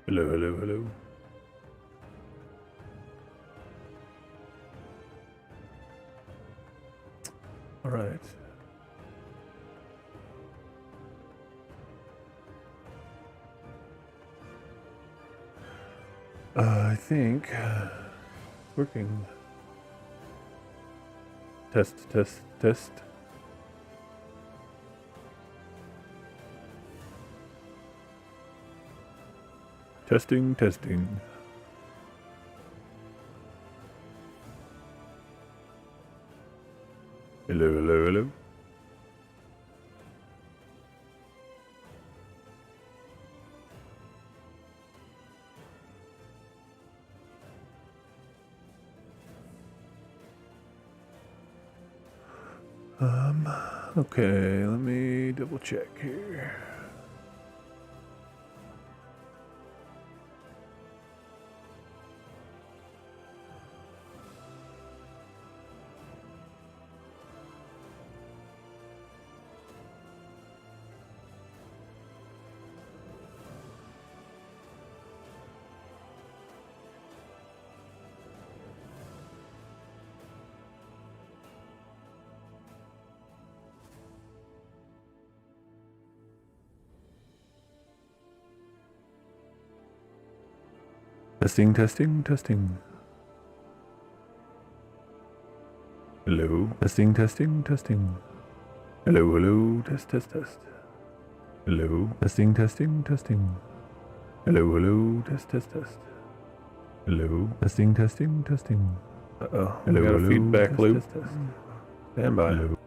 Hello, hello, hello. All right. I think it's working. Test, test, test. Testing, testing. Hello, hello, hello. Okay, let me double check here. Testing, testing, testing. Hello. Testing, testing, testing. Hello, hello. Test, test, test. Hello. Testing, testing, testing. Hello, hello. Test, test, test. Hello. Testing, testing, testing. Uh-oh. Hello, we got a feedback test, loop. Test, test. Stand by. Hello.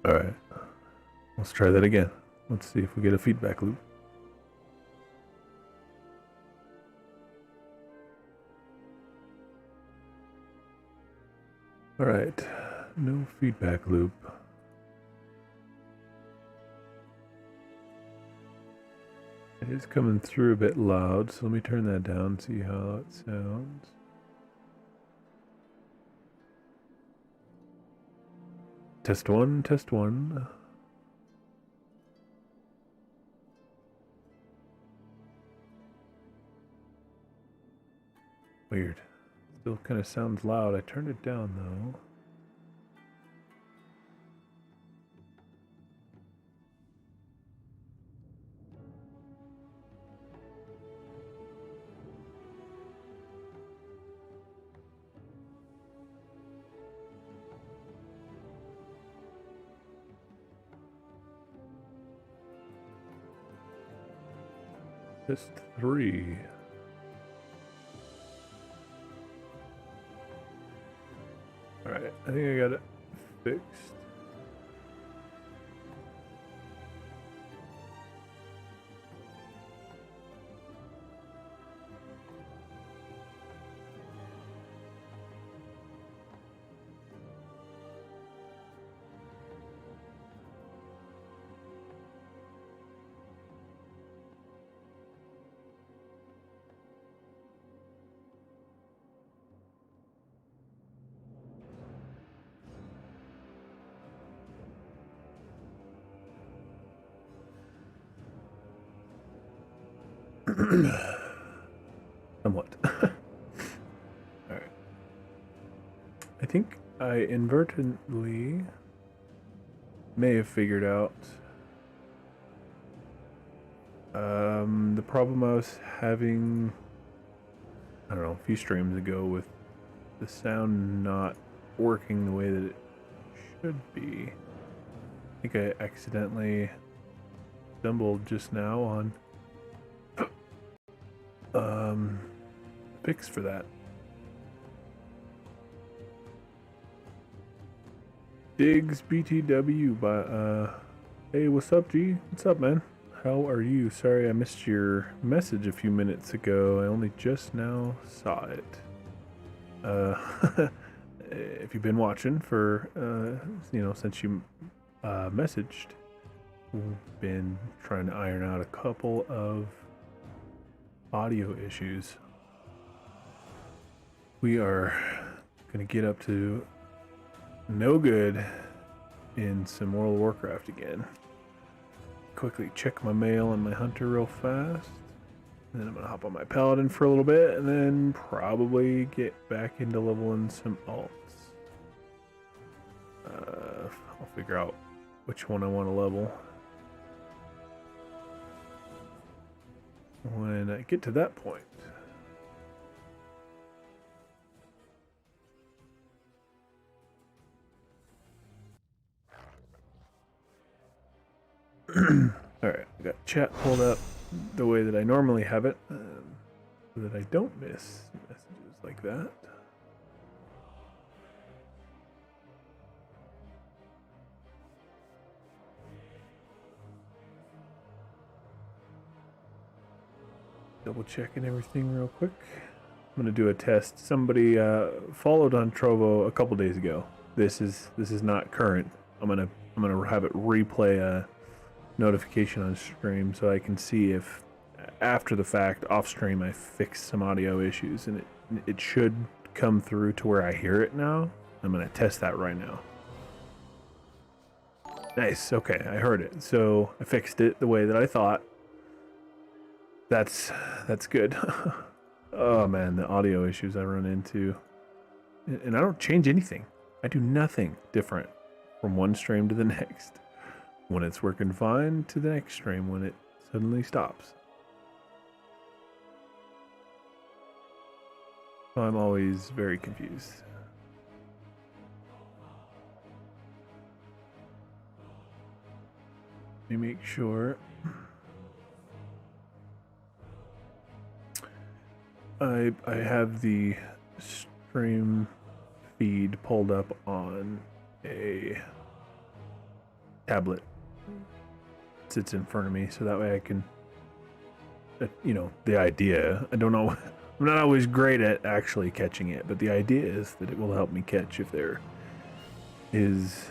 All right. Let's try that again. Let's see if we get a feedback loop. All right. No feedback loop. It is coming through a bit loud, so let me turn that down and see how it sounds. Test one, test one. Weird. Still kind of sounds loud. I turned it down though. Test three. Alright, I think I got it fixed. Somewhat. Alright. I think I inadvertently may have figured out the problem I was having, I don't know, a few streams ago with the sound not working the way that it should be. I think I accidentally stumbled just now on fix for that. Diggs BTW by hey, what's up, G? What's up, man? How are you? Sorry I missed your message a few minutes ago. I only just now saw it. If you've been watching for since you messaged, we've been trying to iron out a couple of audio issues we are gonna get up to no good in some World of Warcraft again. Quickly check my mail and my hunter real fast. And then I'm gonna hop on my paladin for a little bit and then probably get back into leveling some alts. I'll figure out which one I want to level when I get to that point. Alright, I got chat pulled up the way that I normally have it, so that I don't miss messages like that. Double checking everything real quick. I'm gonna do a test. Somebody followed on Trovo a couple days ago. This is not current. I'm gonna have it replay a notification on stream so I can see if after the fact off stream I fixed some audio issues, and it should come through to where I hear it now. I'm gonna test that right now. Nice. Okay, I heard it. So I fixed it the way that I thought. That's good. Oh man, the audio issues I run into. And I don't change anything. I do nothing different from one stream to the next. When it's working fine to the next stream when it suddenly stops. So I'm always very confused. Let me make sure. I have the stream feed pulled up on a tablet. It sits in front of me, so that way I can, you know, the idea. I don't know. I'm not always great at actually catching it, but the idea is that it will help me catch if there is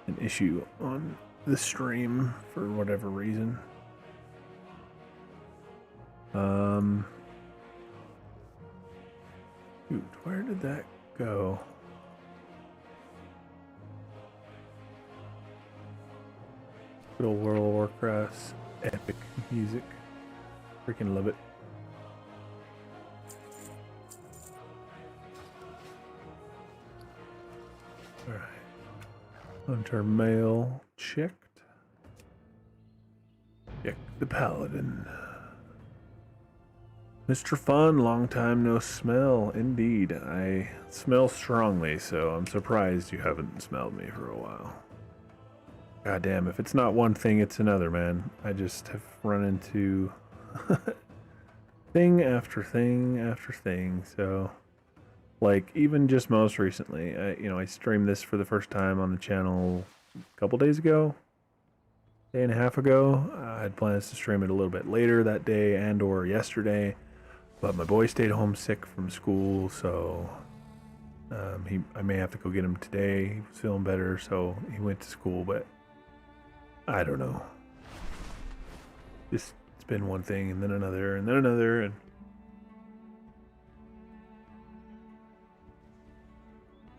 an issue on the stream for whatever reason. Shoot, where did that go? Good old World of Warcraft's epic music. Freaking love it. Alright. Hunter mail checked. Check the paladin. Mr. Fun, long time no smell. Indeed, I smell strongly, so I'm surprised you haven't smelled me for a while. God damn, if it's not one thing, it's another, man. I just have run into thing after thing after thing, so... Like, even just most recently, I streamed this for the first time on the channel a couple days ago. Day and a half ago. I had plans to stream it a little bit later that day and or yesterday. But my boy stayed home sick from school, so I may have to go get him today. He was feeling better, so he went to school, but I don't know. It's been one thing and then another and then another, and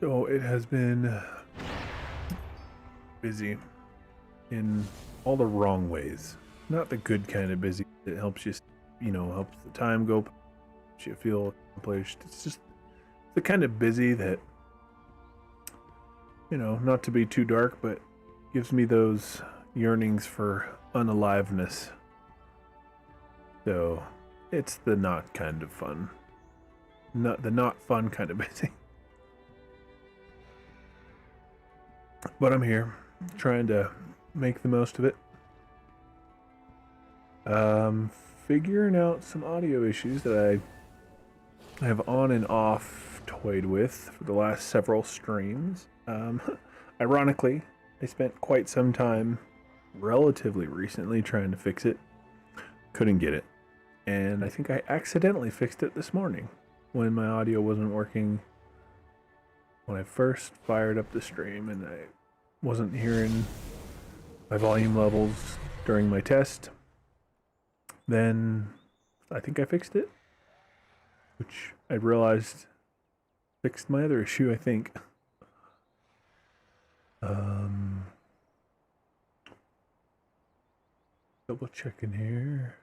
so it has been busy in all the wrong ways. Not the good kind of busy that helps you, helps the time go, helps you feel accomplished. It's just the kind of busy that, not to be too dark, but gives me those yearnings for unaliveness. So it's the not kind of fun. Not the not fun kind of busy. But I'm here, trying to make the most of it. Figuring out some audio issues that I have on and off toyed with for the last several streams. Ironically, I spent quite some time relatively recently trying to fix it. Couldn't get it. And I think I accidentally fixed it this morning when my audio wasn't working when I first fired up the stream, and I wasn't hearing my volume levels during my test. Then I think I fixed it, which I realized Fixed my other issue, I think. Double checking here.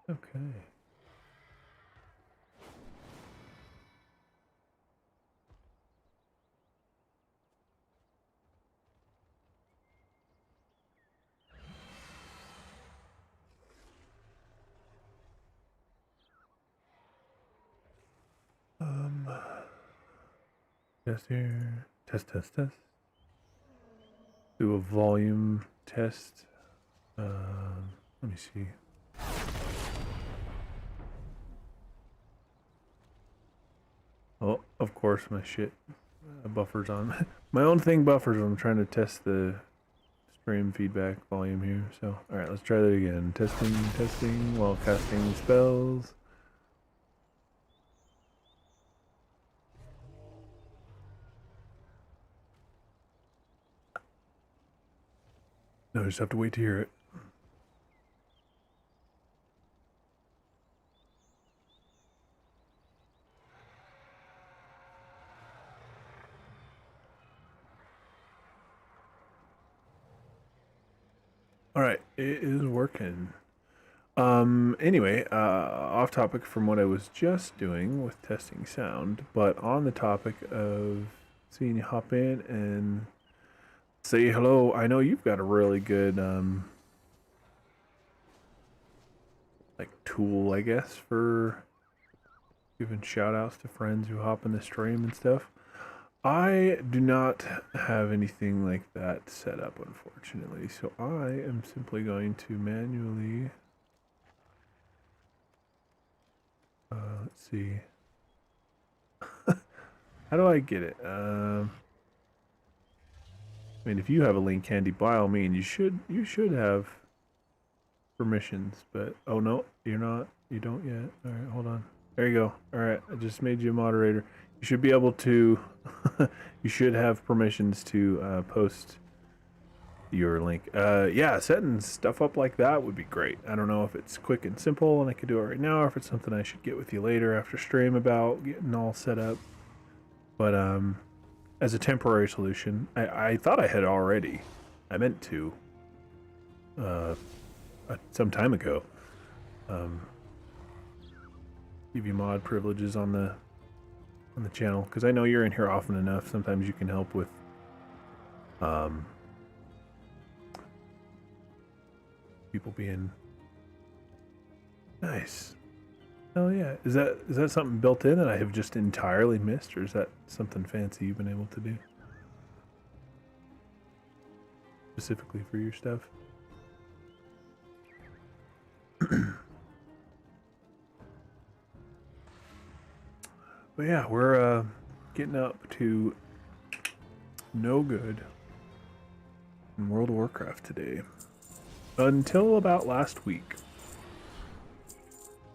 Okay. Test here. Test. Do a volume test. Let me see. Oh, of course, my shit buffers on. My own thing buffers when I'm trying to test the stream feedback volume here. So, alright, let's try that again. Testing while casting spells. No, I just have to wait to hear it. Alright, it is working. Anyway, off topic from what I was just doing with testing sound, but on the topic of seeing you hop in and say hello. I know you've got a really good, like tool, I guess, for giving shout outs to friends who hop in the stream and stuff. I do not have anything like that set up, unfortunately, so I am simply going to manually let's see. How do I get it? I mean, if you have a link handy, by all means, you should have permissions. But oh no, you're not. You don't yet. All right, hold on. There you go. All right, I just made you a moderator. You should be able to. You should have permissions to post your link. Yeah, setting stuff up like that would be great. I don't know if it's quick and simple and I could do it right now, or if it's something I should get with you later after stream about getting all set up. But as a temporary solution, I thought I had already. I meant to some time ago. Give you mod privileges on the channel, because I know you're in here often enough. Sometimes you can help with people being nice. Oh yeah, is that something built in that I have just entirely missed, or is that something fancy you've been able to do specifically for your stuff? But yeah, we're getting up to no good in World of Warcraft today. Until about last week.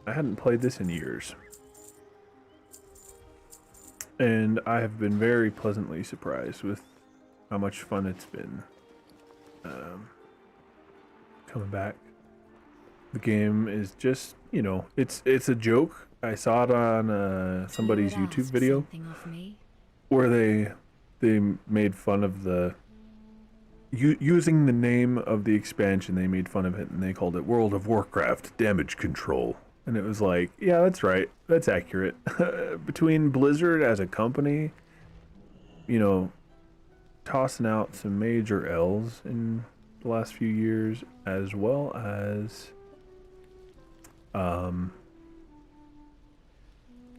I hadn't played this in years. And I have been very pleasantly surprised with how much fun it's been coming back. The game is just, you know, it's a joke. I saw it on somebody's YouTube video where they made fun of the using the name of the expansion. They made fun of it and they called it World of Warcraft Damage Control. And it was like, yeah, that's right. That's accurate. Between Blizzard as a company, you know, tossing out some major L's in the last few years, as well as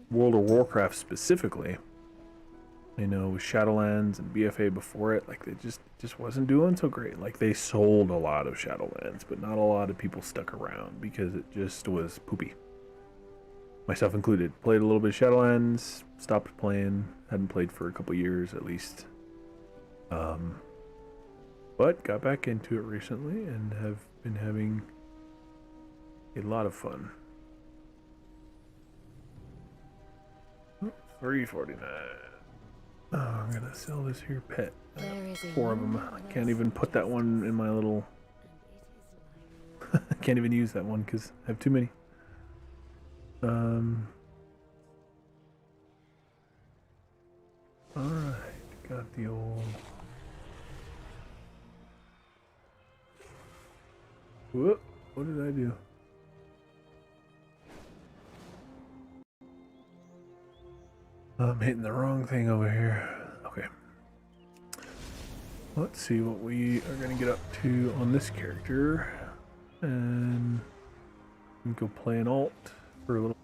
World of Warcraft specifically, you know, with Shadowlands and BFA before it, like they just wasn't doing so great. Like they sold a lot of Shadowlands, but not a lot of people stuck around because it just was poopy. Myself included. Played a little bit of Shadowlands, stopped playing, hadn't played for a couple years at least. But got back into it recently and have been having a lot of fun. 349. Oh, I'm gonna sell this here pet. There is 4 of them. I can't even put that one in my little. I can't even use that one because I have too many. Alright, got the old. Whoop, what did I do? I'm hitting the wrong thing over here. Okay. Let's see what we are going to get up to on this character. And we go play an alt for a little.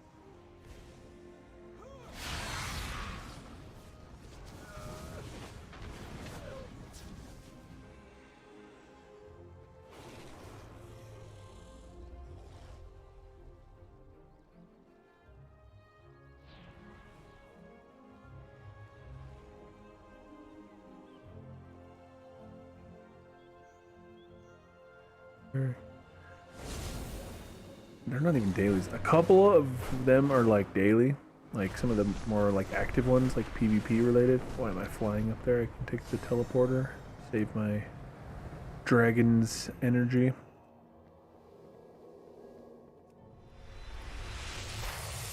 They're not even dailies. A couple of them are like daily. Like some of the more like active ones, like PvP related. Why am I flying up there? I can take the teleporter, save my dragon's energy.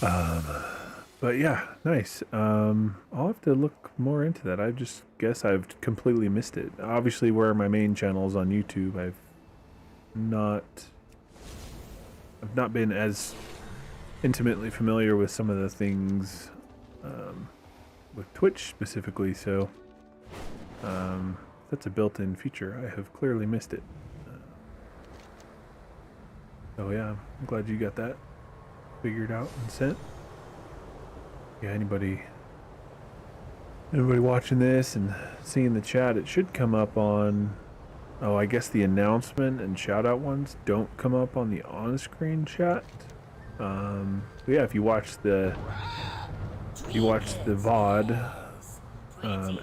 But yeah, nice. I'll have to look more into that. I just guess I've completely missed it. Obviously, where my main channel is on YouTube, I've not been as intimately familiar with some of the things with Twitch specifically, so that's a built-in feature. I have clearly missed it. So yeah, I'm glad you got that figured out and sent. Yeah, anybody watching this and seeing the chat, it should come up on. Oh, I guess the announcement and shout out ones don't come up on the on-screen chat. But yeah, if you watch the VOD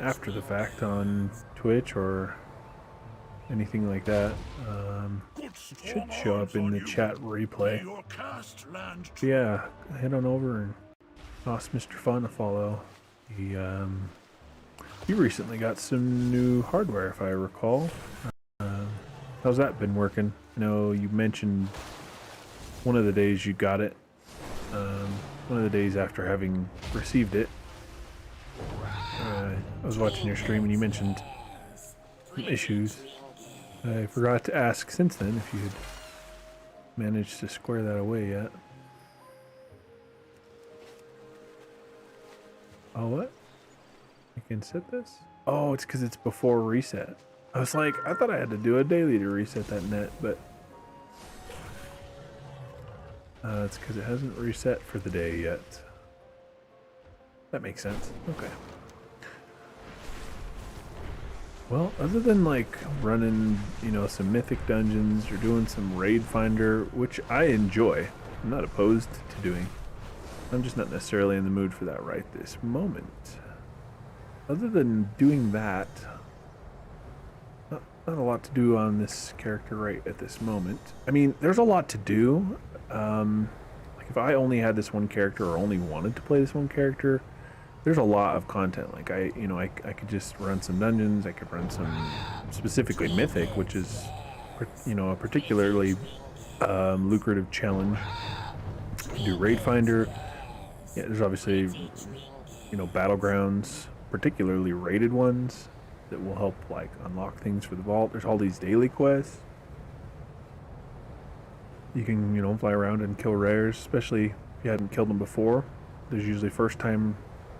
after the fact on Twitch or anything like that, it should show up in the chat replay. But yeah, head on over and toss Mr. Fun a follow. He recently got some new hardware, if I recall. How's that been working? I know you mentioned one of the days you got it. One of the days after having received it. I was watching your stream and you mentioned some issues. I forgot to ask since then if you had managed to square that away yet. Oh, what? I can set this? Oh, it's because it's before reset. I was like, I thought I had to do a daily to reset that net, but it's because it hasn't reset for the day yet. That makes sense. Okay. Well, other than like running, you know, some mythic dungeons or doing some raid finder, which I enjoy, I'm not opposed to doing. I'm just not necessarily in the mood for that right this moment. Other than doing that, not a lot to do on this character right at this moment. I mean, there's a lot to do. Like if I only had this one character or only wanted to play this one character, there's a lot of content. Like I could just run some dungeons. I could run some specifically mythic, which is, you know, a particularly lucrative challenge. Do raid finder. Yeah, there's obviously, you know, battlegrounds, particularly rated ones that will help like unlock things for the vault. There's all these daily quests. You can, you know, fly around and kill rares, especially if you hadn't killed them before. There's usually first time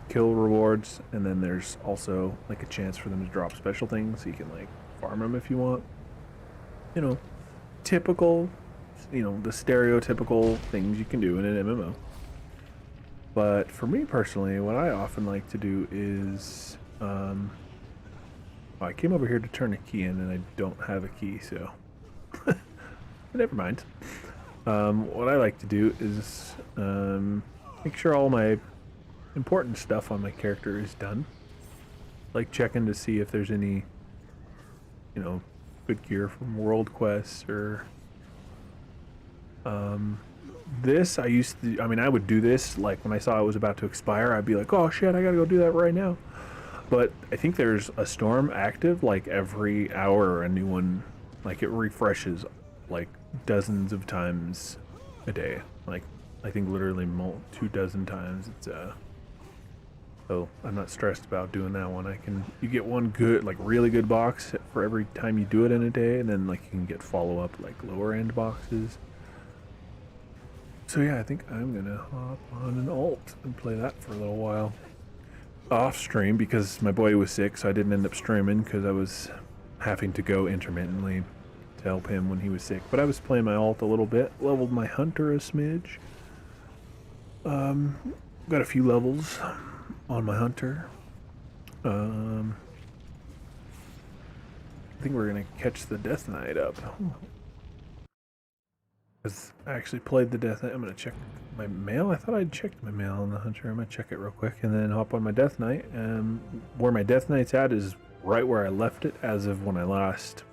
kill rewards, and then there's also like a chance for them to drop special things, so you can like farm them if you want. You know, typical, you know, the stereotypical things you can do in an MMO. But for me personally, what I often like to do is, I came over here to turn a key in and I don't have a key, so never mind. What I like to do is make sure all my important stuff on my character is done. Like checking to see if there's any, you know, good gear from world quests or this, I mean, I would do this, like, when I saw it was about to expire, I'd be like, oh shit, I gotta go do that right now. But I think there's a storm active, like, every hour a new one, like, it refreshes, like, dozens of times a day. Like, I think literally 2 dozen times. It's, so I'm not stressed about doing that one. You get one good, like, really good box for every time you do it in a day, and then, like, you can get follow-up, like, lower-end boxes. So yeah, I think I'm gonna hop on an alt and play that for a little while. Off stream because my boy was sick, so I didn't end up streaming because I was having to go intermittently to help him when he was sick. But I was playing my alt a little bit, leveled my hunter a smidge. Got a few levels on my hunter. I think we're gonna catch the Death Knight up. I actually played the Death Knight. I'm gonna check my mail. I thought I'd checked my mail on the Hunter. I'm gonna check it real quick and then hop on my Death Knight. Where my Death Knight's at is right where I left it as of when I last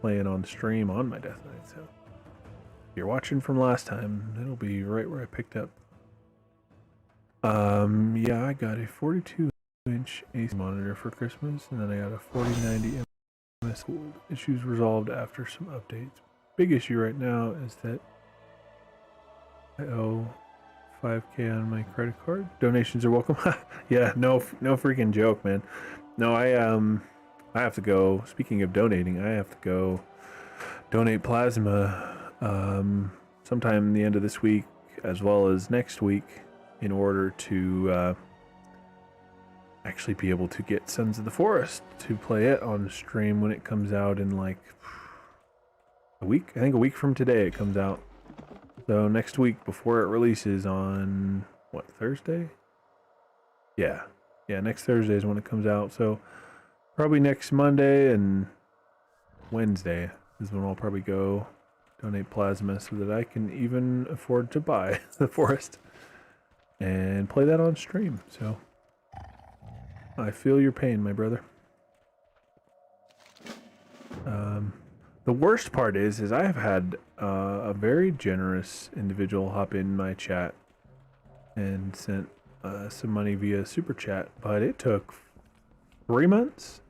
playing on stream on my Death Knight. So if you're watching from last time, it'll be right where I picked up. Yeah, I got a 42-inch AC monitor for Christmas, and then I got a 4090 MS issues resolved after some updates. Big issue right now is that I owe $5K on my credit card. Donations are welcome. Yeah, no freaking joke, man. No, I have to go. Speaking of donating, I have to go donate plasma sometime the end of this week as well as next week in order to actually be able to get Sons of the Forest to play it on stream when it comes out in like a week. I think a week from today it comes out. So next week before it releases on what, Thursday? Yeah, next Thursday is when it comes out. So probably next Monday and Wednesday is when I'll probably go donate plasma so that I can even afford to buy the forest and play that on stream. So I feel your pain, my brother. The worst part is I have had a very generous individual hop in my chat and sent some money via super chat, but it took 3 months,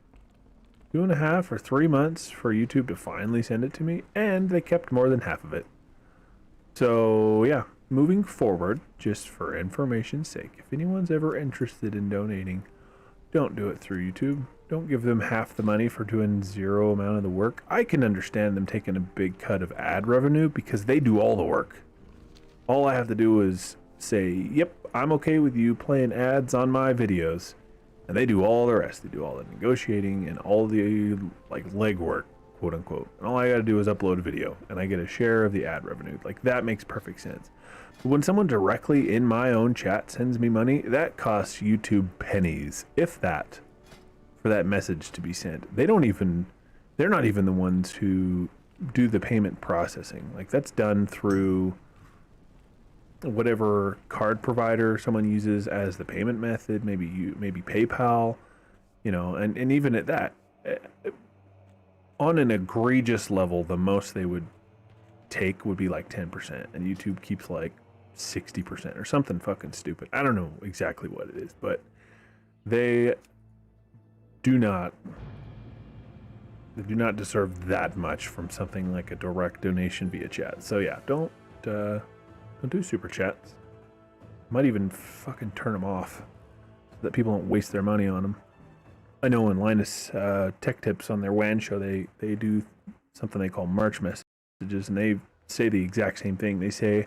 2.5 or 3 months for YouTube to finally send it to me, and they kept more than half of it. So yeah, moving forward, just for information's sake, if anyone's ever interested in donating, don't do it through YouTube. Don't give them half the money for doing zero amount of the work. I can understand them taking a big cut of ad revenue because they do all the work. All I have to do is say, yep, I'm okay with you playing ads on my videos. And they do all the rest. They do all the negotiating and all the like legwork, quote unquote. And all I gotta do is upload a video and I get a share of the ad revenue. Like, that makes perfect sense. But when someone directly in my own chat sends me money, that costs YouTube pennies, if that, for that message to be sent. They're not even the ones who do the payment processing. Like, that's done through whatever card provider someone uses as the payment method, maybe PayPal, you know, and even at that, on an egregious level, the most they would take would be like 10%, and YouTube keeps like 60% or something fucking stupid. I don't know exactly what it is, but they do not deserve that much from something like a direct donation via chat. So yeah, don't do super chats. Might even fucking turn them off so that people don't waste their money on them. I know in Linus Tech Tips on their WAN show, they do something they call March messages, and they say the exact same thing. They say,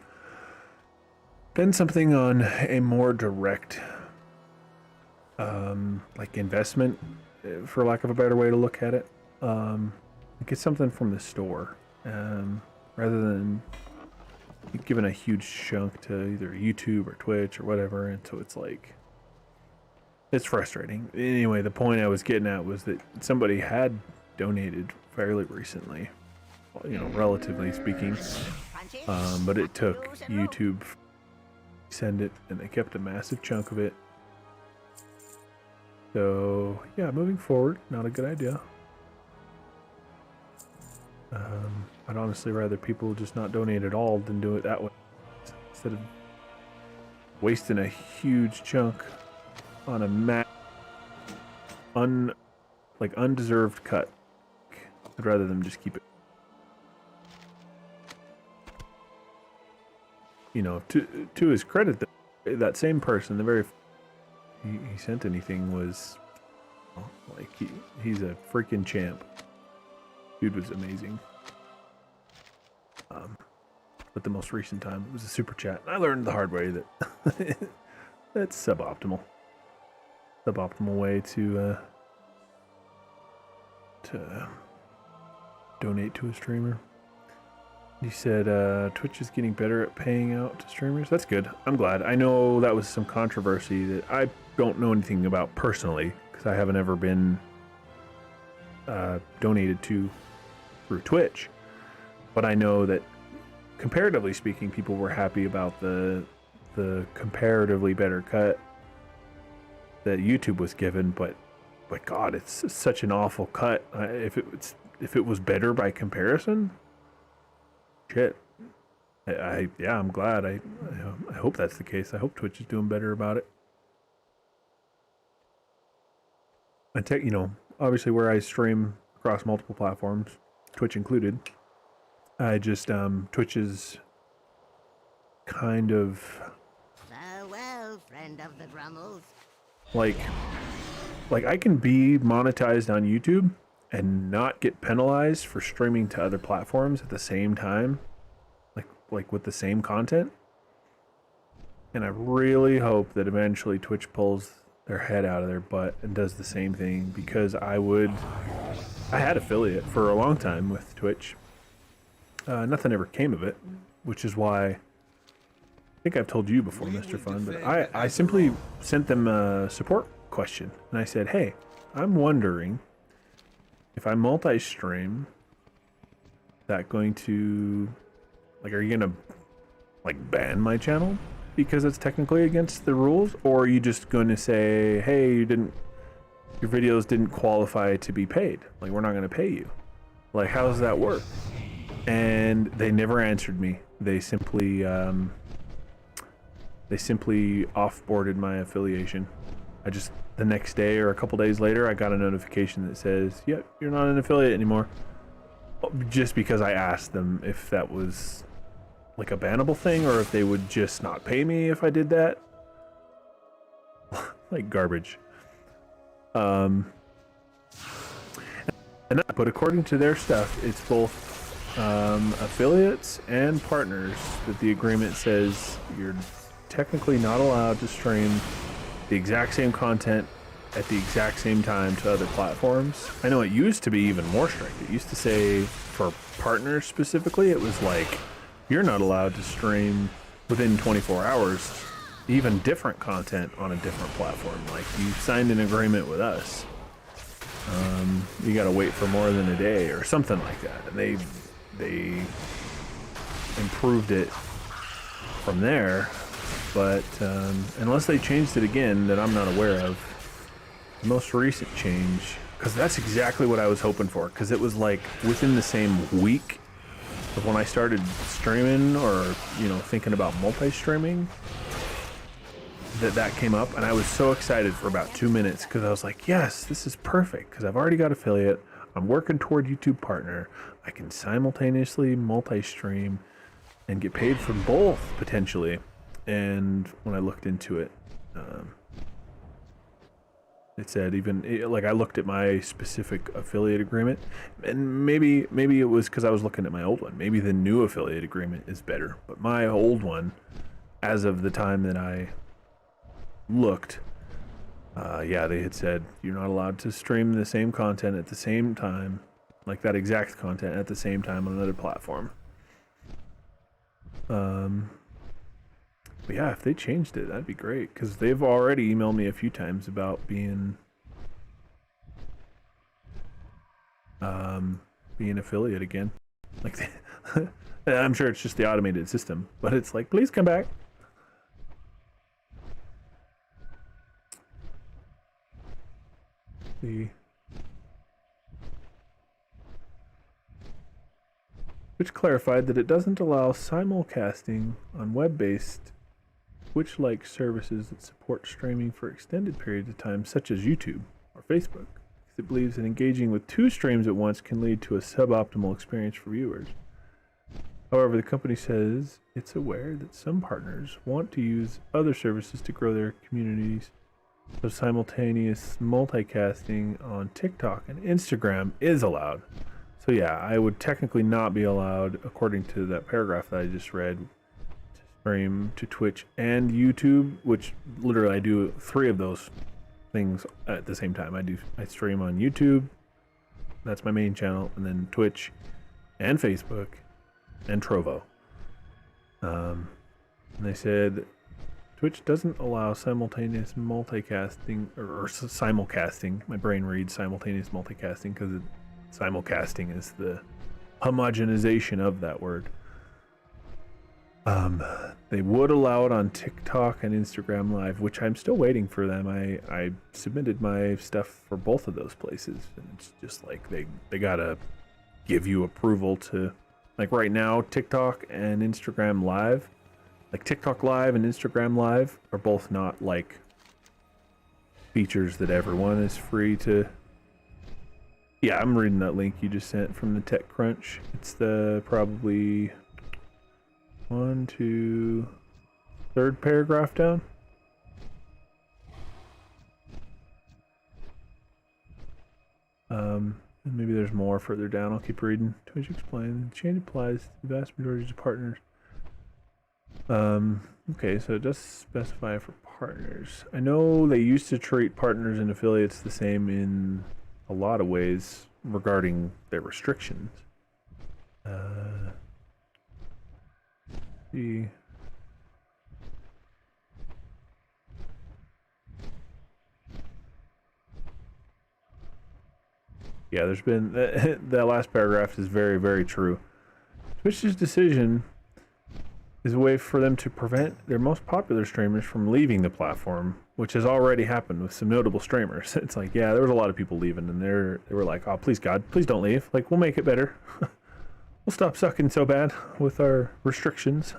spend something on a more direct like investment, for lack of a better way to look at it. Get something from the store rather than giving a huge chunk to either YouTube or Twitch or whatever. And so it's like, it's frustrating. Anyway, the point I was getting at was that somebody had donated fairly recently, you know, relatively speaking, but it took YouTube to send it, and they kept a massive chunk of it. So yeah, moving forward, not a good idea. I'd honestly rather people just not donate at all than do it that way, instead of wasting a huge chunk on a undeserved cut. I'd rather them just keep it. You know, to his credit, that same person, the very he sent anything was like he's a freaking champ. Dude was amazing. But the most recent time it was a super chat. I learned the hard way that that's suboptimal. Suboptimal way to donate to a streamer. You said Twitch is getting better at paying out to streamers. That's good. I'm glad. I know that was some controversy that I don't know anything about personally because I haven't ever been donated to through Twitch. But I know that comparatively speaking, people were happy about the comparatively better cut that YouTube was given. But God, it's such an awful cut. If it was better by comparison. Shit. I'm glad. I hope that's the case. I hope Twitch is doing better about it. And you know, obviously where I stream across multiple platforms, Twitch included, I just Twitch is kind of farewell, friend of the Grummels. Like I can be monetized on YouTube and not get penalized for streaming to other platforms at the same time, like with the same content. And I really hope that eventually Twitch pulls their head out of their butt and does the same thing, because I had affiliate for a long time with Twitch. Nothing ever came of it, which is why I think I've told you before, Mr. Fun, but I simply sent them a support question and I said, hey, I'm wondering if I multi-stream, that going to, like, are you gonna like ban my channel because it's technically against the rules, or are you just going to say, hey, your videos didn't qualify to be paid, like we're not going to pay you? Like, how does that work? And they never answered me. They simply offboarded my affiliation. The next day or a couple days later, I got a notification that says, yep, you're not an affiliate anymore. Just because I asked them if that was like a bannable thing, or if they would just not pay me if I did that. Like garbage. But according to their stuff, it's both affiliates and partners that the agreement says you're technically not allowed to stream the exact same content at the exact same time to other platforms. I know it used to be even more strict. It used to say for partners specifically, it was like, you're not allowed to stream within 24 hours, even different content on a different platform. Like, you signed an agreement with us. You gotta wait for more than a day or something like that. And they improved it from there. But unless they changed it again that I'm not aware of, the most recent change, because that's exactly what I was hoping for, because it was like within the same week of when I started streaming, or, you know, thinking about multi-streaming, that came up, and I was so excited for about 2 minutes, because I was like, yes, this is perfect, because I've already got affiliate, I'm working toward YouTube partner, I can simultaneously multi-stream and get paid for both potentially. And when I looked into it, it said like, I looked at my specific affiliate agreement, and maybe it was because I was looking at my old one. Maybe the new affiliate agreement is better, but my old one, as of the time that I looked, yeah, they had said you're not allowed to stream the same content at the same time, like that exact content at the same time on another platform. But yeah, if they changed it, that'd be great, because they've already emailed me a few times about being affiliate again. Like, I'm sure it's just the automated system, but it's like, please come back. which clarified that it doesn't allow simulcasting on web-based Twitch-like services that support streaming for extended periods of time, such as YouTube or Facebook, because it believes that engaging with two streams at once can lead to a suboptimal experience for viewers. However, the company says it's aware that some partners want to use other services to grow their communities, so simultaneous multicasting on TikTok and Instagram is allowed. So yeah, I would technically not be allowed, according to that paragraph that I just read, to stream to Twitch and YouTube, which literally I do 3 of those things at the same time. I stream on YouTube, that's my main channel, and then Twitch and Facebook and Trovo. And they said Twitch doesn't allow simultaneous multicasting or simulcasting. My brain reads simultaneous multicasting because simulcasting is the homogenization of that word. They would allow it on TikTok and Instagram Live, which I'm still waiting for them. I submitted my stuff for both of those places, and it's just like they gotta give you approval to, like right now, TikTok and Instagram Live, like TikTok Live and Instagram Live are both not like features that everyone is free to. Yeah, I'm reading that link you just sent from the TechCrunch. It's the probably 1, 2, 3rd paragraph down. And maybe there's more further down. I'll keep reading. Twitch explains the change applies to the vast majority of partners. Okay, so it does specify for partners. I know they used to treat partners and affiliates the same in a lot of ways regarding their restrictions. See. Yeah, there's been that last paragraph is very, very true. Twitch's decision is a way for them to prevent their most popular streamers from leaving the platform, which has already happened with some notable streamers. It's like, yeah, there was a lot of people leaving, and they were like, oh, please God, please don't leave. Like, we'll make it better. We'll stop sucking so bad with our restrictions.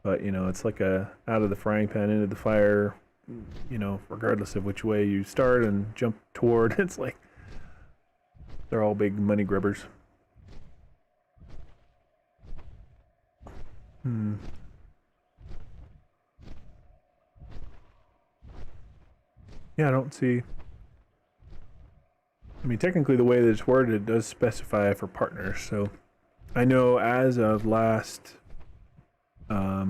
But, you know, it's like a out of the frying pan into the fire, you know, regardless of which way you start and jump toward. It's like they're all big money grubbers. Yeah, I don't see. I mean, technically the way that it's worded, it does specify for partners. So I know as of last, I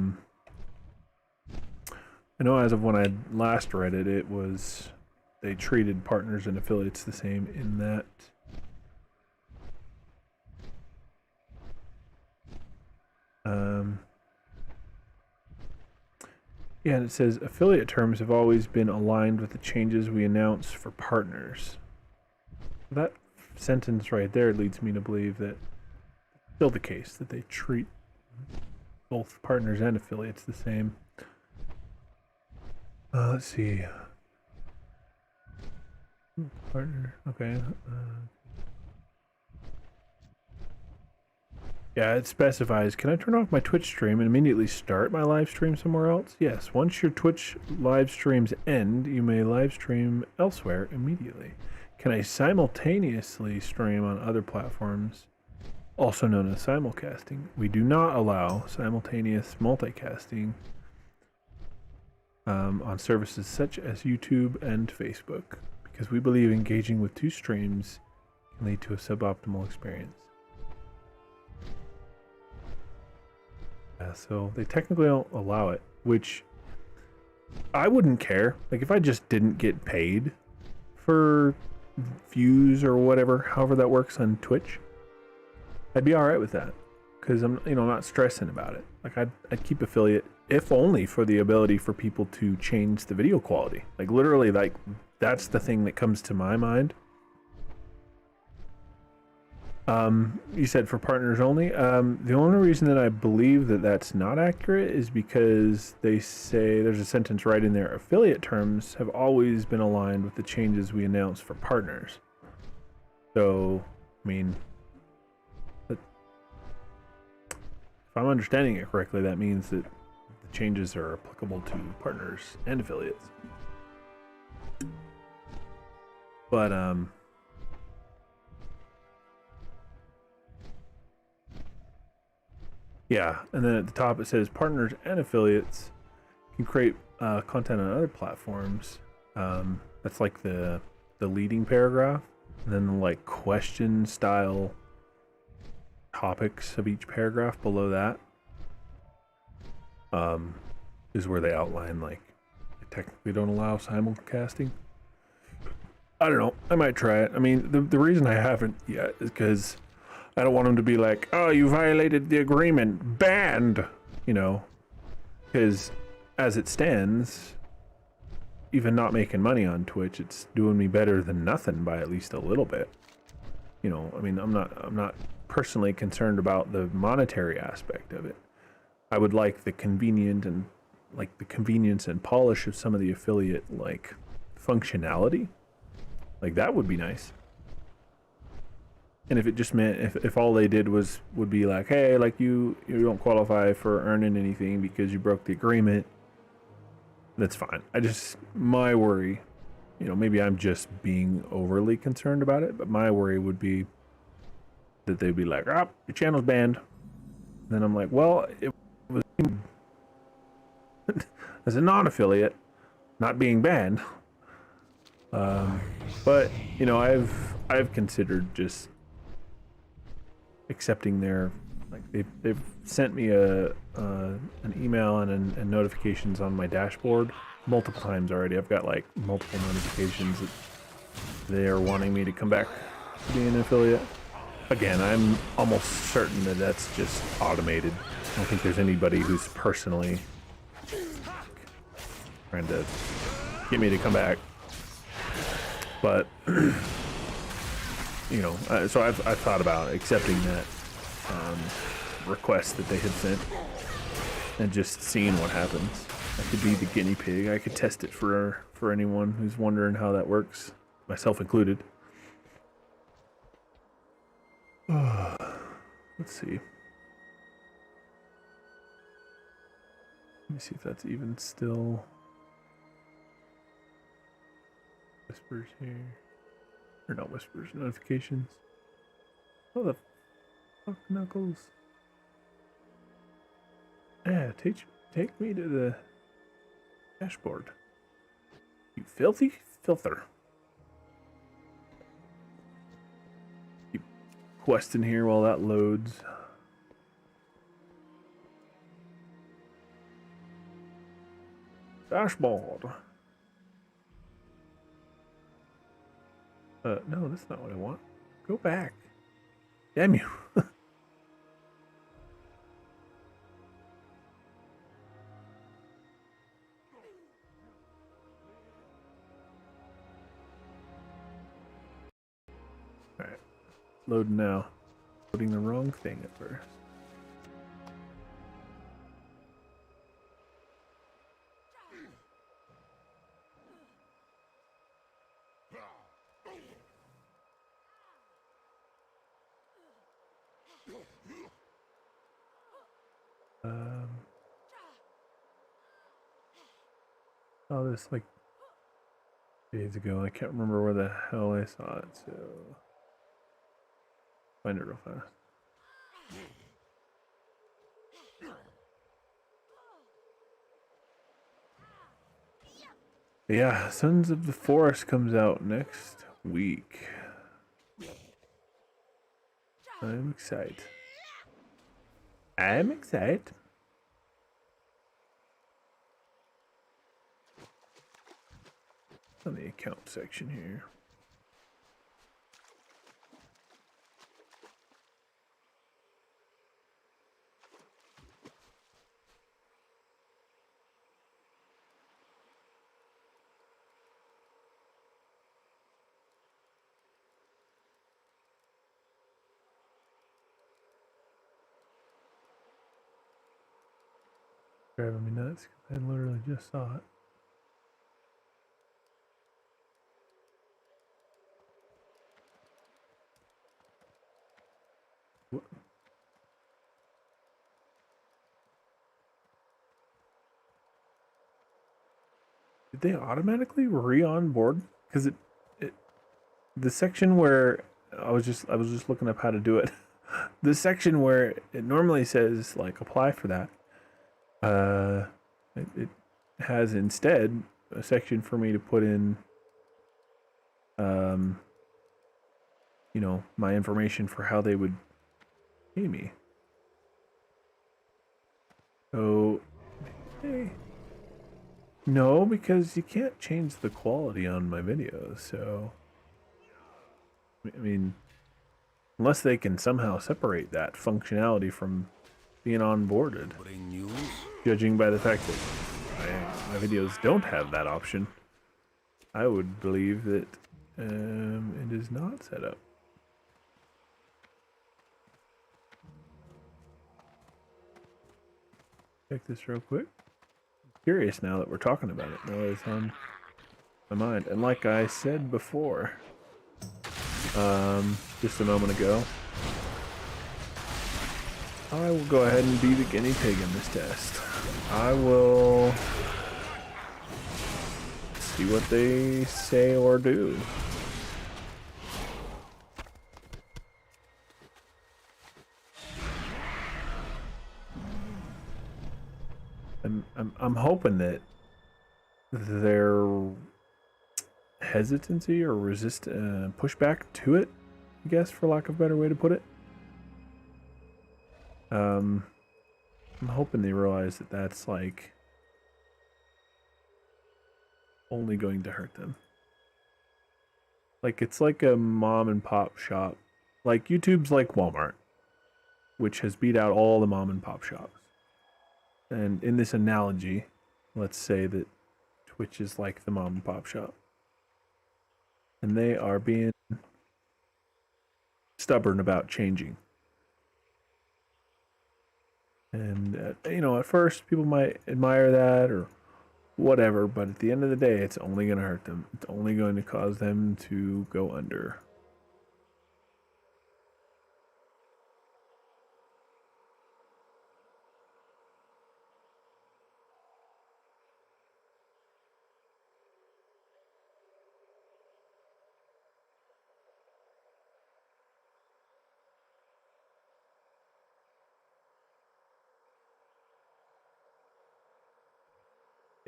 know as of when I last read it, it was, they treated partners and affiliates the same in that. Yeah, and it says affiliate terms have always been aligned with the changes we announce for partners. That sentence right there leads me to believe that it's still the case, that they treat both partners and affiliates the same. Let's see. Partner, okay. Yeah, it specifies, can I turn off my Twitch stream and immediately start my live stream somewhere else? Yes, once your Twitch live streams end, you may live stream elsewhere immediately. Can I simultaneously stream on other platforms, also known as simulcasting? We do not allow simultaneous multicasting on services such as YouTube and Facebook, because we believe engaging with two streams can lead to a suboptimal experience. Yeah, so they technically don't allow it, which I wouldn't care. Like, if I just didn't get paid for views or whatever, however that works on Twitch, I'd be all right with that, because I'm, you know, not stressing about it. Like, I'd keep affiliate, if only for the ability for people to change the video quality. Like, literally, like, that's the thing that comes to my mind. You said for partners only. The only reason that I believe that that's not accurate is because they say, there's a sentence right in there, affiliate terms have always been aligned with the changes we announce for partners. So, I mean, If I'm understanding it correctly, that means that the changes are applicable to partners and affiliates. But yeah, and then at the top it says partners and affiliates can create content on other platforms. That's like the leading paragraph, and then like question style topics of each paragraph below that is where they outline like they technically don't allow simulcasting. I don't know. I might try it. I mean, the reason I haven't yet is because I don't want them to be like, oh, you violated the agreement, banned, you know, because as it stands, even not making money on Twitch, it's doing me better than nothing by at least a little bit. You know, I mean, I'm not personally concerned about the monetary aspect of it. I would like the convenient and like the convenience and polish of some of the affiliate like functionality. Like that would be nice. And if it just meant if all they did would be like, hey, like you don't qualify for earning anything because you broke the agreement, that's fine. My worry, you know, maybe I'm just being overly concerned about it, but my worry would be that they'd be like, your channel's banned. Then I'm like, well, it was as a non-affiliate, not being banned. But you know, I've considered just accepting their like they've sent me an email and notifications on my dashboard multiple times already. I've got like multiple notifications that they are wanting me to come back to being an affiliate. Again, I'm almost certain that that's just automated. I don't think there's anybody who's personally trying to get me to come back. But you know, so I've thought about accepting that request that they had sent and just seeing what happens. I could be the guinea pig. I could test it for anyone who's wondering how that works, myself included. Let's see. Let me see if that's even still whispers here. Or not whispers, notifications. Oh, the fuck, Knuckles. Yeah, take me to the dashboard. You filthy filther. Keep questing here while that loads. Dashboard. No, that's not what I want. Go back. Damn you. Alright. Loading now. Loading the wrong thing at first. Oh, this like days ago. I can't remember where the hell I saw it, so find it real fast. Yeah, Sons of the Forest comes out next week. I'm excited. I'm excited. On the account section here. Driving me nuts. I literally just saw it. Did they automatically re-onboard? Because the section where I was just looking up how to do it. The section where it normally says like apply for that, it has instead a section for me to put in, you know, my information for how they would pay me. So, hey. No, because you can't change the quality on my videos, so... I mean, unless they can somehow separate that functionality from being onboarded. Judging by the fact that my videos don't have that option, I would believe that it is not set up. Check this real quick. I'm curious now that we're talking about it. Now it's on my mind. And like I said before, just a moment ago, I will go ahead and be the guinea pig in this test. I will see what they say or do. I'm hoping that their hesitancy or pushback to it, I guess, for lack of a better way to put it. I'm hoping they realize that that's like only going to hurt them. Like it's like a mom and pop shop. Like YouTube's like Walmart, which has beat out all the mom and pop shops. And in this analogy, let's say that Twitch is like the mom and pop shop. And they are being stubborn about changing. And, you know, at first people might admire that or whatever, but at the end of the day, it's only going to hurt them. It's only going to cause them to go under.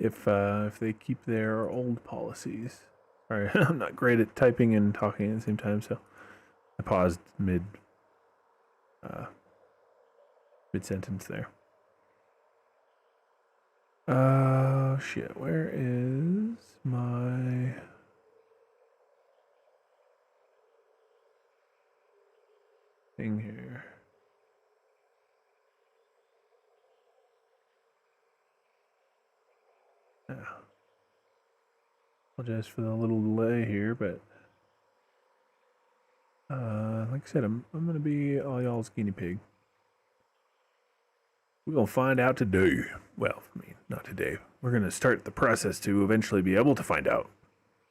If they keep their old policies. Sorry, I'm not great at typing and talking at the same time, so I paused mid sentence there. Shit, where is my thing here? Apologize for the little delay here, but like I said, I'm gonna be all y'all's guinea pig. We're gonna find out today. Well, I mean, not today. We're gonna start the process to eventually be able to find out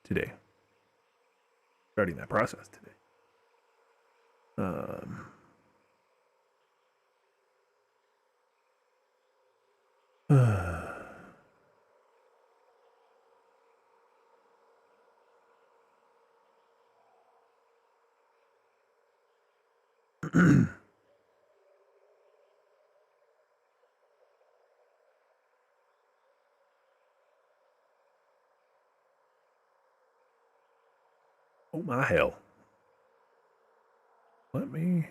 today. Starting that process today. Oh my hell. Let me...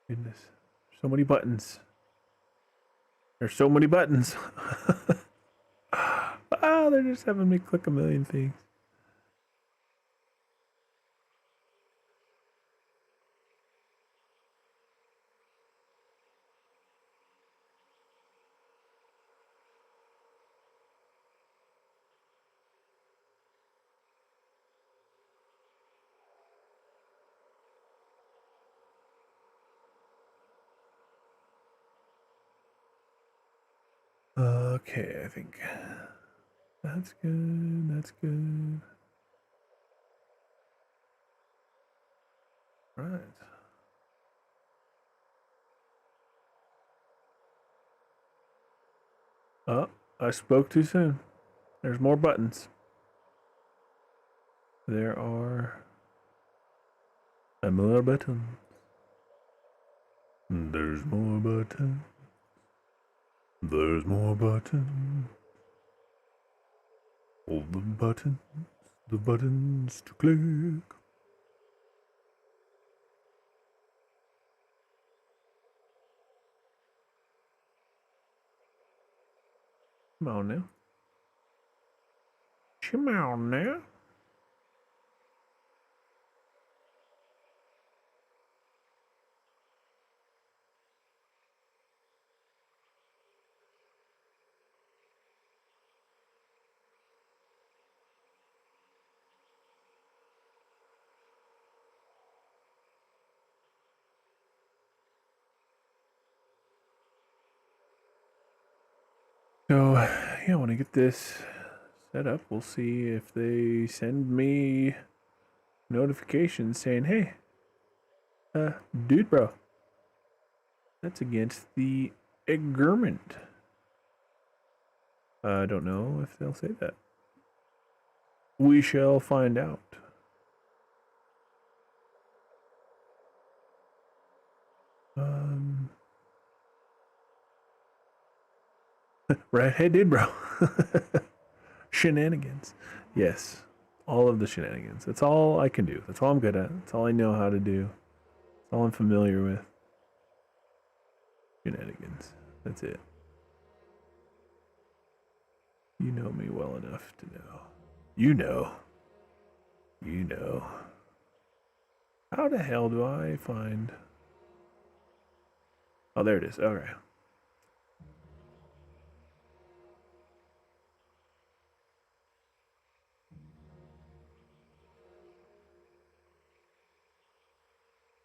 Goodness. So many buttons. There's so many buttons. Ah, they're just having me click a million things. Okay, I think that's good. That's good. Right. Oh, I spoke too soon. There's more buttons. There are more buttons. There's more buttons. There's more buttons. All the buttons to click. Come on now. Come on now. So, yeah, when I get this set up, we'll see if they send me notifications saying, hey, dude, bro, that's against the agreement. I don't know if they'll say that. We shall find out. Right, hey, dude, bro. Shenanigans. Yes, all of the shenanigans. That's all I can do. That's all I'm good at. That's all I know how to do. That's all I'm familiar with. Shenanigans. That's it. You know me well enough to know. You know. You know. How the hell do I find... Oh, there it is. Okay.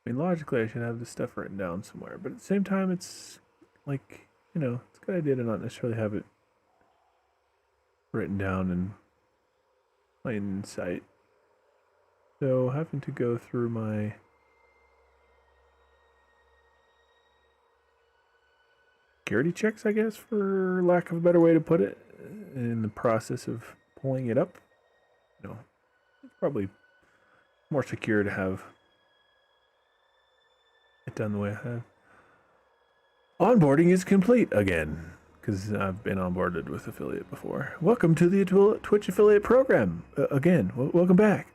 I mean, logically, I should have this stuff written down somewhere, but at the same time, it's like, it's a good idea to not necessarily have it written down in plain sight. So, having to go through my security checks, I guess, for lack of a better way to put it, in the process of pulling it up, it's probably more secure to have it done the way I have. Onboarding is complete again, because I've been onboarded with affiliate before. Welcome to the Twitch affiliate program. Again, welcome back.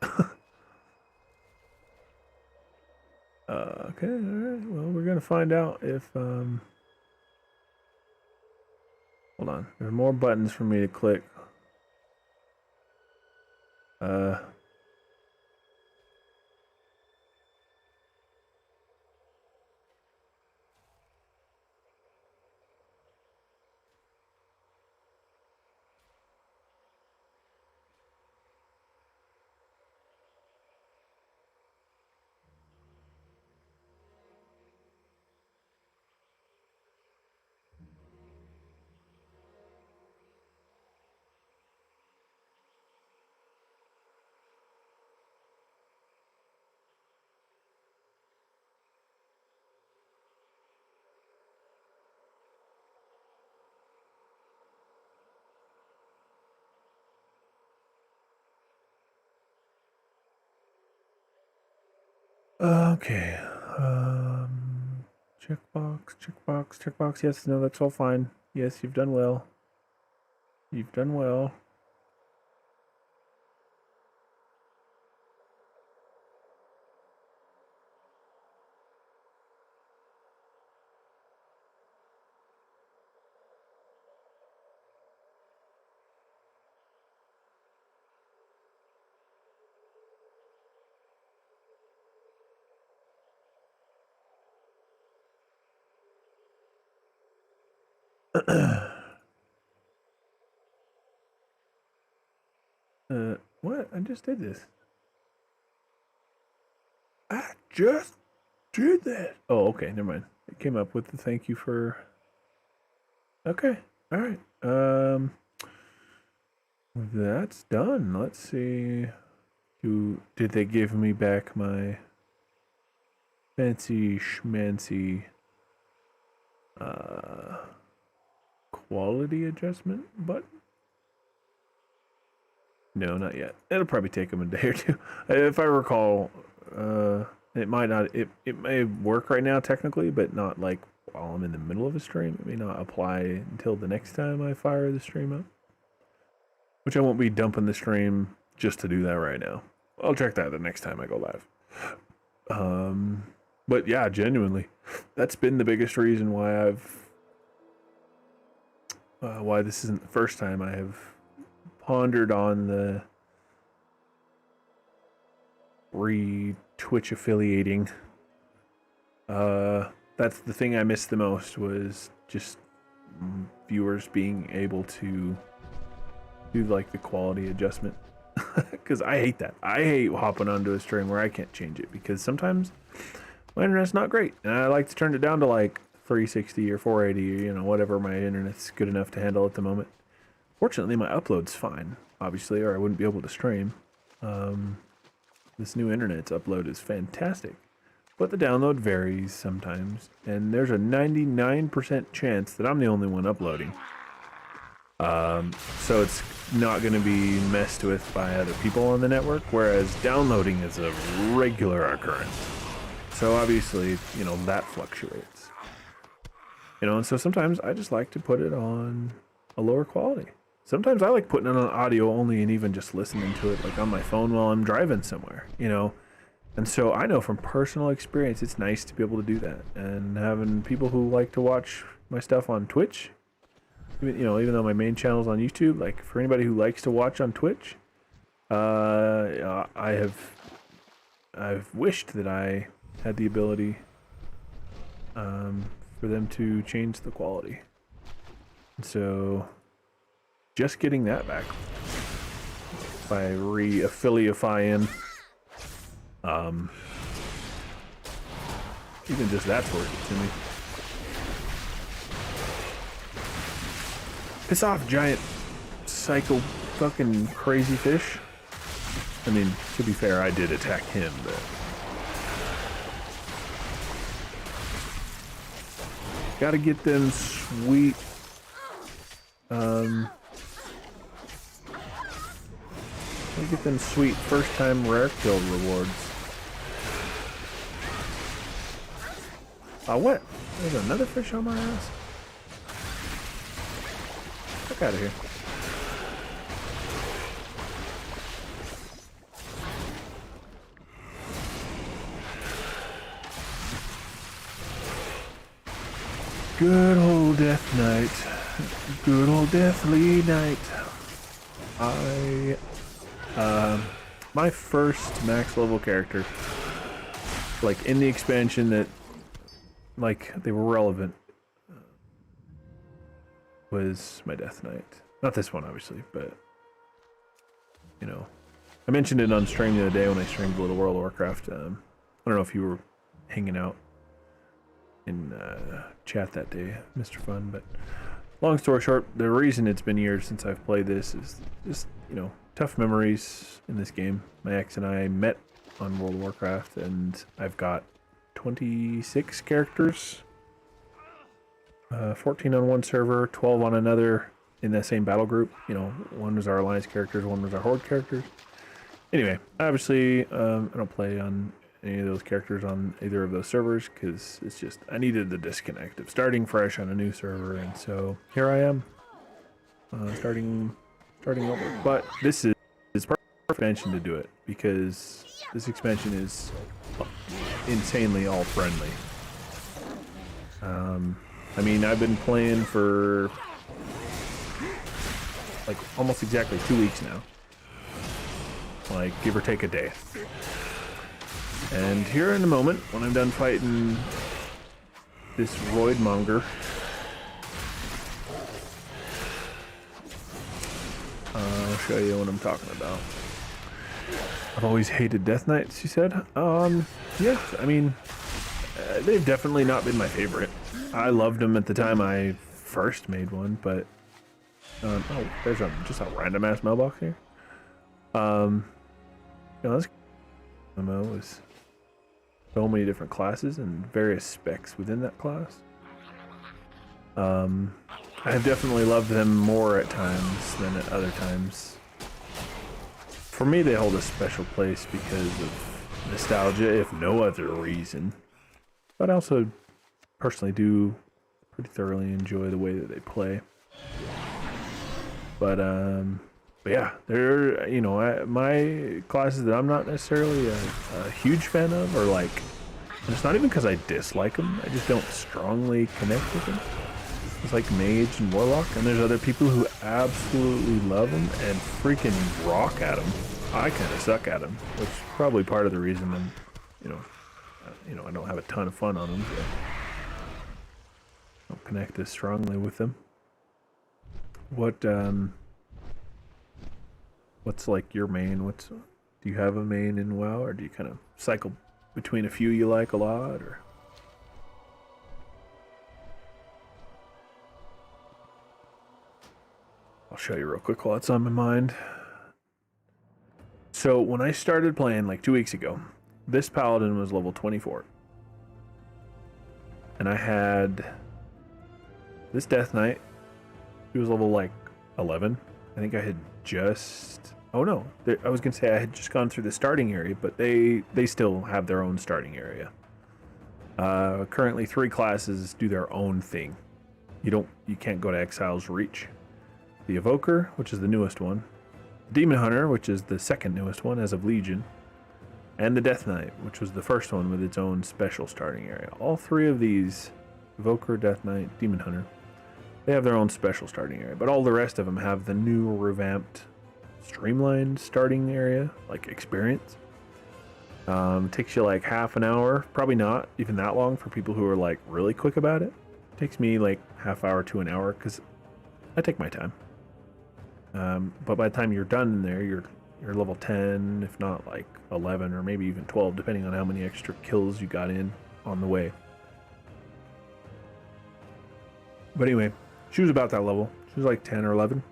Okay, alright. Well, we're going to find out if... Hold on. There's more buttons for me to click. Okay. Checkbox. Yes, no, that's all fine. Yes, you've done well. You've done well. What? I just did this. I just did that. Oh, okay, never mind. It came up with the thank you for... Okay. All right. That's done. Let's see. Did they give me back my fancy schmancy quality adjustment button? No, not yet. It'll probably take them a day or two. If I recall, it might not. It may work right now technically, but not like while I'm in the middle of a stream. It may not apply until the next time I fire the stream up. Which I won't be dumping the stream just to do that right now. I'll check that the next time I go live. But yeah, genuinely, that's been the biggest reason why why this isn't the first time I have pondered on the Twitch affiliating. That's the thing I missed the most, was just viewers being able to do like the quality adjustment. Because I hate that. I hate hopping onto a stream where I can't change it, because sometimes my internet's not great and I like to turn it down to like 360 or 480 or whatever my internet's good enough to handle at the moment. Fortunately, my upload's fine, obviously, or I wouldn't be able to stream. This new internet's upload is fantastic, but the download varies sometimes, and there's a 99% chance that I'm the only one uploading. So it's not going to be messed with by other people on the network, whereas downloading is a regular occurrence. So obviously, that fluctuates. And so sometimes I just like to put it on a lower quality. Sometimes I like putting it on audio only and even just listening to it like on my phone while I'm driving somewhere, And so I know from personal experience, it's nice to be able to do that. And having people who like to watch my stuff on Twitch, even though my main channel's on YouTube, like for anybody who likes to watch on Twitch, I've wished that I had the ability for them to change the quality. So just getting that back by re-affiliifying, even just that's worth it to me. Piss off, giant psycho fucking crazy fish. I mean, to be fair, I did attack him, but gotta get them sweet gotta get them sweet first time rare kill rewards. What? There's another fish on my ass? Fuck out of here. Good old death night. Good old deathly night. My first max level character, like in the expansion that, like, they were relevant, was my Death Knight. Not this one, obviously, but, I mentioned it on stream the other day when I streamed a little World of Warcraft. I don't know if you were hanging out in chat that day, Mr. Fun, but long story short, the reason it's been years since I've played this is just, tough memories in this game. My ex and I met on World of Warcraft, and I've got 26 characters. 14 on one server, 12 on another in that same battle group. One was our Alliance characters, one was our Horde characters. Anyway, obviously, I don't play on any of those characters on either of those servers, because it's just, I needed the disconnect of starting fresh on a new server, and so here I am, starting over. But this is perfect expansion to do it, because this expansion is insanely all friendly. I mean, I've been playing for like almost exactly 2 weeks now, like give or take a day. And here in a moment, when I'm done fighting this Void Monger, I'll show you what I'm talking about. I've always hated Death Knights, you said? Yeah, I mean, they've definitely not been my favorite. I loved them at the time I first made one, but Oh, there's just a random ass mailbox here. This MMO is so many different classes and various specs within that class. I have definitely loved them more at times than at other times. For me, they hold a special place because of nostalgia, if no other reason. But I also personally do pretty thoroughly enjoy the way that they play. But yeah, they're, you know, my classes that I'm not necessarily a huge fan of, or like, and it's not even because I dislike them, I just don't strongly connect with them. It's like Mage and Warlock, and there's other people who absolutely love them and freaking rock at them. I kind of suck at them, which is probably part of the reason I'm, I don't have a ton of fun on them. So I don't connect as strongly with them. What's like your main? Do you have a main in WoW, or do you kind of cycle between a few you like a lot, or? I'll show you real quick while it's on my mind. So when I started playing like 2 weeks ago, this paladin was level 24. And I had this Death Knight. He was level like 11. I think I had just... Oh no, I was going to say I had just gone through the starting area, but they still have their own starting area. Currently 3 classes do their own thing. You can't go to Exile's Reach. The Evoker, which is the newest one, Demon Hunter, which is the second newest one as of Legion, and the Death Knight, which was the first one with its own special starting area. All 3 of these, Evoker, Death Knight, Demon Hunter, they have their own special starting area, but all the rest of them have the new revamped, streamlined starting area, like experience. Takes you like half an hour, probably not even that long for people who are like really quick about it. Takes me like half hour to an hour because I take my time. But by the time you're done in there, you're level 10, if not like 11 or maybe even 12, depending on how many extra kills you got in on the way. But anyway, she was about that level. She was like 10 or 11.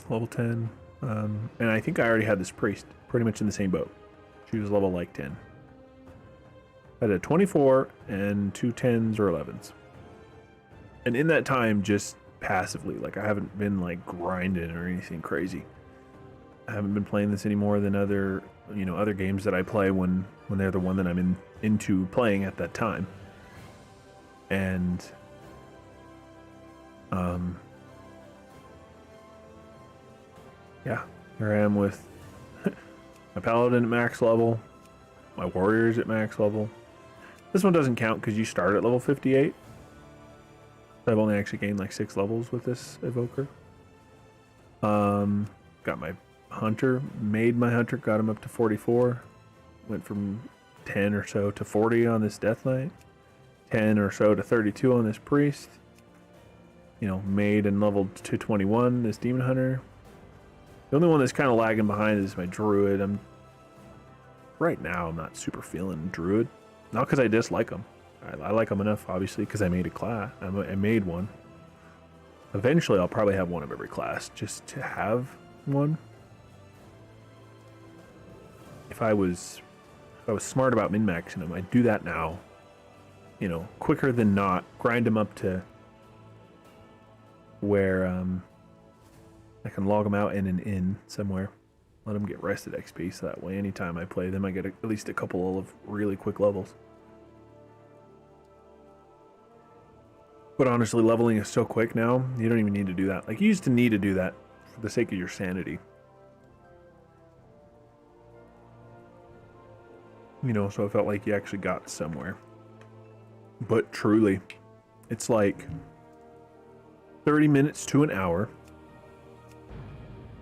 Level 10. And I think I already had this priest pretty much in the same boat. She was level like 10. I had a 24 and 2 10s or 11s. And in that time, just passively, like I haven't been like grinding or anything crazy. I haven't been playing this any more than other games that I play when they're the one that I'm into playing at that time. And yeah, here I am with my paladin at max level, my warriors at max level. This one doesn't count because you start at level 58. I've only actually gained like 6 levels with this evoker. Got my hunter, made my hunter, got him up to 44. Went from 10 or so to 40 on this Death Knight. 10 or so to 32 on this priest. Made and leveled to 21 this demon hunter. The only one that's kind of lagging behind is my druid. Right now I'm not super feeling druid. Not because I dislike them. I like them enough, obviously, because I made a class. I made one. Eventually, I'll probably have one of every class, just to have one. If I was smart about min-maxing them, I'd do that now. Quicker than not, grind them up to where I can log them out in an inn somewhere. Let them get rested XP, so that way anytime I play them, I get at least a couple of really quick levels. But honestly, leveling is so quick now, you don't even need to do that. Like, you used to need to do that for the sake of your sanity. So it felt like you actually got somewhere. But truly, it's like 30 minutes to an hour.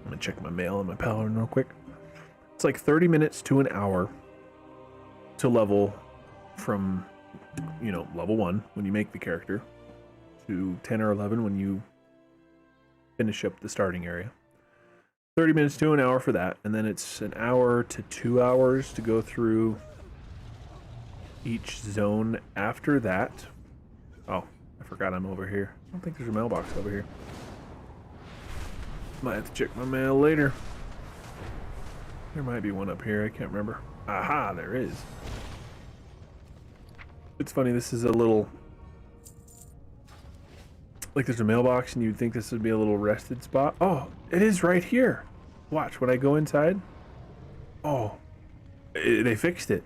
I'm gonna check my mail and my paladin real quick. It's like 30 minutes to an hour to level from, level 1 when you make the character, to 10 or 11 when you finish up the starting area. 30 minutes to an hour for that, and then it's an hour to 2 hours to go through each zone after that. Oh, I forgot I'm over here. I don't think there's a mailbox over here. Might have to check my mail later. There might be one up here, I can't remember. Aha, there is. It's funny, this is a little... Like there's a mailbox and you'd think this would be a little rested spot. Oh, it is right here. Watch, when I go inside. Oh, they fixed it.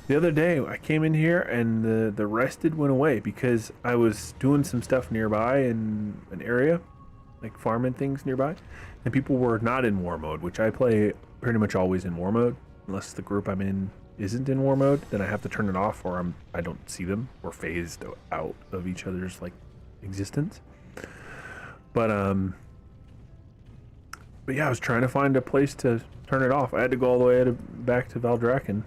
The other day I came in here and the rested went away because I was doing some stuff nearby in an area, like farming things nearby, and people were not in war mode, which I play pretty much always in war mode, unless the group I'm in isn't in war mode, then I have to turn it off or I don't see them or phased out of each other's like existence. But yeah, I was trying to find a place to turn it off. I had to go all the way back to Valdrakken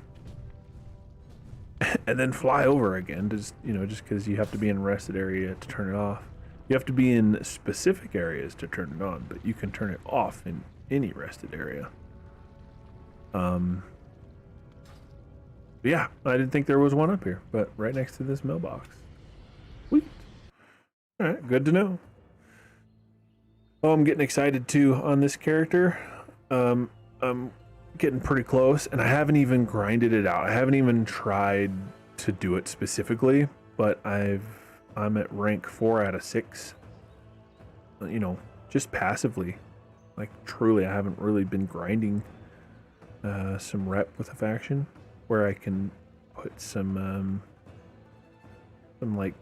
and then fly over again, just because you have to be in a rested area to turn it off. You have to be in specific areas to turn it on, but you can turn it off in any rested area. Yeah, I didn't think there was one up here, but right next to this mailbox. Sweet. All right, good to know. Oh, I'm getting excited too on this character. I'm getting pretty close, and I haven't even grinded it out. I haven't even tried to do it specifically, but I'm at rank 4 out of 6. You know, just passively. Like truly, I haven't really been grinding some rep with a faction where I can put some like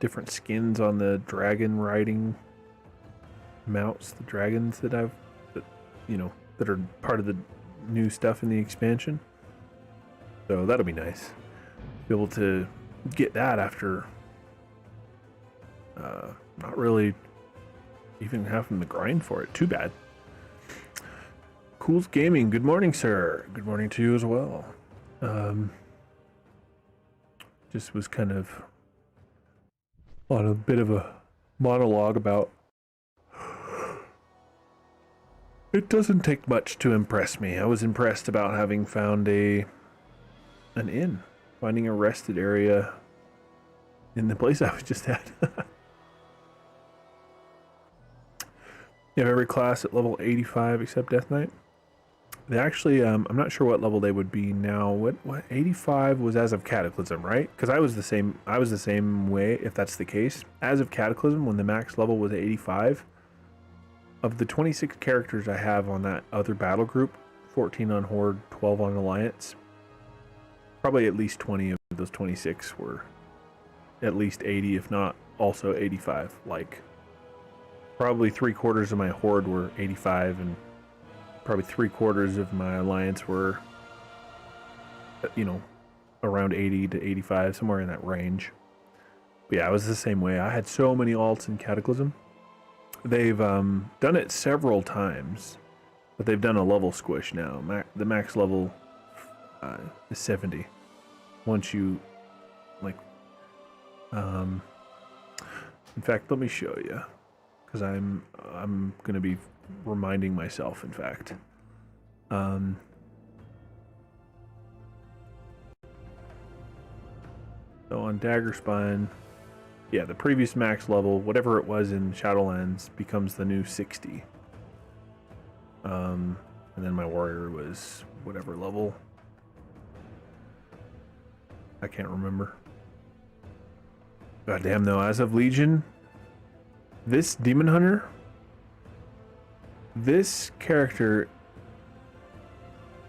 different skins on the dragon riding mounts, the dragons that are part of the new stuff in the expansion. So that'll be nice. Be able to get that after not really even having to grind for it. Too bad. Cool's Gaming, good morning, sir. Good morning to you as well. Just was kind of on a bit of a monologue about it doesn't take much to impress me. I was impressed about having found an inn, finding a rested area in the place I was just at. You have every class at level 85 except Death Knight. They actually, I'm not sure what level they would be now. What 85 was as of Cataclysm, right? Because I was the same way, if that's the case. As of Cataclysm, when the max level was 85, of the 26 characters I have on that other battle group, 14 on Horde, 12 on Alliance, probably at least 20 of those 26 were at least 80, if not also 85. Like, probably 3/4 of my Horde were 85, and probably 3/4 of my Alliance were, around 80 to 85, somewhere in that range. But yeah, I was the same way. I had so many alts in Cataclysm. They've done it several times, but they've done a level squish now. The max level is 70. Once you, in fact, let me show you, because I'm going to be reminding myself, in fact. So on Daggerspine, yeah, the previous max level, whatever it was in Shadowlands, becomes the new 60. And then my warrior was whatever level. I can't remember. God damn though, as of Legion, this Demon Hunter, this character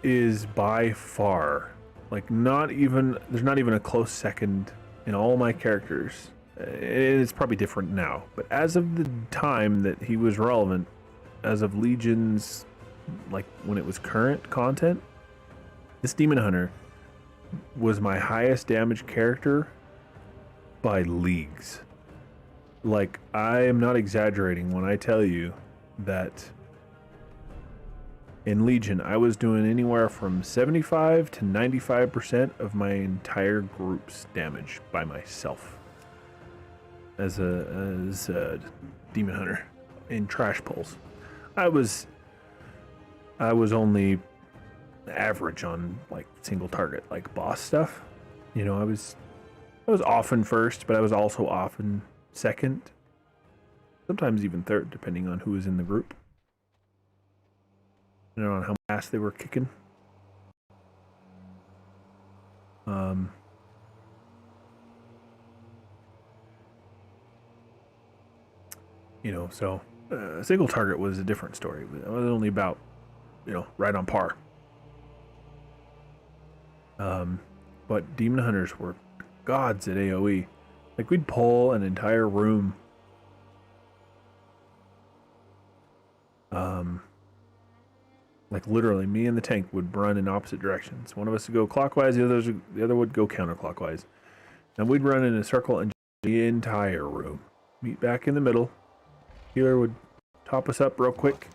is by far, there's not even a close second in all my characters. It's probably different now, but as of the time that he was relevant, as of Legion's, when it was current content, this Demon Hunter was my highest damage character by leagues. I am not exaggerating when I tell you that in Legion, I was doing anywhere from 75 to 95% of my entire group's damage by myself as a Demon Hunter in trash pulls. I was only average on single target boss stuff. I was often first, but I was also often second, sometimes even third, depending on who was in the group. depending on how fast they were kicking. You know, so single target was a different story. It was only about, you know, right on par. But demon hunters were gods at AoE. Like, we'd pull an entire room. Like, literally, me and the tank would run in opposite directions. One of us would go clockwise, the other would go counterclockwise. And we'd run in a circle and the entire room. Meet back in the middle. Healer would top us up real quick.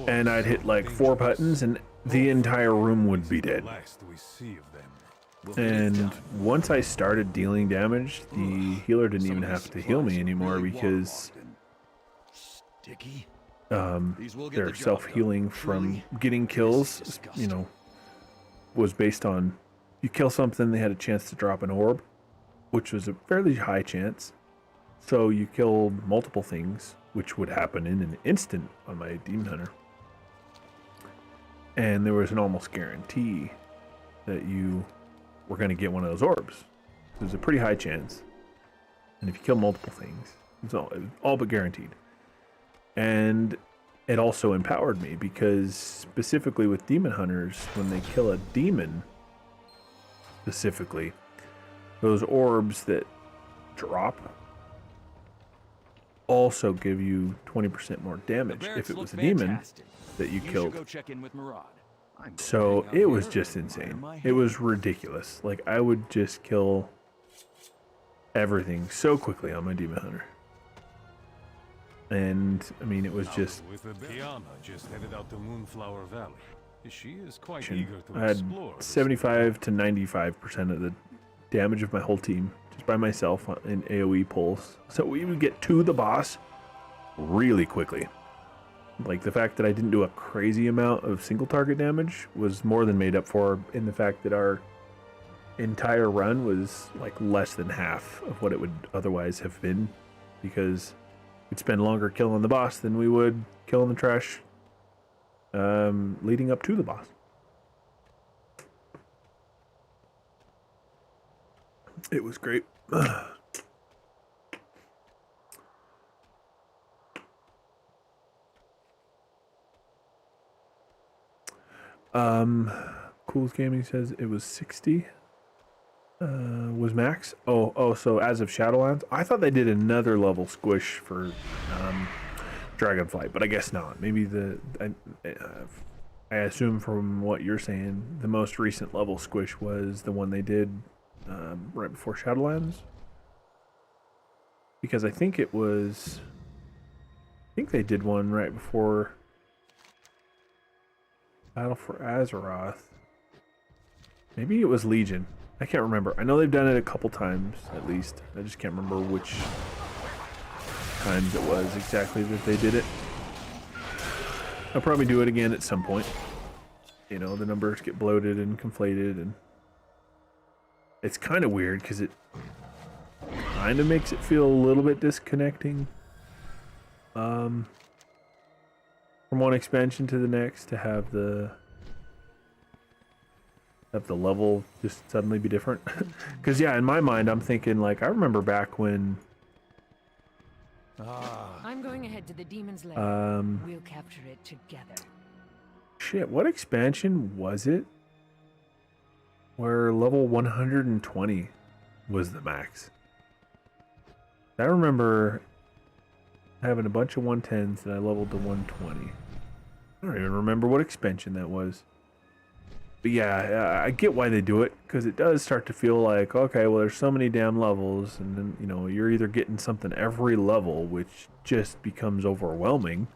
And I'd hit like 4 buttons and the entire room would be dead. And once I started dealing damage, the healer didn't even have to heal me anymore because their self-healing from getting kills, you know, was based on you kill something, they had a chance to drop an orb, which was a fairly high chance. So you kill multiple things, which would happen in an instant on my demon hunter. And there was an almost guarantee that you were going to get one of those orbs. There's a pretty high chance. And if you kill multiple things, it was all but guaranteed. And it also empowered me because specifically with demon hunters, when they kill a demon, specifically, those orbs that drop also give you 20% more damage if it was a demon that you killed. So it was just insane. It was ridiculous. Like, I would just kill everything so quickly on my demon hunter. And I mean, it was just just headed out to Moonflower Valley. She is quite eager to I had explore 75 to 95% of the damage of my whole team just by myself in AoE pulls. So we would get to the boss really quickly. Like, the fact that I didn't do a crazy amount of single target damage was more than made up for in the fact that our entire run was like less than half of what it would otherwise have been, because we'd spend longer killing the boss than we would killing the trash leading up to the boss. It was great. Cools Gaming says it was 60 was max. So as of Shadowlands, I thought they did another level squish for Dragonflight, but I guess not. Maybe I assume from what you're saying, the most recent level squish was the one they did right before Shadowlands, because I think they did one right before Battle for Azeroth. Maybe it was Legion. I can't remember. I know they've done it a couple times, at least. I just can't remember which times it was exactly that they did it. I'll probably do it again at some point. You know, the numbers get bloated and conflated, and it's kind of weird because it kind of makes it feel a little bit disconnecting from one expansion to the next, to have the level just suddenly be different. Because yeah, in my mind, I'm thinking, like, I remember back when I'm going ahead to the demon's lair. We'll capture it together. Shit, what expansion was it where level 120 was the max? I remember having a bunch of 110s that I leveled to 120. I don't even remember what expansion that was. But yeah, I get why they do it, because it does start to feel like, okay, well, there's so many damn levels, and then, you know, you're either getting something every level, which just becomes overwhelming,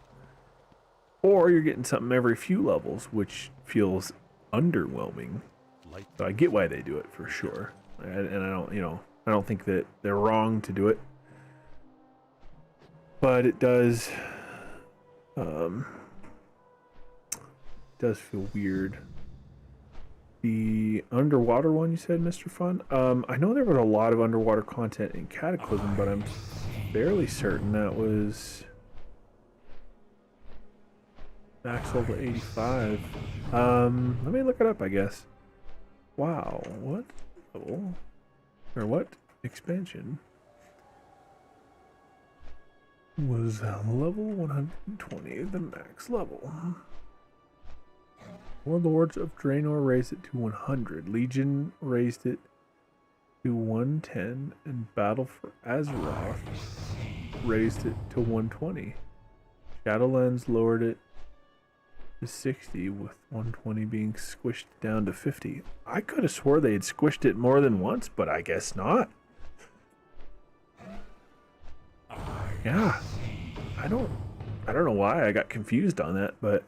or you're getting something every few levels, which feels underwhelming. So I get why they do it, for sure. And I don't think that they're wrong to do it. But it does feel weird. The underwater one you said, Mr. Fun? I know there was a lot of underwater content in Cataclysm, but I'm fairly certain that was Max level 85. Let me look it up, I guess. Wow, what level? Or what expansion was level 120, the max level? Warlords of Draenor raised it to 100. Legion raised it to 110. And Battle for Azeroth raised it to 120. Shadowlands lowered it to 60, with 120 being squished down to 50. I could have swore they had squished it more than once, but I guess not. Yeah. I don't know why I got confused on that, but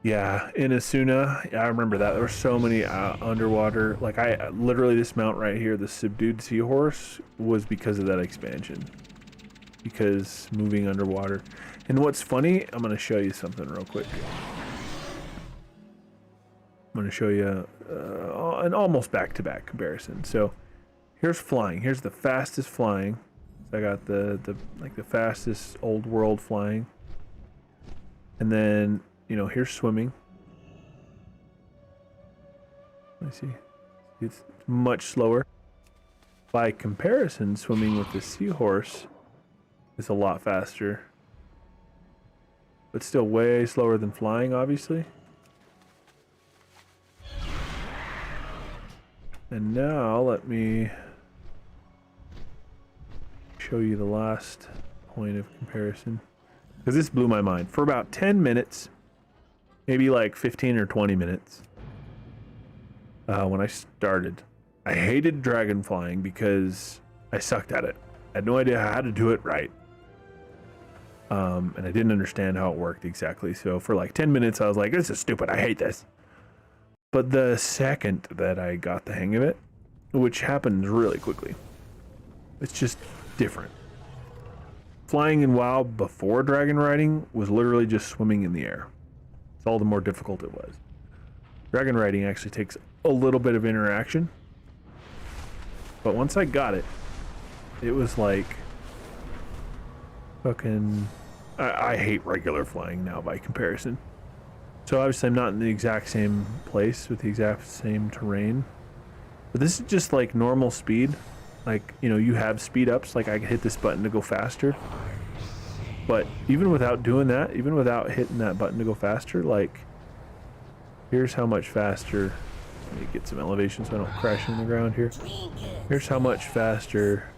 yeah, in Asuna, I remember that. There were so many underwater, like I literally, this mount right here, the subdued seahorse, was because of that expansion. Because moving underwater. And what's funny, I'm going to show you something real quick. I'm going to show you an almost back-to-back comparison. So here's flying. Here's the fastest flying. So I got the fastest old world flying. And then, you know, here's swimming. Let me see. It's much slower. By comparison, swimming with the seahorse is a lot faster. But still way slower than flying, obviously. And now let me show you the last point of comparison. Because this blew my mind. For about 10 minutes, maybe like 15 or 20 minutes, when I started, I hated dragon flying because I sucked at it. I had no idea how to do it right. And I didn't understand how it worked exactly. So for like 10 minutes, I was like, this is stupid. I hate this. But the second that I got the hang of it, which happens really quickly, it's just different. Flying in WoW before dragon riding was literally just swimming in the air. It's all the more difficult it was. Dragon riding actually takes a little bit of interaction. But once I got it, it was like fucking... I hate regular flying now by comparison. So obviously I'm not in the exact same place with the exact same terrain. But this is just like normal speed. Like, you know, you have speed ups, like I can hit this button to go faster. But even without doing that, even without hitting that button to go faster, like, here's how much faster. Let me get some elevation so I don't crash in the ground here. Here's how much faster.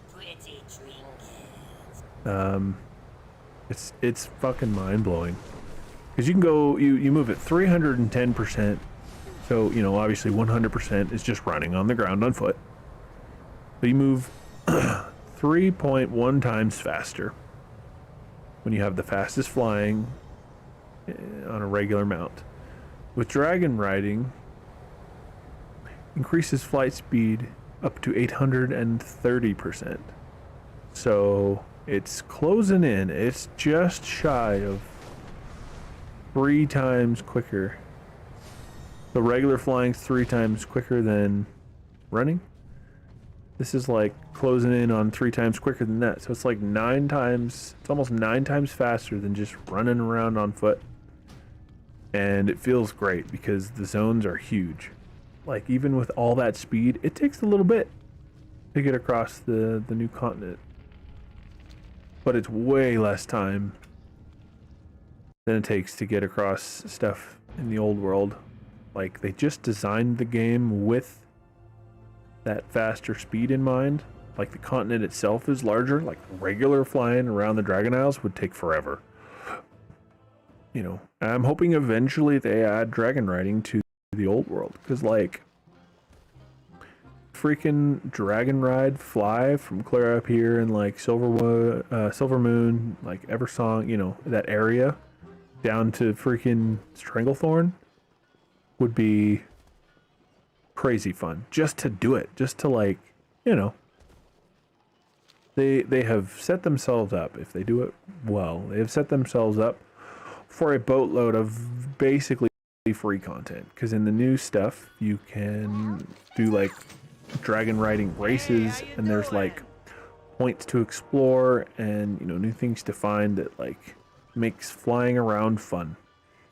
It's fucking mind-blowing. Because you can go, you move at 310%. So, you know, obviously 100% is just running on the ground on foot. But you move 3.1 times faster when you have the fastest flying on a regular mount. With dragon riding, increases flight speed up to 830%. So it's closing in. It's just shy of 3 times quicker. The regular flying's 3 times quicker than running. This is like closing in on 3 times quicker than that. So it's like 9 times, it's almost 9 times faster than just running around on foot. And it feels great because the zones are huge. Like even with all that speed, it takes a little bit to get across the new continent. But it's way less time than it takes to get across stuff in the old world. Like they just designed the game with that faster speed in mind. Like the continent itself is larger. Like regular flying around the Dragon Isles would take forever. You know, I'm hoping eventually they add dragon riding to the old world, because like freaking dragon ride fly from clear up here in like Silver Moon, like Eversong, you know, that area down to freaking Stranglethorn would be crazy fun just to do it, just to like, you know, they have set themselves up, if they do it well, they have set themselves up for a boatload of basically free content. Because in the new stuff you can do like dragon riding races, and there's like points to explore and, you know, new things to find that, like, makes flying around fun.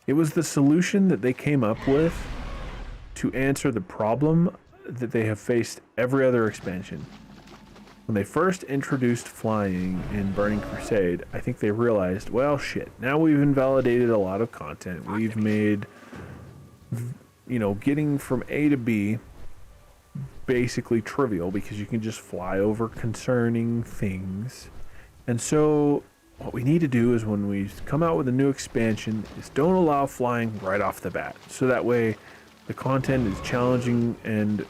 It was the solution that they came up with to answer the problem that they have faced every other expansion. When they first introduced flying in Burning Crusade, I think they realized, well, shit, now we've invalidated a lot of content. We've made, you know, getting from A to B basically trivial because you can just fly over concerning things. And so what we need to do is when we come out with a new expansion is don't allow flying right off the bat. So that way the content is challenging and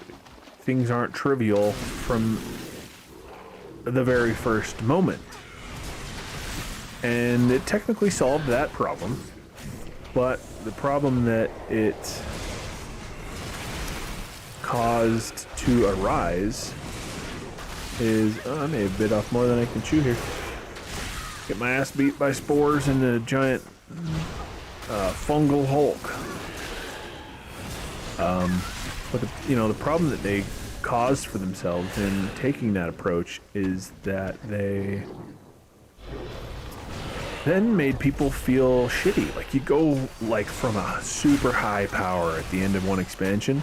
things aren't trivial from the very first moment. And it technically solved that problem, but the problem that it caused to arise is, I may have bit off more than I can chew here. Get my ass beat by spores and a giant fungal Hulk. But the problem that they caused for themselves in taking that approach is that they then made people feel shitty. Like, you go like from a super high power at the end of one expansion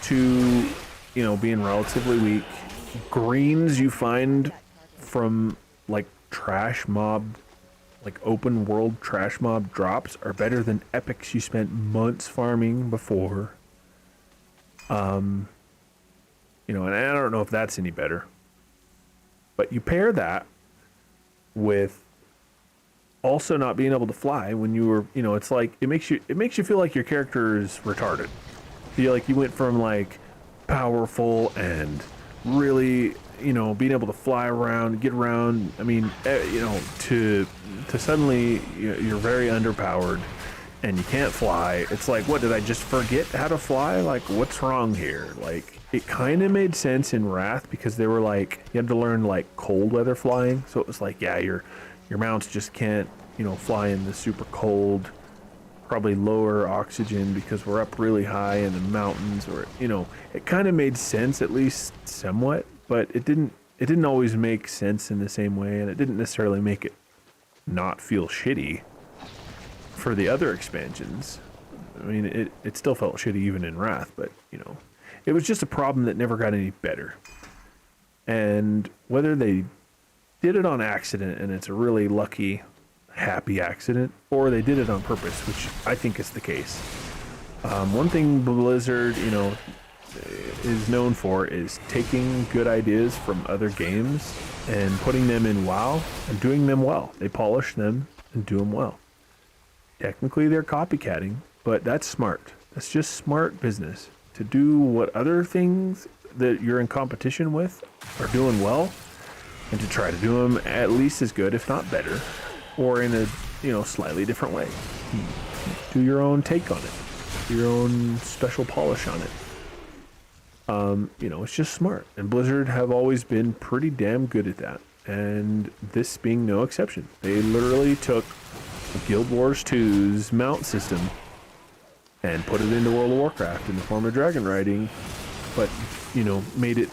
to, you know, being relatively weak. Greens you find from like trash mob, like open world trash mob drops are better than epics you spent months farming before. You know, and I don't know if that's any better, but you pair that with also not being able to fly when you were, you know, it's like, it makes you feel like your character is retarded. Feel like you went from like powerful and really, you know, being able to fly around, get around, I mean, you know, to suddenly you're very underpowered and you can't fly. It's like, what, did I just forget how to fly? Like, what's wrong here? Like, it kind of made sense in Wrath because they were like, you had to learn like cold weather flying. So it was like, yeah, your mounts just can't, you know, fly in the super cold, probably lower oxygen because we're up really high in the mountains, or, you know, it kind of made sense at least somewhat, but it didn't always make sense in the same way, and it didn't necessarily make it not feel shitty for the other expansions. I mean, it still felt shitty even in Wrath, but, you know, it was just a problem that never got any better. And whether they did it on accident and it's a really lucky, happy accident, or they did it on purpose, which I think is the case. One thing Blizzard, you know, is known for is taking good ideas from other games and putting them in WoW and doing them well. They polish them and do them well. Technically they're copycatting, but that's smart. That's just smart business. To do what other things that you're in competition with are doing well, and to try to do them at least as good, if not better, or in a, you know, slightly different way. Do your own take on it. Do your own special polish on it. You know, it's just smart. And Blizzard have always been pretty damn good at that. And this being no exception. They literally took Guild Wars 2's mount system and put it into World of Warcraft in the form of dragon riding, but, you know, made it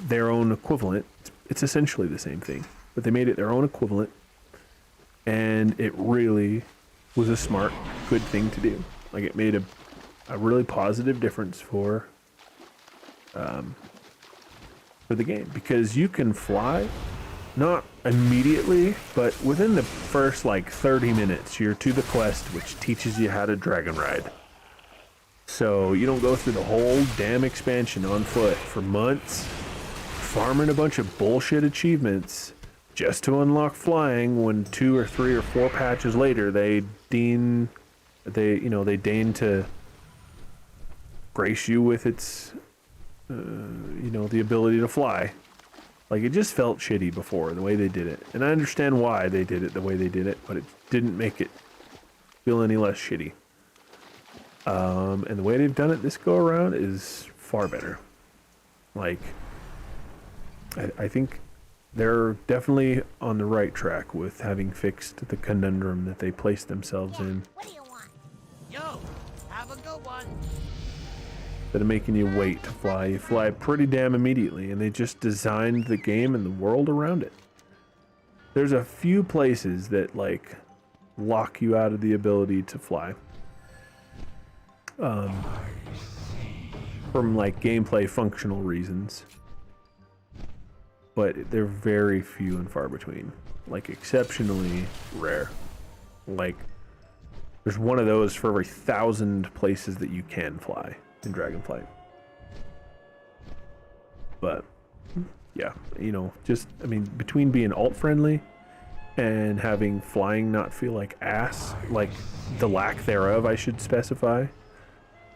their own equivalent. It's essentially the same thing, but they made it their own equivalent, and it really was a smart, good thing to do. Like, it made a really positive difference for the game, because you can fly, not immediately, but within the first like 30 minutes, you're to the quest which teaches you how to dragon ride. So you don't go through the whole damn expansion on foot for months, farming a bunch of bullshit achievements just to unlock flying when 2 or 3 or 4 patches later they deign to grace you with its the ability to fly. Like, it just felt shitty before, the way they did it. And I understand why they did it the way they did it, but it didn't make it feel any less shitty. And the way they've done it this go around is far better. Like, I think they're definitely on the right track with having fixed the conundrum that they placed themselves in. What do you want? Yo, have a good one. Instead of making you wait to fly, you fly pretty damn immediately, and they just designed the game and the world around it. There's a few places that, like, lock you out of the ability to fly. From, like, gameplay functional reasons. But they're very few and far between. Like, exceptionally rare. Like, there's one of those for every 1,000 places that you can fly in Dragonflight. But, yeah, you know, just, I mean, between being alt-friendly and having flying not feel like ass, like the lack thereof, I should specify,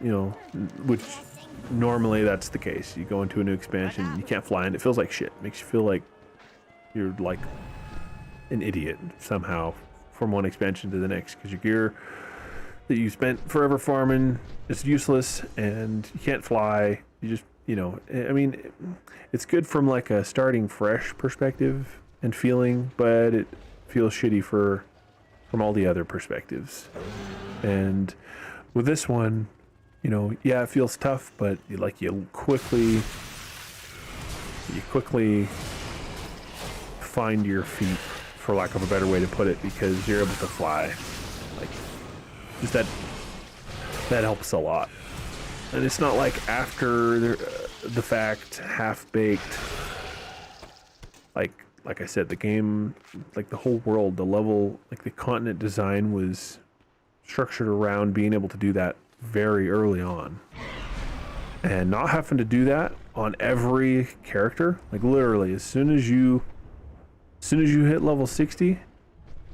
you know, which normally that's the case. You go into a new expansion, you can't fly, and it feels like shit. It makes you feel like you're like an idiot somehow from one expansion to the next, because your gear that you spent forever farming is useless, and you can't fly. You just, you know, I mean, it's good from like a starting fresh perspective and feeling, but it feels shitty from all the other perspectives. And with this one, you know, yeah, it feels tough, but you quickly find your feet, for lack of a better way to put it, because you're able to fly. Like, just that helps a lot. And it's not like after the fact, half-baked. Like I said, the game, like the whole world, the level, like the continent design was structured around being able to do that very early on. And not having to do that on every character, like literally as soon as you hit level 60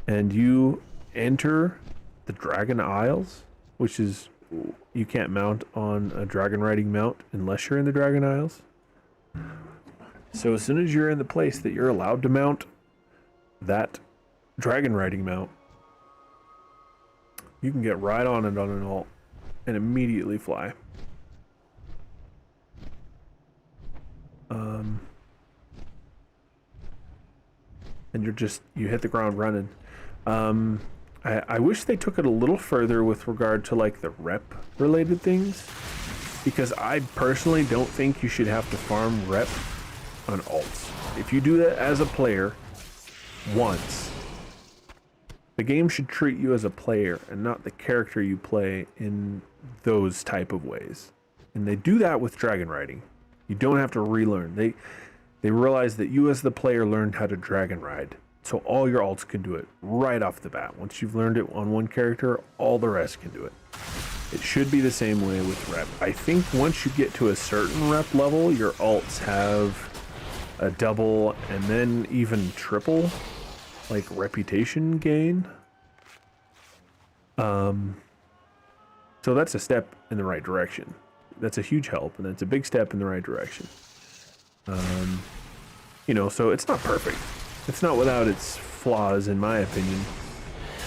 and you enter the Dragon Isles, which is, you can't mount on a dragon riding mount unless you're in the Dragon Isles. So as soon as you're in the place that you're allowed to mount that dragon riding mount, you can get right on it on an alt and immediately fly. And you hit the ground running. I wish they took it a little further with regard to like the rep related things, because I personally don't think you should have to farm rep on alts. If you do that as a player once, the game should treat you as a player and not the character you play in those type of ways. And they do that with dragon riding. You don't have to relearn. They realize that you as the player learned how to dragon ride, so all your alts can do it right off the bat. Once you've learned it on one character, all the rest can do it. It should be the same way with rep. I think once you get to a certain rep level, your alts have a double and then even triple, like, reputation gain. So that's a step in the right direction. That's a huge help, and that's a big step in the right direction. You know, so it's not perfect. It's not without its flaws, in my opinion.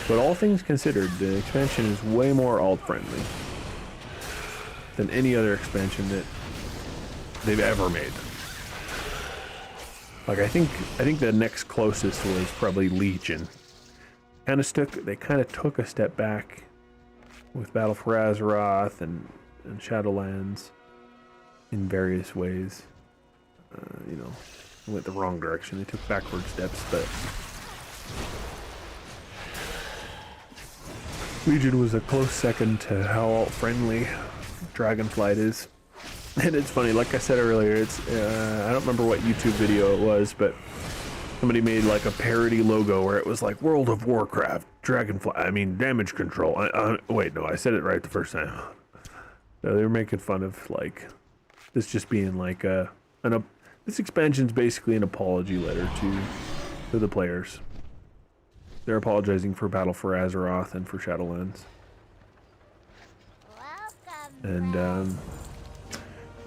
But all things considered, the expansion is way more alt-friendly than any other expansion that they've ever made. Like, I think the next closest was probably Legion. They kind of took a step back with Battle for Azeroth and Shadowlands in various ways. You know, went the wrong direction. They took backward steps, but Legion was a close second to how alt-friendly Dragonflight is. And it's funny, like I said earlier, it's I don't remember what YouTube video it was, but somebody made like a parody logo where it was like World of Warcraft, damage control. Wait, no, I said it right the first time. No, they were making fun of like this just being like this expansion's basically an apology letter to the players. They're apologizing for Battle for Azeroth and for Shadowlands. And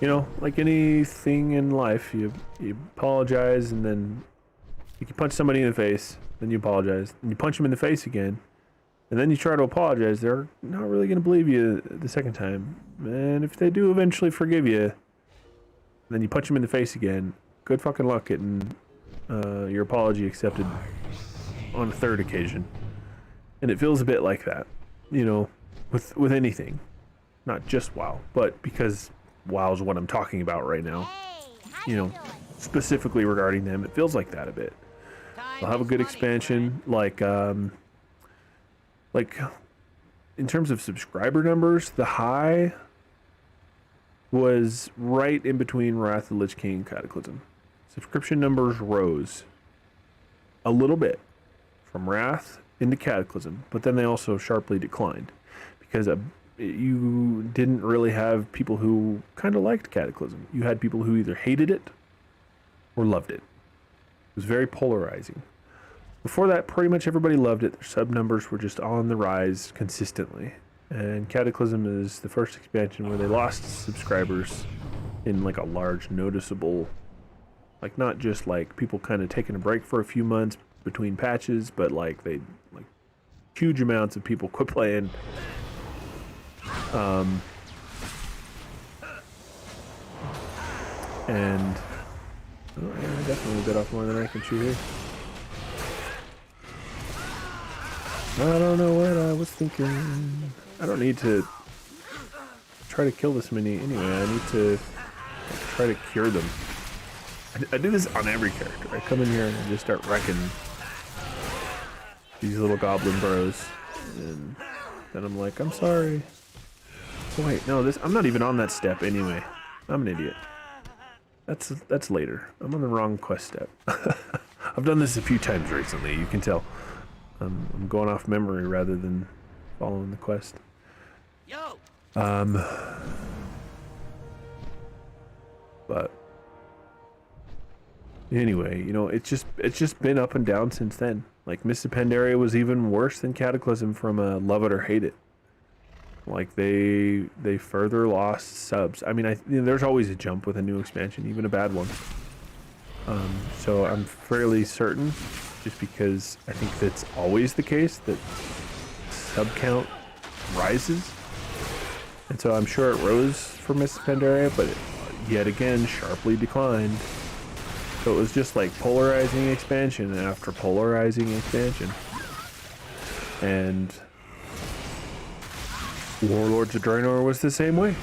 you know, like anything in life, you apologize, and then you can punch somebody in the face, then you apologize, and you punch them in the face again, and then you try to apologize. They're not really going to believe you the second time. And if they do eventually forgive you, then you punch them in the face again, good fucking luck getting your apology accepted on a third occasion. And it feels a bit like that, you know, with anything. Not just WoW, but because WoW's what I'm talking about right now. Hey, how You know, doing? specifically regarding them, it feels like that a bit. They'll have a good expansion, like in terms of subscriber numbers, the high was right in between Wrath of the Lich King and Cataclysm. Subscription numbers rose a little bit from Wrath into Cataclysm, but then they also sharply declined because you didn't really have people who kind of liked Cataclysm. You had people who either hated it or loved it. It was very polarizing. Before that, pretty much everybody loved it. Their sub numbers were just on the rise consistently. And Cataclysm is the first expansion where they lost subscribers in like a large noticeable, like not just like people kind of taking a break for a few months between patches, but like huge amounts of people quit playing. And oh, yeah, I definitely bit off more than I can chew here. I don't know what I was thinking. I don't need to try to kill this many anyway. I need to try to cure them. I do this on every character. I come in here and I just start wrecking these little goblin bros. And then I'm like, I'm sorry. Oh, wait, no, I'm not even on that step anyway. I'm an idiot. That's later. I'm on the wrong quest step. I've done this a few times recently, you can tell. I'm going off memory rather than following the quest. Yo. But anyway, you know, it's just been up and down since then. Like Mists of Pandaria was even worse than Cataclysm from a love it or hate it. Like they further lost subs. I mean, there's always a jump with a new expansion, even a bad one. So I'm fairly certain, just because I think that's always the case, that sub count rises. And so I'm sure it rose for Mists of Pandaria, but it, yet again, sharply declined. So it was just like polarizing expansion after polarizing expansion. And Warlords of Draenor was the same way.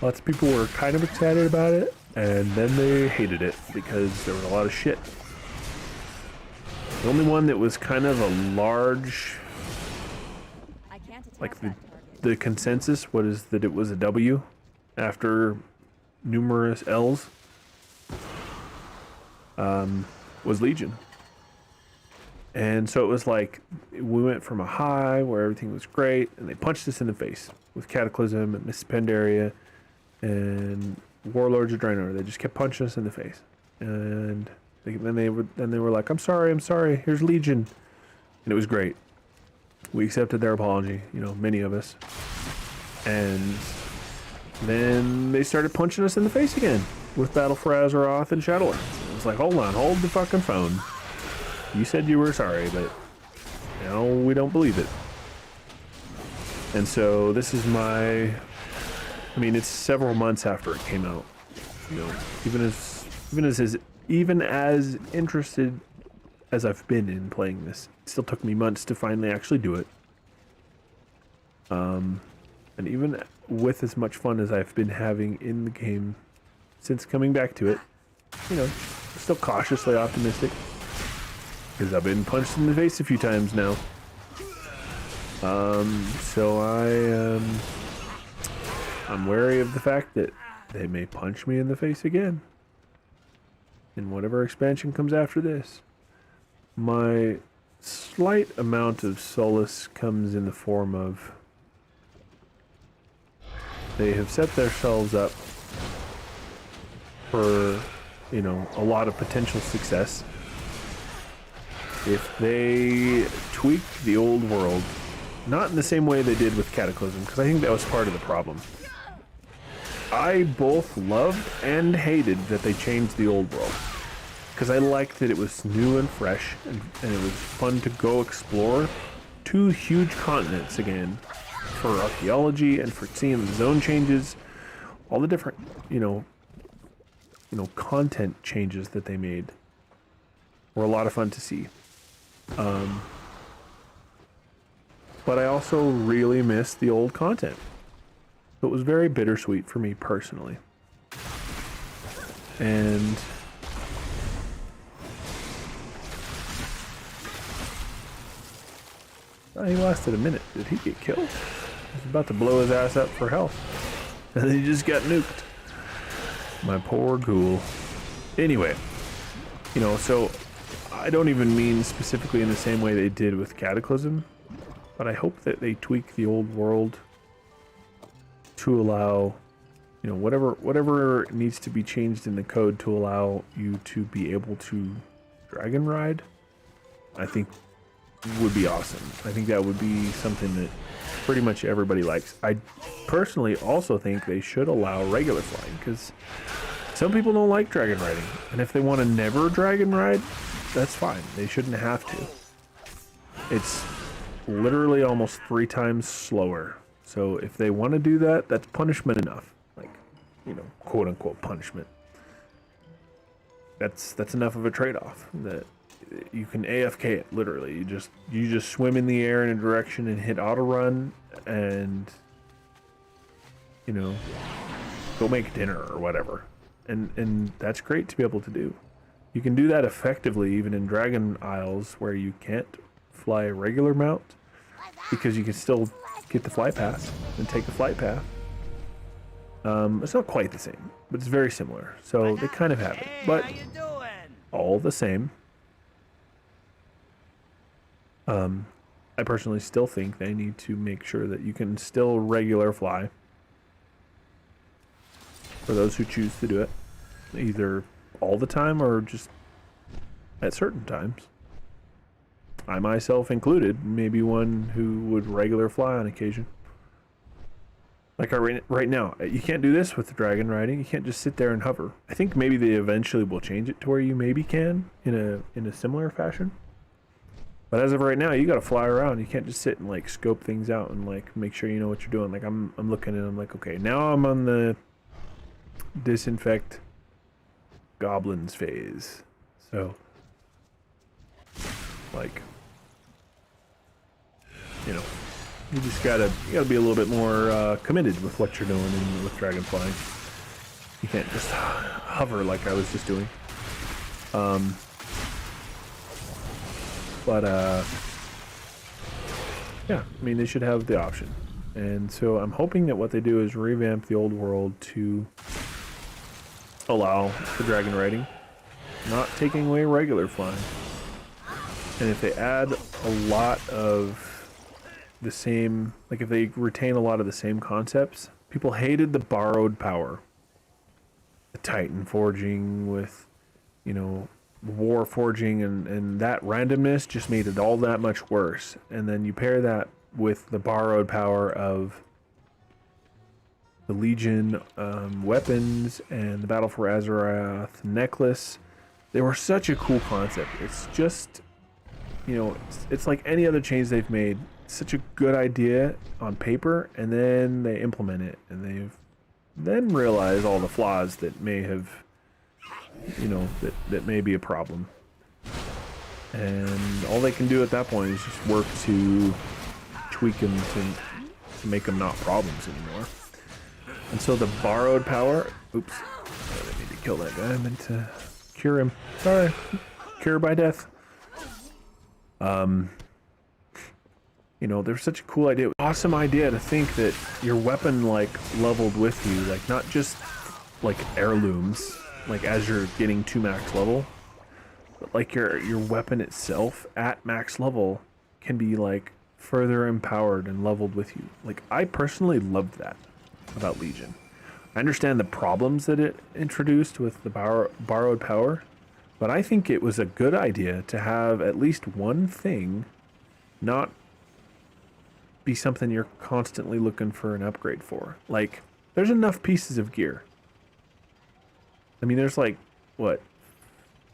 Lots of people were kind of excited about it, and then they hated it because there was a lot of shit. The only one that was kind of a large, like the consensus was that it was a W after numerous L's, was Legion. And so it was like, we went from a high where everything was great, and they punched us in the face with Cataclysm and Mists of Pandaria and Warlords of Draenor. They just kept punching us in the face. And then they were like, I'm sorry, here's Legion. And it was great. We accepted their apology, you know, many of us. And then they started punching us in the face again with Battle for Azeroth and Shadowlands. It was like, hold the fucking phone. You said you were sorry, but now we don't believe it. And so this is it's several months after it came out. You know, even as interested as I've been in playing this, it still took me months to finally actually do it. And even with as much fun as I've been having in the game since coming back to it, you know, still cautiously optimistic. Because I've been punched in the face a few times now. So I'm wary of the fact that they may punch me in the face again in whatever expansion comes after this. My slight amount of solace comes in the form of they have set themselves up for, you know, a lot of potential success. If they tweak the old world, not in the same way they did with Cataclysm, because I think that was part of the problem. I both loved and hated that they changed the old world, because I liked that it was new and fresh, and it was fun to go explore two huge continents again for archaeology and for seeing the zone changes, all the different, you know, content changes that they made were a lot of fun to see. But I also really miss the old content. So it was very bittersweet for me personally. And he lasted a minute. Did he get killed? He was about to blow his ass up for health. And then he just got nuked. My poor ghoul. Anyway, you know, so I don't even mean specifically in the same way they did with Cataclysm, but I hope that they tweak the old world to allow, you know, whatever needs to be changed in the code to allow you to be able to dragon ride, I think would be awesome. I think that would be something that pretty much everybody likes. I personally also think they should allow regular flying, because some people don't like dragon riding, and if they want to never dragon ride, that's fine. They shouldn't have to. It's literally almost 3 times slower. So if they want to do that, that's punishment enough. Like, you know, quote unquote punishment. That's enough of a trade-off that you can AFK it, literally. You just swim in the air in a direction and hit auto run and, you know, go make dinner or whatever. And that's great to be able to do. You can do that effectively even in Dragon Isles where you can't fly a regular mount, because you can still get the fly pass and take the flight path. It's not quite the same, but it's very similar. So they kind of have it, but all the same. I personally still think they need to make sure that you can still regular fly for those who choose to do it, either all the time or just at certain times. I myself included, maybe one who would regular fly on occasion. Like right now, you can't do this with the dragon riding. You can't just sit there and hover. I think maybe they eventually will change it to where you maybe can in a similar fashion. But as of right now, you got to fly around. You can't just sit and like scope things out and like make sure you know what you're doing. Like I'm looking and I'm like, okay, now I'm on the disinfect goblins phase. So like, you know, you gotta be a little bit more committed with what you're doing with dragon flying. You can't just hover like I was just doing. But yeah, I mean, they should have the option. And so I'm hoping that what they do is revamp the old world to allow for dragon riding, not taking away regular flying. And if they add a lot of the same, like if they retain a lot of the same concepts, people hated the borrowed power. The Titan forging with, you know, war forging and that randomness just made it all that much worse. And then you pair that with the borrowed power of the Legion weapons and the Battle for Azeroth necklace. They were such a cool concept. It's just, you know, it's like any other change they've made. It's such a good idea on paper, and then they implement it, and they've then realized all the flaws that may have, you know, that may be a problem. And all they can do at that point is just work to tweak them to make them not problems anymore. And so the borrowed power, oops, I didn't need to kill that guy, I meant to cure him. Sorry, cure by death. You know, there's such a cool idea, awesome idea to think that your weapon like leveled with you, like not just like heirlooms, like as you're getting to max level, but like your weapon itself at max level can be like further empowered and leveled with you. Like I personally loved that about Legion. I understand the problems that it introduced with the borrowed power, but I think it was a good idea to have at least one thing not be something you're constantly looking for an upgrade for. Like, there's enough pieces of gear. I mean, there's like, what,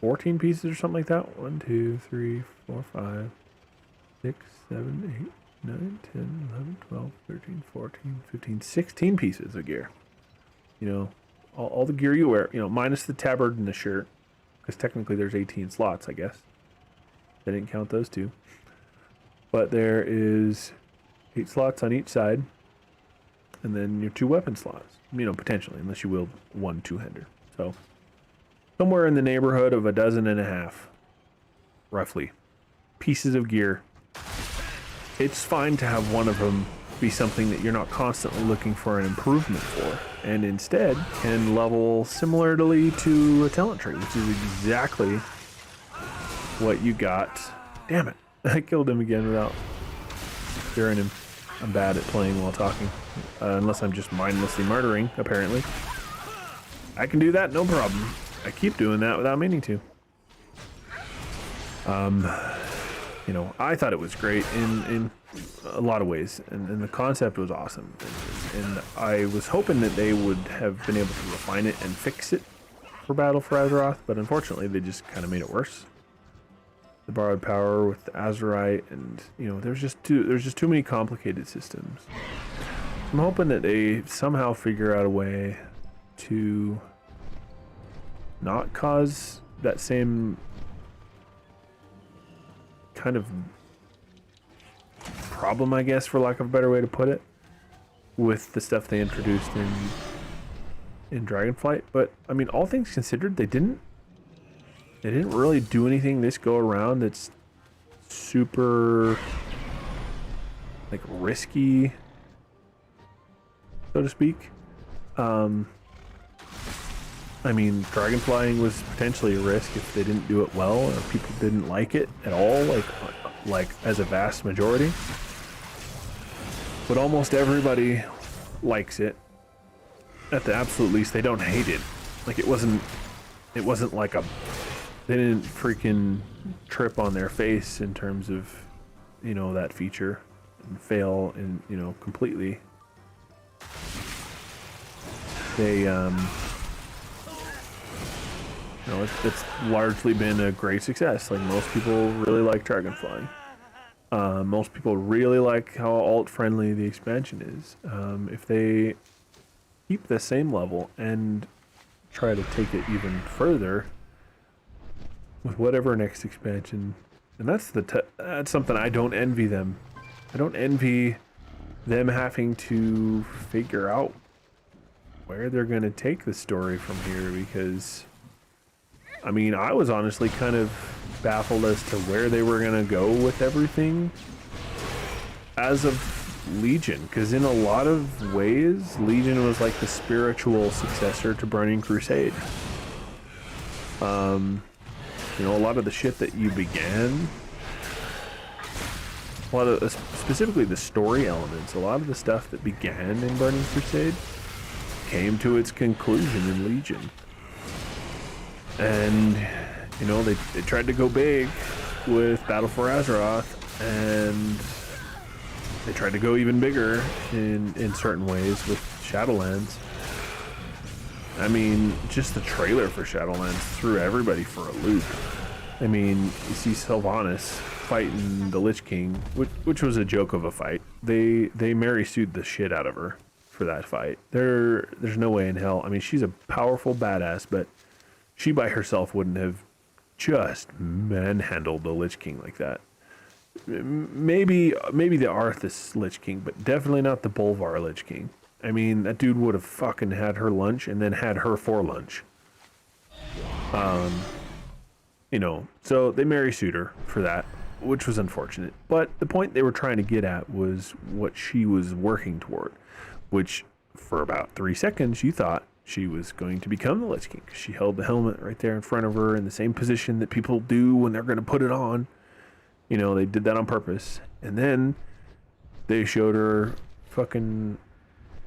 14 pieces or something like that? 1, 2, 3, 4, 5, 6, 7, 8, 9, 10, 11, 12, 13, 14, 15, 16 pieces of gear. You know, all the gear you wear, you know, minus the tabard and the shirt, because technically there's 18 slots, I guess. They didn't count those two. But there is 8 slots on each side. and then your 2 weapon slots. You know, potentially, unless you wield 1 two-hander. So, somewhere in the neighborhood of 12.5, roughly, pieces of gear. It's fine to have one of them be something that you're not constantly looking for an improvement for, and instead can level similarly to a talent tree, which is exactly what you got. Damn it, I killed him again without hearing him. I'm bad at playing while talking, unless I'm just mindlessly murdering, apparently. I can do that, no problem. I keep doing that without meaning to. You know, I thought it was great in a lot of ways, and the concept was awesome. And I was hoping that they would have been able to refine it and fix it for Battle for Azeroth, but unfortunately they just kind of made it worse. The borrowed power with the Azerite, and you know, there's just too many complicated systems. I'm hoping that they somehow figure out a way to not cause that same kind of problem, I guess, for lack of a better way to put it, with the stuff they introduced in Dragonflight. But I mean, all things considered, they didn't really do anything this go around that's super like risky, so to speak. I mean, dragonflying was potentially a risk if they didn't do it well, or people didn't like it at all, like as a vast majority. But almost everybody likes it. At the absolute least, they don't hate it. Like, it wasn't like they didn't freaking trip on their face in terms of, you know, that feature and fail and, you know, completely. They, you know, it's largely been a great success. Like, most people really like dragonflying. Most people really like how alt-friendly the expansion is. If they keep the same level and try to take it even further with whatever next expansion, and that's something I don't envy them. I don't envy them having to figure out where they're going to take the story from here, because I mean, I was honestly kind of baffled as to where they were going to go with everything as of Legion, because in a lot of ways, Legion was like the spiritual successor to Burning Crusade. You know, a lot of the shit that you began, specifically the story elements, a lot of the stuff that began in Burning Crusade came to its conclusion in Legion. And, you know, they tried to go big with Battle for Azeroth, and they tried to go even bigger in certain ways with Shadowlands. I mean, just the trailer for Shadowlands threw everybody for a loop. I mean, you see Sylvanas fighting the Lich King, which was a joke of a fight. They Mary Sued the shit out of her for that fight. There's no way in hell. I mean, she's a powerful badass, but she by herself wouldn't have just manhandled the Lich King like that. Maybe the Arthas Lich King, but definitely not the Bolvar Lich King. I mean, that dude would have fucking had her lunch and then had her for lunch. You know, so they Mary sued her for that, which was unfortunate. But the point they were trying to get at was what she was working toward, which for about 3 seconds you thought she was going to become the Lich King. She held the helmet right there in front of her in the same position that people do when they're going to put it on. You know, they did that on purpose. And then they showed her fucking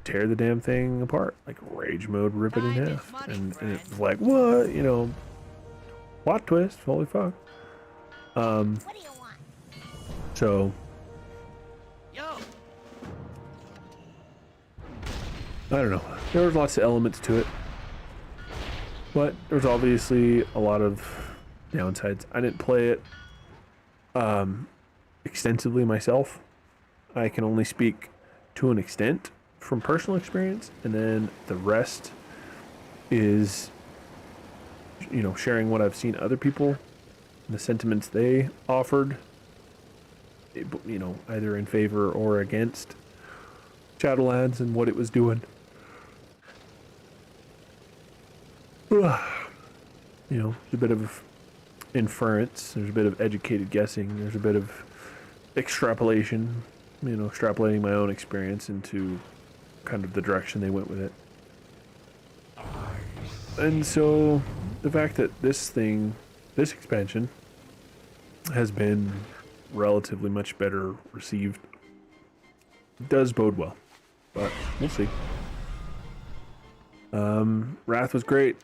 tear the damn thing apart. Like, rage mode, rip it in half. And it was like, what? You know, plot twist. Holy fuck. What do you want? So, Yo. I don't know. There was lots of elements to it. But there's obviously a lot of downsides. I didn't play it extensively myself. I can only speak to an extent from personal experience, and then the rest is, you know, sharing what I've seen other people, the sentiments they offered, you know, either in favor or against Shadowlands and what it was doing. You know, there's a bit of inference, there's a bit of educated guessing, there's a bit of extrapolation, you know, extrapolating my own experience into kind of the direction they went with it. And so the fact that this expansion has been relatively much better received does bode well, but we'll see. Wrath was great.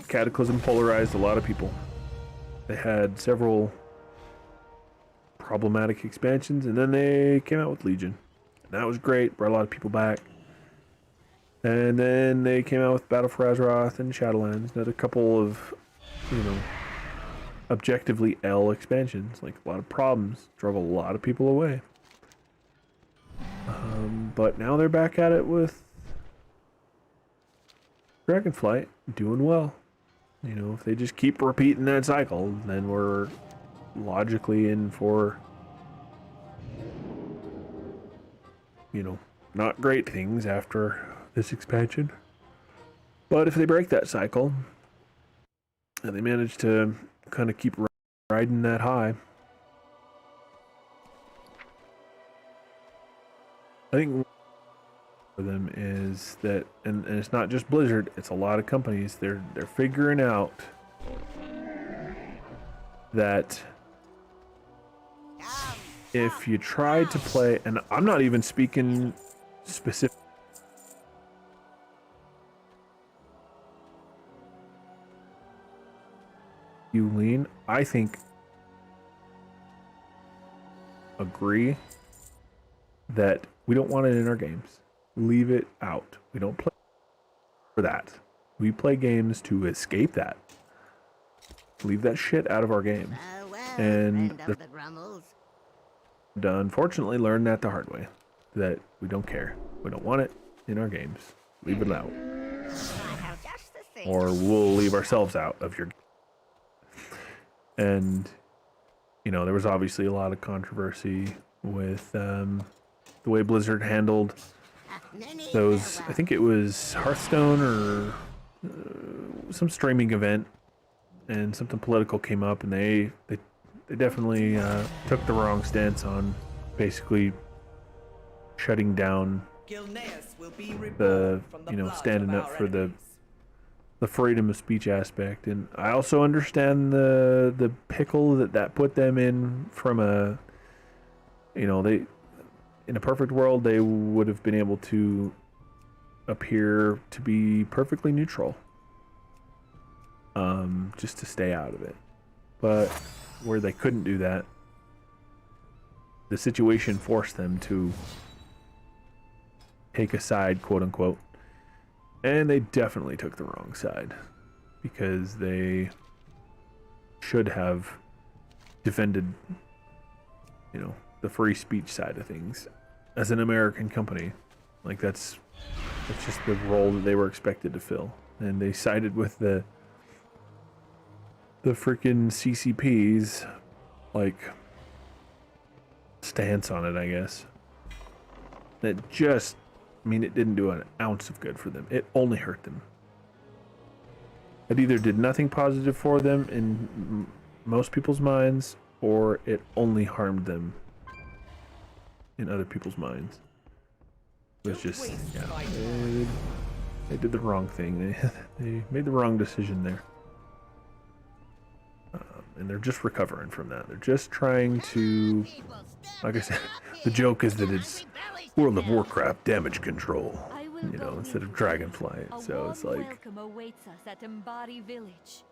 Cataclysm polarized a lot of people. They had several problematic expansions, and then they came out with Legion. And that was great, brought a lot of people back. And then they came out with Battle for Azeroth and Shadowlands. Another couple of, you know, objectively L expansions. Like, a lot of problems. Drove a lot of people away. But now they're back at it with Dragonflight, doing well. You know, if they just keep repeating that cycle, then we're logically in for, you know, not great things after this expansion. But if they break that cycle, and they manage to kind of keep riding that high, I think for them is that, and it's not just Blizzard, it's a lot of companies, they're figuring out that if you try to play, and I'm not even speaking specific, you lean, I think, agree that we don't want it in our games. Leave it out. We don't play for that. We play games to escape that. Leave that shit out of our games. And unfortunately learned that the hard way. That we don't care. We don't want it in our games. Leave it out. Or we'll leave ourselves out of your. And, you know, there was obviously a lot of controversy with the way Blizzard handled those. I think it was Hearthstone or some streaming event, and something political came up, and they definitely took the wrong stance on basically shutting down the, you know, standing up for the freedom of speech aspect. And I also understand the pickle that put them in from a, you know, they, in a perfect world, they would have been able to appear to be perfectly neutral, just to stay out of it. But where they couldn't do that, the situation forced them to take a side, quote unquote. And they definitely took the wrong side, because they should have defended, you know, the free speech side of things as an American company. Like, that's just the role that they were expected to fill. And they sided with the freaking CCP's, like, stance on it, I guess. That just, I mean, it didn't do an ounce of good for them. It only hurt them. It either did nothing positive for them in most people's minds, or it only harmed them in other people's minds. It was just, yeah, they did the wrong thing. They made the wrong decision there. And they're just recovering from that. They're just trying to, like I said, the joke is that it's World of Warcraft damage control, you know, instead of Dragonflight. So it's like,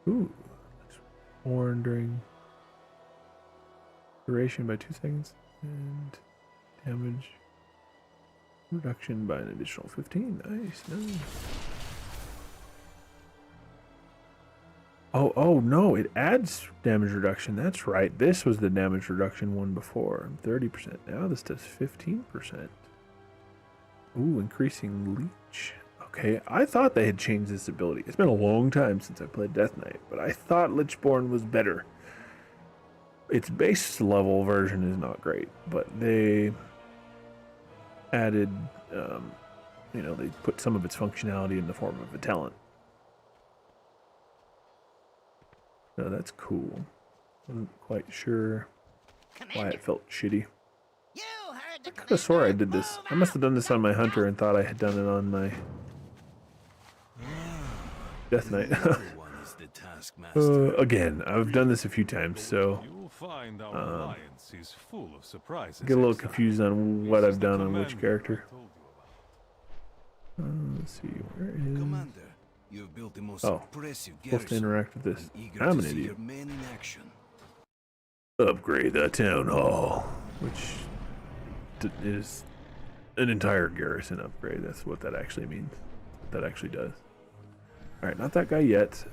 ooh, worn during duration by 2 seconds, and damage reduction by an additional 15. Nice, nice. Oh no, it adds damage reduction. That's right. This was the damage reduction one before. 30%. Now this does 15%. Ooh, increasing leech. Okay, I thought they had changed this ability. It's been a long time since I played Death Knight, but I thought Lichborn was better. Its base level version is not great, but they added you know, they put some of its functionality in the form of a talent. So that's cool. Wasn't quite sure why it felt shitty. You heard the I could have swore I did this. Move I must have done this on my hunter and thought I had done it on my Death Knight. Everyone is the taskmaster. Again, I've done this a few times, so You will find our alliance is full of surprises. get a little Exile. confused on what This I've is the done on which commander character. I told you about. Let's see, where is... Commander, you have built the most Oh, impressive supposed to garrison. interact with this. I'm eager I'm to an see idiot. your men in action. Upgrade the town hall, which is an entire garrison upgrade. That's what that actually means. That actually does. Alright, not that guy yet.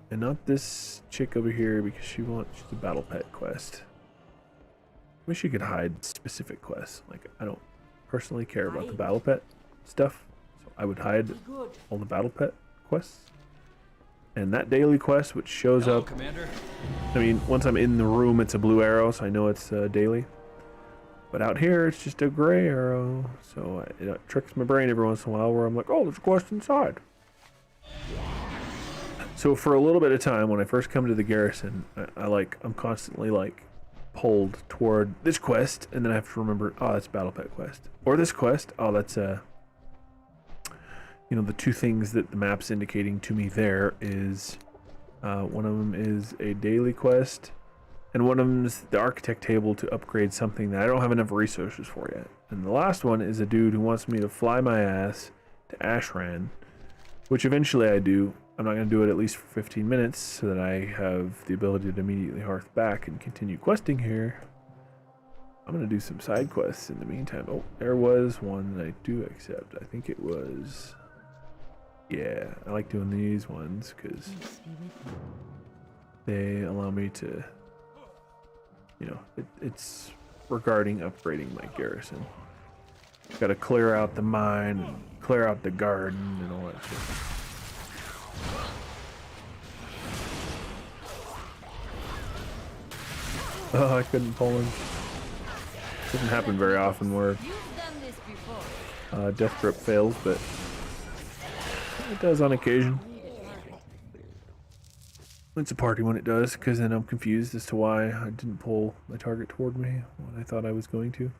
And not this chick over here because she's a battle pet quest. Wish you could hide specific quests. Like, I don't personally care about the battle pet stuff. So I would hide all the battle pet quests. And that daily quest, which shows up... Commander. I mean, once I'm in the room, it's a blue arrow, so I know it's daily. But out here, it's just a gray arrow. So it tricks my brain every once in a while where I'm like, oh, there's a quest inside. So for a little bit of time, when I first come to the garrison, I'm constantly like pulled toward this quest, and then I have to remember, oh, that's battle pet quest. Or this quest, oh, that's you know, the two things that the map's indicating to me there is, one of them is a daily quest, and one of them is the architect table to upgrade something that I don't have enough resources for yet. And the last one is a dude who wants me to fly my ass to Ashran, which eventually I do. I'm not going to do it at least for 15 minutes so that I have the ability to immediately hearth back and continue questing here. I'm going to do some side quests in the meantime. Oh, there was one that I do accept. I think it was... Yeah, I like doing these ones because they allow me to, you know, it's regarding upgrading my garrison. Got to clear out the mine, and clear out the garden, and all that shit. Oh, I couldn't pull him. Doesn't happen very often where death grip fails, but it does on occasion. It's a party when it does, because then I'm confused as to why I didn't pull my target toward me when I thought I was going to.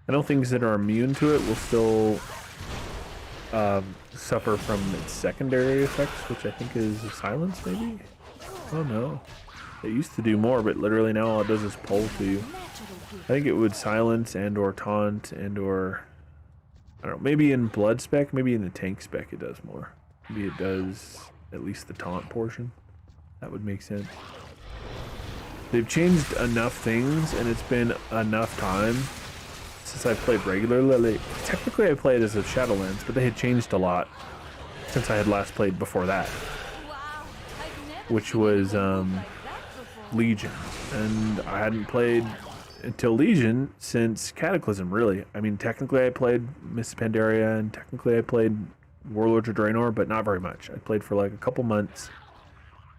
I know things that are immune to it will still suffer from its secondary effects, which I think is silence, maybe? Oh no. It used to do more, but literally now all it does is pull to you. I think it would silence and or taunt and or... I don't know, maybe in blood spec, maybe in the tank spec it does more. Maybe it does at least the taunt portion. That would make sense. They've changed enough things, and it's been enough time since I've played regularly. Technically I played as a Shadowlands, but they had changed a lot since I had last played before that. Which was Legion. And I hadn't played until Legion since Cataclysm, really. I mean, technically I played Mists of Pandaria, and technically I played Warlords of Draenor, but not very much. I played for like a couple months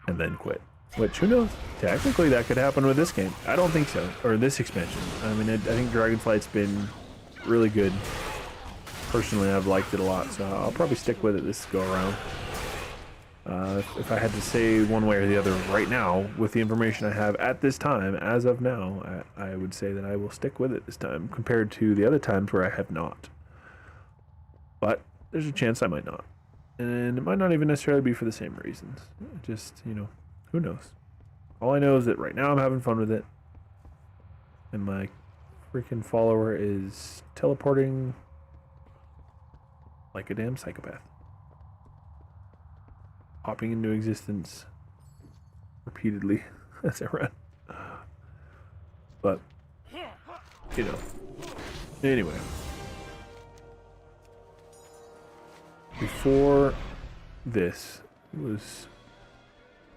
and then quit. Which, who knows? Technically that could happen with this game. I don't think so. Or this expansion. I mean, I think Dragonflight's been really good. Personally, I've liked it a lot, so I'll probably stick with it this go around. If I had to say one way or the other right now, with the information I have at this time, as of now, I would say that I will stick with it this time, compared to the other times where I have not. But there's a chance I might not. And it might not even necessarily be for the same reasons. Just, you know, who knows? All I know is that right now I'm having fun with it. And my freaking follower is teleporting like a damn psychopath. Popping into existence repeatedly as I run. But, you know. Anyway. Before this, it was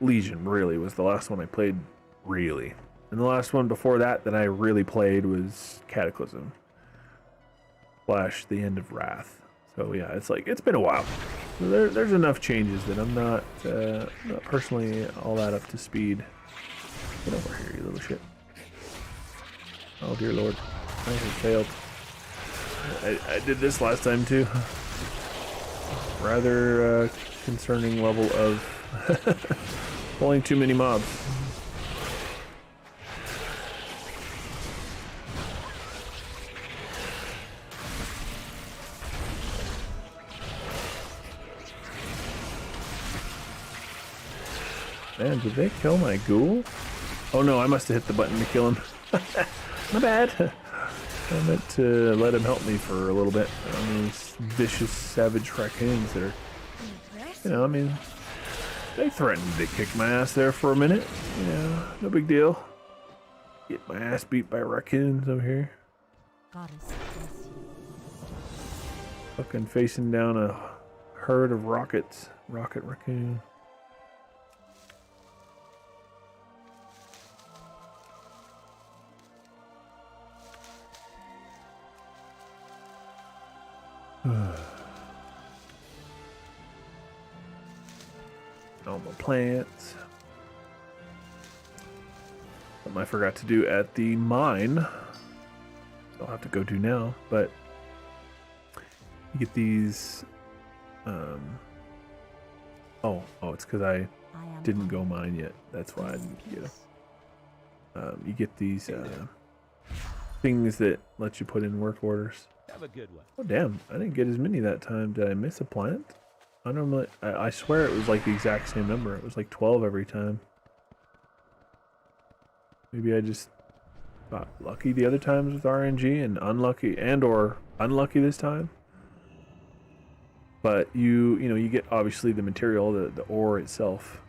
Legion, really, was the last one I played, really. And the last one before that I really played was Cataclysm. / the End of Wrath. So yeah, it's like, it's been a while. There's enough changes that I'm not personally all that up to speed. Get over here, you little shit. Oh dear lord. I have failed. I did this last time too. Rather concerning level of pulling too many mobs. Man, did they kill my ghoul? Oh no, I must have hit the button to kill him. My bad. I meant to let him help me for a little bit on these vicious, savage raccoons that are, you know, I mean, they threatened to kick my ass there for a minute. You know, no big deal. Get my ass beat by raccoons over here. Fucking facing down a herd of rockets. Rocket raccoon. Normal plants. Something I forgot to do at the mine. I'll have to go do now, but you get these. Oh, it's because I didn't go mine yet. That's why I didn't get them. You get these things that let you put in work orders. Have a good one. Oh damn, I didn't get as many that time. Did I miss a plant? I swear it was like the exact same number. It was like 12 every time. Maybe I just got lucky the other times with RNG and unlucky or unlucky this time. But you get obviously the material, the ore itself,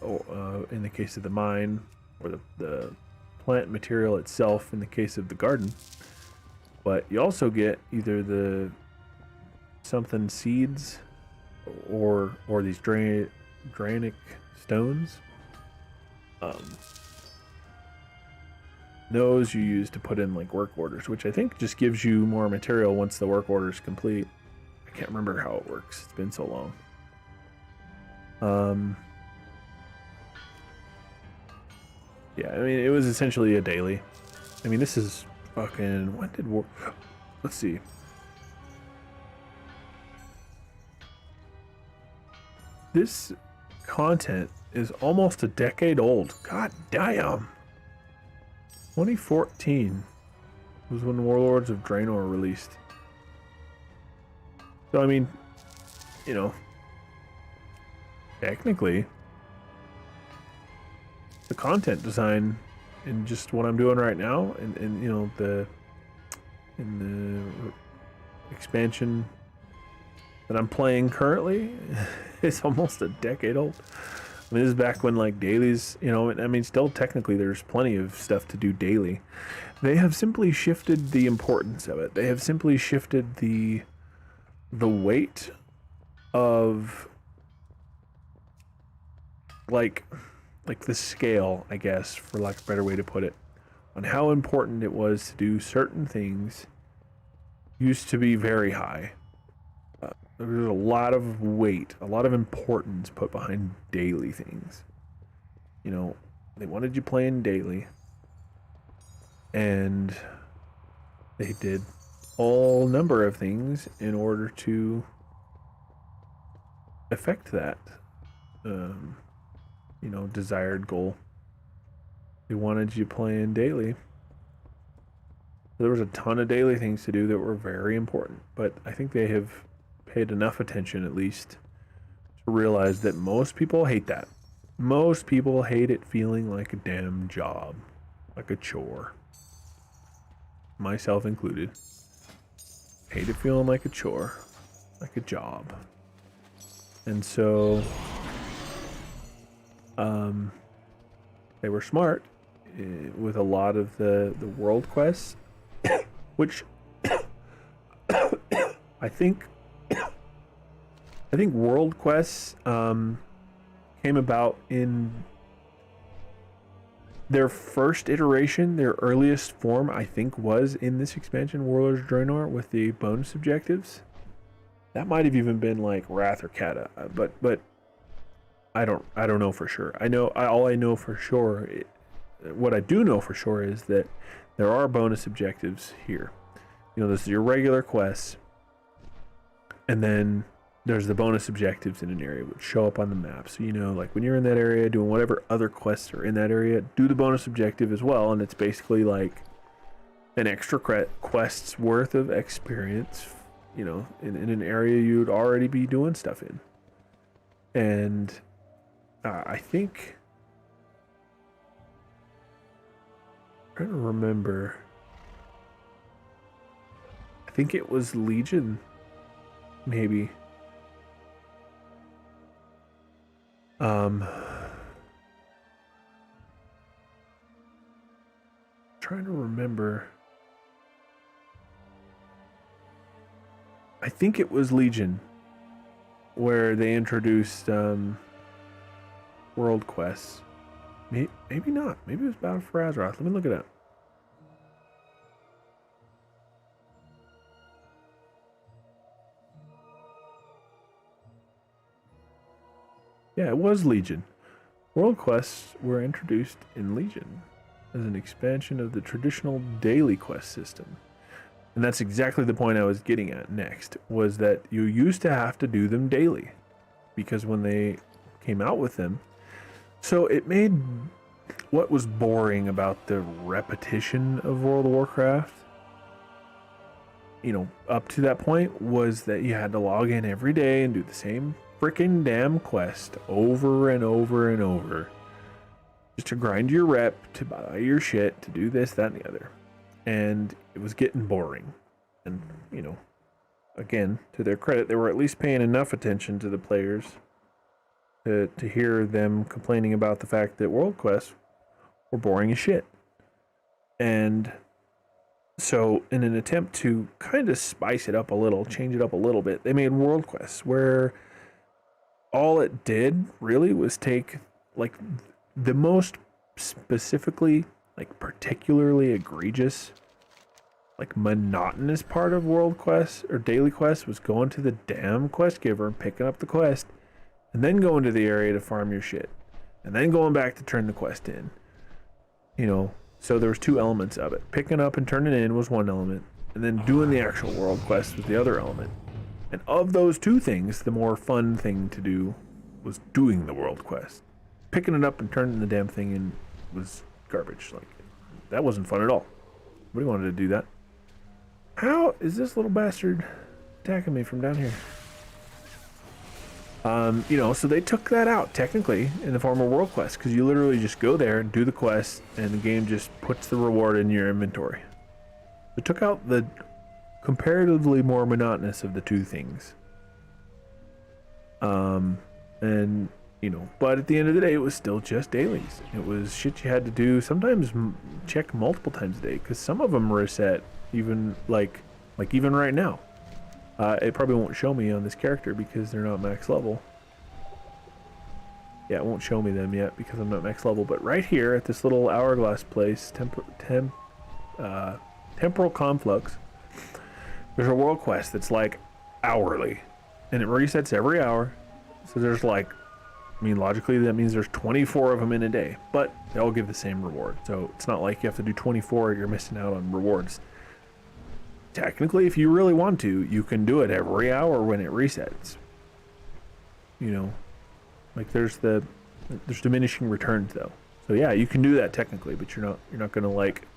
in the case of the mine, or the plant material itself in the case of the garden. But you also get either the something seeds or these granitic stones. Those you use to put in like work orders, which I think just gives you more material once the work order is complete. I can't remember how it works. It's been so long. Yeah, I mean, it was essentially a daily. I mean, this is fucking... When did war... Let's see. This content is almost a decade old. God damn. 2014 was when Warlords of Draenor released. So, I mean, you know, technically, the content design in just what I'm doing right now, and you know, in the expansion that I'm playing currently, is almost a decade old. I mean, this is back when like dailies, you know, I mean, still technically there's plenty of stuff to do daily. They have simply shifted the importance of it. They have simply shifted the weight of like the scale, I guess, for lack of a better way to put it, on how important it was to do certain things used to be very high. There was a lot of weight, a lot of importance put behind daily things. You know, they wanted you playing daily, and they did all number of things in order to affect that, you know, desired goal. They wanted you playing daily. There was a ton of daily things to do that were very important, but I think they have paid enough attention, at least, to realize that most people hate that. Most people hate it feeling like a damn job, like a chore. Myself included. Hate it feeling like a chore, like a job. And so, they were smart with a lot of the world quests, which I think world quests came about in their first iteration. Their earliest form, I think, was in this expansion, Warlords of Draenor, with the bonus objectives. That might have even been like Wrath or Kata, but I don't know for sure. All I know for sure, what I do know for sure is that there are bonus objectives here. You know, this is your regular quests. And then there's the bonus objectives in an area which show up on the map. So, you know, like when you're in that area doing whatever other quests are in that area, do the bonus objective as well. And it's basically like an extra quest's worth of experience, you know, in an area you'd already be doing stuff in. And I think, I'm trying to remember, I think it was Legion, maybe. Trying to remember. I think it was Legion where they introduced world quests. Maybe not. Maybe it was Battle for Azeroth. Let me look it up. Yeah, it was Legion. World quests were introduced in Legion as an expansion of the traditional daily quest system. And that's exactly the point I was getting at next, was that you used to have to do them daily. Because when they came out with them, so it made what was boring about the repetition of World of Warcraft, you know, up to that point, was that you had to log in every day and do the same freaking damn quest over and over and over. Just to grind your rep, to buy your shit, to do this, that, and the other. And it was getting boring. And, you know, again, to their credit, they were at least paying enough attention to the players to hear them complaining about the fact that world quests were boring as shit. And so, in an attempt to kind of spice it up a little, change it up a little bit, they made world quests where all it did really was take, like, the most specifically, like, particularly egregious, like, monotonous part of world quests or daily quests was going to the damn quest giver and picking up the quest and then going to the area to farm your shit and then going back to turn the quest in. You know, so there was two elements of it. Picking up and turning in was one element, and then doing the actual world quest was the other element. And of those two things, the more fun thing to do was doing the world quest. Picking it up and turning the damn thing in was garbage. Like, that wasn't fun at all. Nobody wanted to do that. How is this little bastard attacking me from down here? You know, so they took that out technically in the form of world quests, because you literally just go there and do the quest, and the game just puts the reward in your inventory. It took out the comparatively more monotonous of the two things. And, you know, but at the end of the day, it was still just dailies. It was shit you had to do, sometimes check multiple times a day, because some of them reset even, like even right now. It probably won't show me on this character because they're not max level. Yeah, it won't show me them yet because I'm not max level, but right here at this little hourglass place, Temporal Conflux, there's a world quest that's like hourly, and it resets every hour. So there's like, I mean, logically that means there's 24 of them in a day, but they all give the same reward. So it's not like you have to do 24, you're missing out on rewards. Technically, if you really want to, you can do it every hour when it resets. You know, like there's diminishing returns though. So yeah, you can do that technically, but you're not gonna like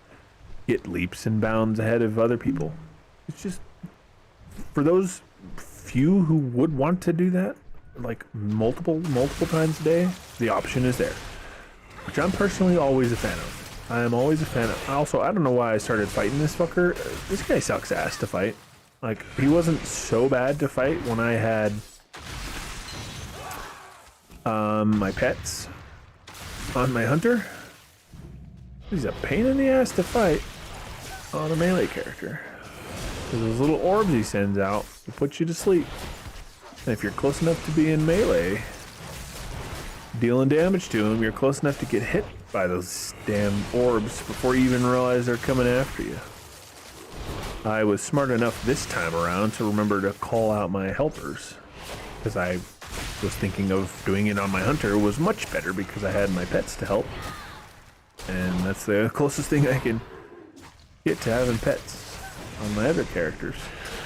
get leaps and bounds ahead of other people. It's just for those few who would want to do that, like multiple times a day, the option is there, which I'm personally always a fan of. I am always a fan of. Also, I don't know why I started fighting this fucker. This guy sucks ass to fight. Like, he wasn't so bad to fight when I had my pets on my hunter. He's a pain in the ass to fight on a melee character. Because those little orbs he sends out will put you to sleep. And if you're close enough to be in melee, dealing damage to him, you're close enough to get hit by those damn orbs before you even realize they're coming after you. I was smart enough this time around to remember to call out my helpers, because I was thinking of doing it on my hunter was much better because I had my pets to help, and that's the closest thing I can get to having pets. on my other characters.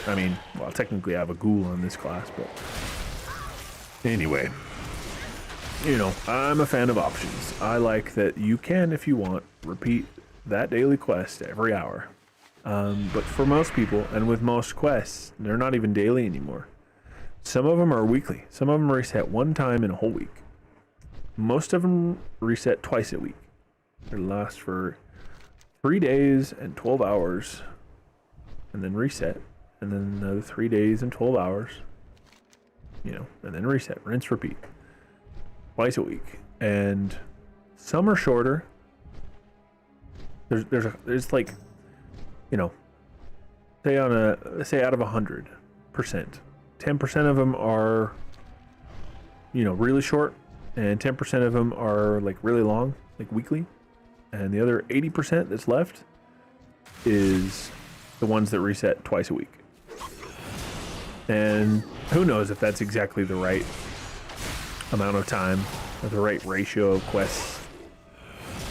I mean, well, technically I have a ghoul on this class, but anyway, you know, I'm a fan of options. I like that you can, if you want, repeat that daily quest every hour. But for most people, and with most quests, they're not even daily anymore. Some of them are weekly. Some of them reset one time in a whole week. Most of them reset twice a week. They last for 3 days and 12 hours, and then reset, and then another 3 days and 12 hours, you know, and then reset, rinse, repeat, twice a week. And some are shorter. There's like, you know, say out of 100%, 10% of them are, you know, really short, and 10% of them are like really long, like weekly, and the other 80% that's left is the ones that reset twice a week. And who knows if that's exactly the right amount of time or the right ratio of quests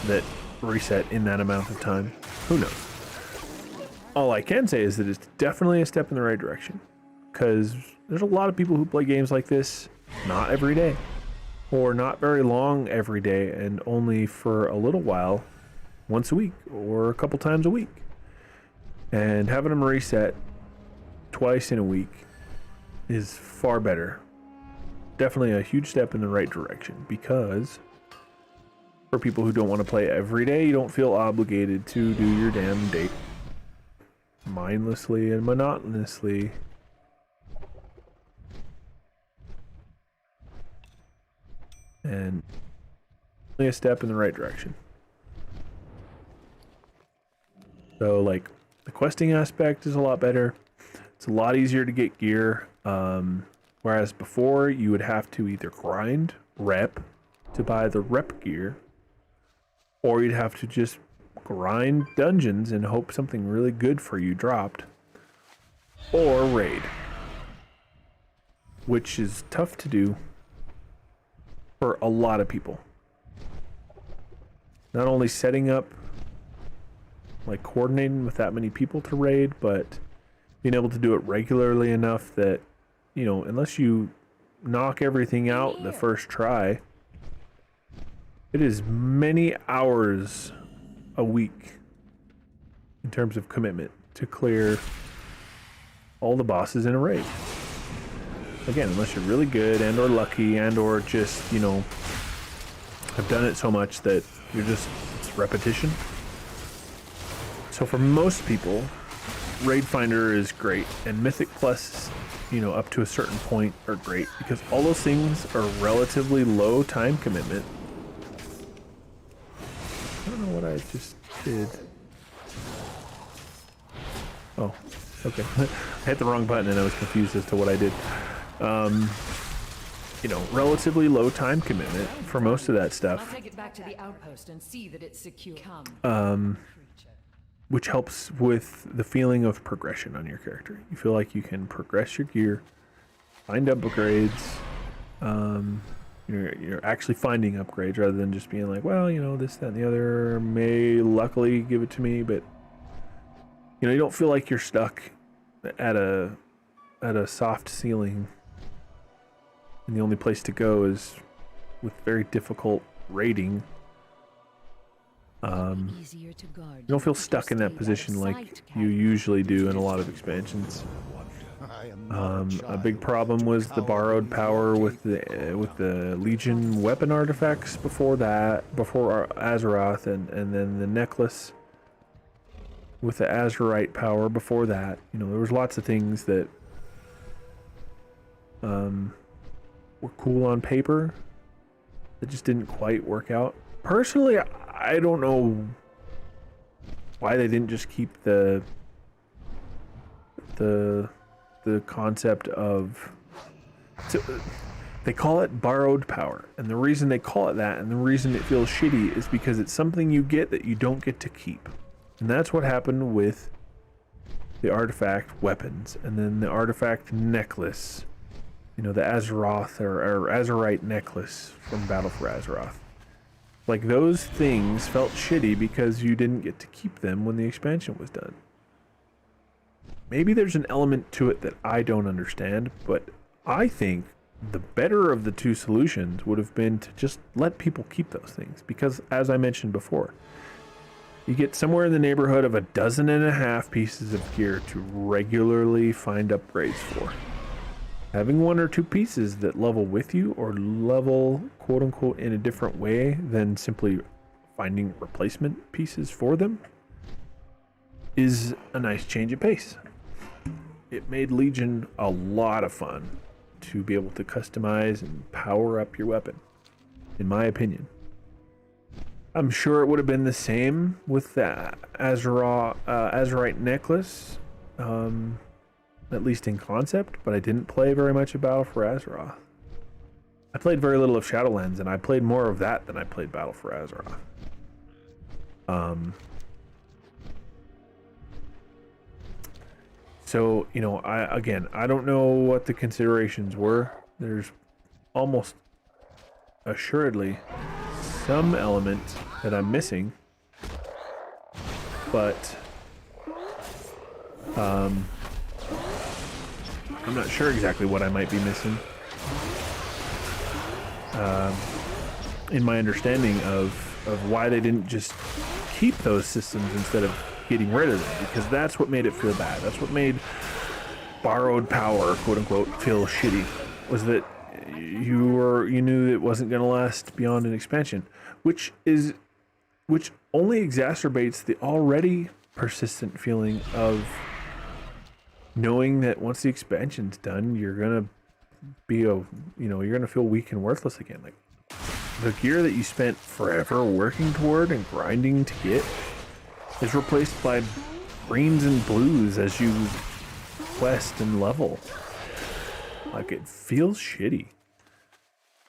that reset in that amount of time. Who knows? All I can say is that it's definitely a step in the right direction, because there's a lot of people who play games like this not every day, or not very long every day, and only for a little while once a week or a couple times a week. And having them reset twice in a week is far better. Definitely a huge step in the right direction, because for people who don't want to play every day, you don't feel obligated to do your damn date mindlessly and monotonously. And only a step in the right direction. So, like, the questing aspect is a lot better. It's a lot easier to get gear. Whereas before, you would have to either grind rep to buy the rep gear, or you'd have to just grind dungeons and hope something really good for you dropped, or raid, which is tough to do for a lot of people. Not only setting up, like coordinating with that many people to raid, but being able to do it regularly enough that, you know, unless you knock everything out the first try, it is many hours a week in terms of commitment to clear all the bosses in a raid. Again, unless you're really good and or lucky and or just, you know, have done it so much that you're just, it's repetition. So for most people, Raid Finder is great, and Mythic Plus, you know, up to a certain point are great, because all those things are relatively low time commitment. I don't know what I just did. Oh, okay. I hit the wrong button and I was confused as to what I did. You know, relatively low time commitment for most of that stuff. I'll take it back to the outpost and see that it's secure. Which helps with the feeling of progression on your character. You feel like you can progress your gear, find upgrades. You're actually finding upgrades rather than just being like, well, you know, this, that, and the other may luckily give it to me, but you know, you don't feel like you're stuck at a soft ceiling, and the only place to go is with very difficult raiding. You don't feel stuck in that position like you usually do in a lot of expansions. A big problem was the borrowed power with the Legion weapon artifacts before Azeroth, and then the necklace with the Azerite power before that. You know, there was lots of things that were cool on paper that just didn't quite work out. Personally, I don't know why they didn't just keep the concept of, they call it borrowed power, and the reason they call it that and the reason it feels shitty is because it's something you get that you don't get to keep. And that's what happened with the artifact weapons and then the artifact necklace, you know, the Azeroth or Azerite necklace from Battle for Azeroth. Like, those things felt shitty because you didn't get to keep them when the expansion was done. maybe there's an element to it that I don't understand, but I think the better of the two solutions would have been to just let people keep those things. Because, as I mentioned before, you get somewhere in the neighborhood of 12 pieces of gear to regularly find upgrades for. Having 1 or 2 pieces that level with you, or level quote unquote in a different way than simply finding replacement pieces for them, is a nice change of pace. It made Legion a lot of fun to be able to customize and power up your weapon, in my opinion. I'm sure it would have been the same with the Azerite necklace, at least in concept, but I didn't play very much of Battle for Azeroth. I played very little of Shadowlands, and I played more of that than I played Battle for Azeroth. So, you know, I don't know what the considerations were. There's almost assuredly some element that I'm missing, but I'm not sure exactly what I might be missing in my understanding of why they didn't just keep those systems instead of getting rid of them, because that's what made it feel bad. That's what made borrowed power, quote unquote, feel shitty, was that you knew it wasn't going to last beyond an expansion, which only exacerbates the already persistent feeling of knowing that once the expansion's done, you're going to be you're going to feel weak and worthless again. Like, the gear that you spent forever working toward and grinding to get is replaced by greens and blues as you quest and level. Like, it feels shitty.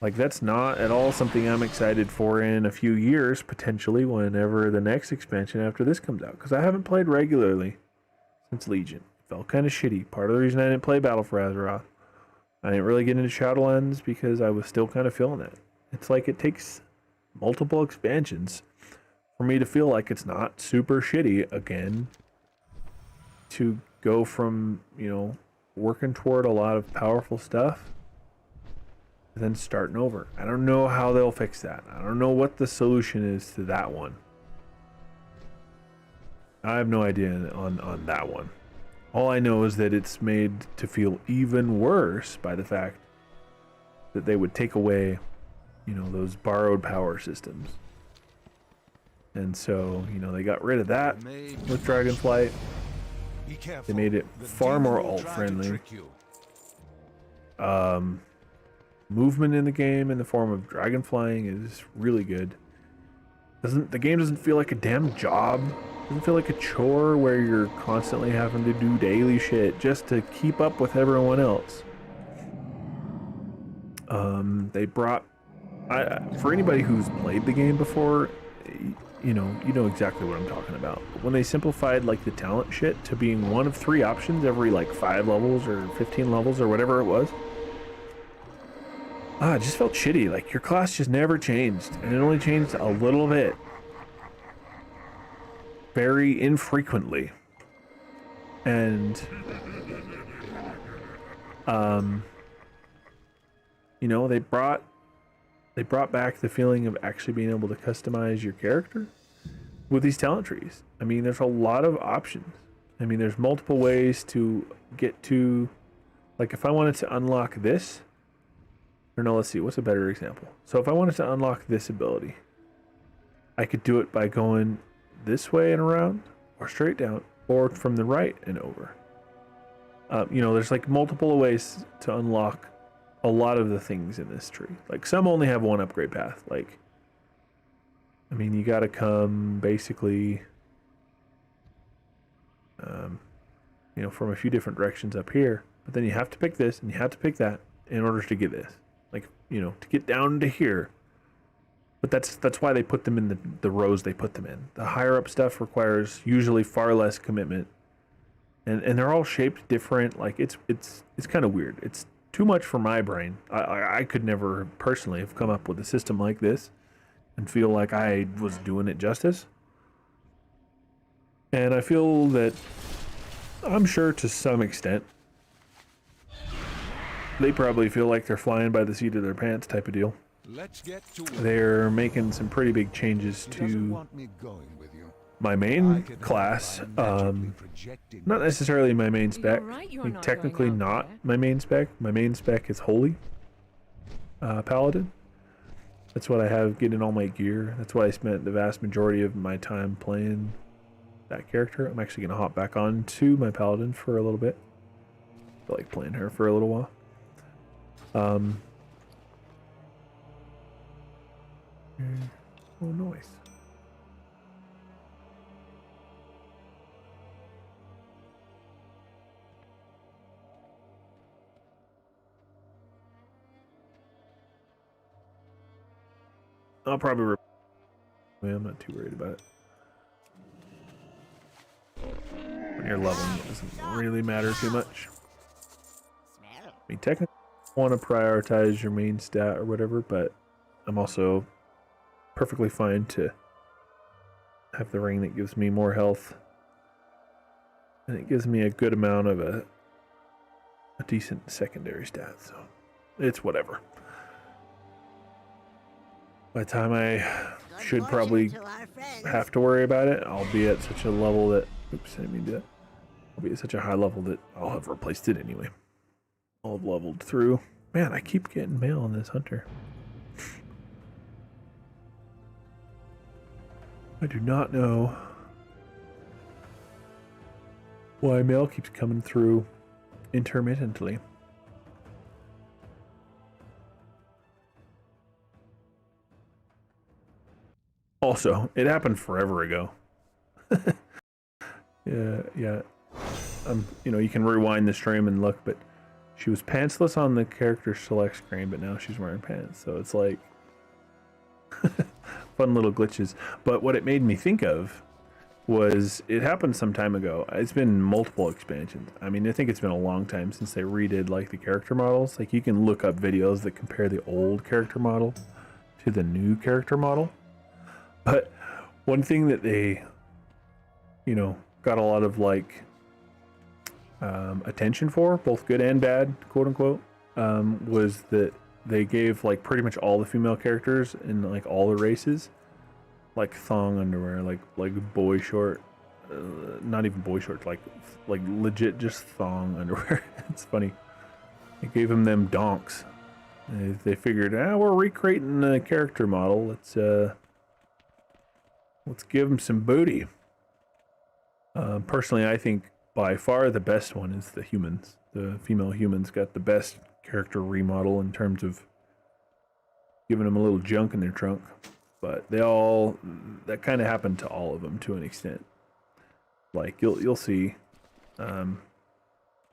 Like, that's not at all something I'm excited for in a few years, potentially, whenever the next expansion after this comes out. Because I haven't played regularly since Legion. It felt kind of shitty. Part of the reason I didn't play Battle for Azeroth, I didn't really get into Shadowlands because I was still kind of feeling it. It's like it takes multiple expansions for me to feel like it's not super shitty again, to go from, working toward a lot of powerful stuff, then starting over. I don't know how they'll fix that. I don't know what the solution is to that one. I have no idea on that one. All I know is that it's made to feel even worse by the fact that they would take away, those borrowed power systems. And so, they got rid of that with Dragonflight. They made it far more alt-friendly. Movement in the game in the form of dragon flying is really good. The game doesn't feel like a damn job. It doesn't feel like a chore where you're constantly having to do daily shit just to keep up with everyone else. They brought, for anybody who's played the game before, you know exactly what I'm talking about. When they simplified like the talent shit to being one of 3 options every like 5 levels or 15 levels or whatever it was, it just felt shitty. Like, your class just never changed, and it only changed a little bit, very infrequently. And they brought back the feeling of actually being able to customize your character with these talent trees. I mean, there's a lot of options. I mean, there's multiple ways to get to, like, if I wanted to unlock this, or no, let's see, what's a better example? So if I wanted to unlock this ability, I could do it by going this way and around, or straight down, or from the right and over. There's like multiple ways to unlock a lot of the things in this tree. Like, some only have one upgrade path. Like, I mean, you gotta come basically, from a few different directions up here, but then you have to pick this and you have to pick that in order to get this. Like, to get down to here. But that's why they put them in the rows they put them in. The higher up stuff requires usually far less commitment. And they're all shaped different. Like, it's kind of weird. It's too much for my brain. I could never personally have come up with a system like this and feel like I was doing it justice. And I feel that I'm sure to some extent. They probably feel like they're flying by the seat of their pants type of deal. Let's get to work. They're making some pretty big changes to my main class. Not necessarily my main spec. Like, technically not my main spec. My main spec is Holy Paladin. That's what I have getting all my gear. That's why I spent the vast majority of my time playing that character. I'm actually going to hop back on to my Paladin for a little bit. I feel like playing her for a little while. Oh, nice. I'll probably I'm not too worried about it. When you're leveling, it doesn't really matter too much. I mean, technically, you want to prioritize your main stat or whatever, but I'm also perfectly fine to have the ring that gives me more health. And it gives me a good amount of a decent secondary stat, so it's whatever. By the time I should probably have to worry about it, I'll be at such a level that... Oops, I didn't mean to do that. I'll be at such a high level that I'll have replaced it anyway. I'll have leveled through. Man, I keep getting mail on this hunter. I do not know why mail keeps coming through intermittently. Also, it happened forever ago. Yeah. You know, you can rewind the stream and look, but she was pantsless on the character select screen, but now she's wearing pants. So it's like fun little glitches. But what it made me think of was it happened some time ago. It's been multiple expansions. I mean, I think it's been a long time since they redid like the character models. Like you can look up videos that compare the old character model to the new character model. But one thing that they, you know, got a lot of like attention for, both good and bad, quote unquote, was that they gave like pretty much all the female characters in like all the races like thong underwear, like boy short, not even boy shorts, like legit just thong underwear. It's funny. They gave them donks. They figured, we're recreating the character model. Let's give them some booty. Personally, I think by far the best one is the humans. The female humans got the best character remodel in terms of giving them a little junk in their trunk. But that kind of happened to all of them to an extent. Like you'll see. Man,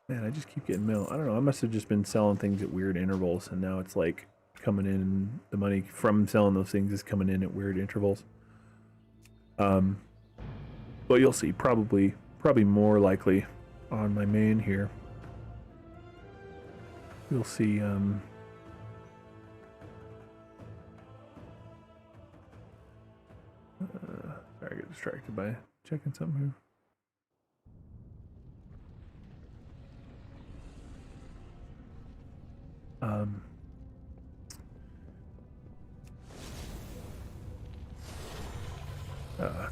I just keep getting mail. I don't know. I must have just been selling things at weird intervals, and now it's like coming in. The money from selling those things is coming in at weird intervals. But you'll see, probably more likely on my main here. You'll see, sorry, I get distracted by checking something here.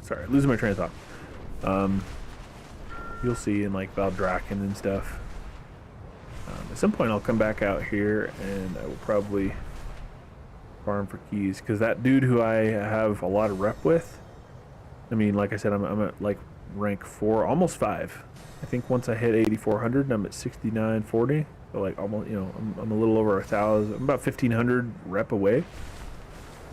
Sorry, losing my train of thought. You'll see in like Valdraken and stuff. At some point I'll come back out here and I will probably farm for keys, because that dude who I have a lot of rep with, I mean, like I said, I'm at like rank 4, almost 5. I think once I hit 8400 and I'm at 6940, so like almost, you know, I'm a little over 1,000, I'm about 1500 rep away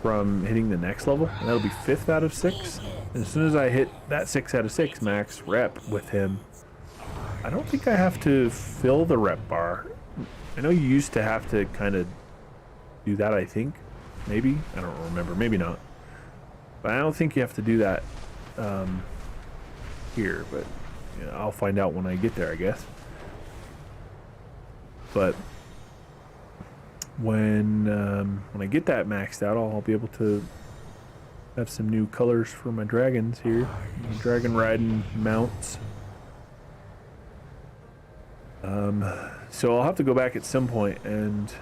from hitting the next level, and that'll be 5th out of 6. And as soon as I hit that 6 out of 6 max rep with him, I don't think I have to fill the rep bar. I know you used to have to kind of do that, I think. Maybe? I don't remember. Maybe not. But I don't think you have to do that here. But you know, I'll find out when I get there, I guess. But when I get that maxed out, I'll be able to have some new colors for my dragons here. Dragon riding mounts. So I'll have to go back at some point and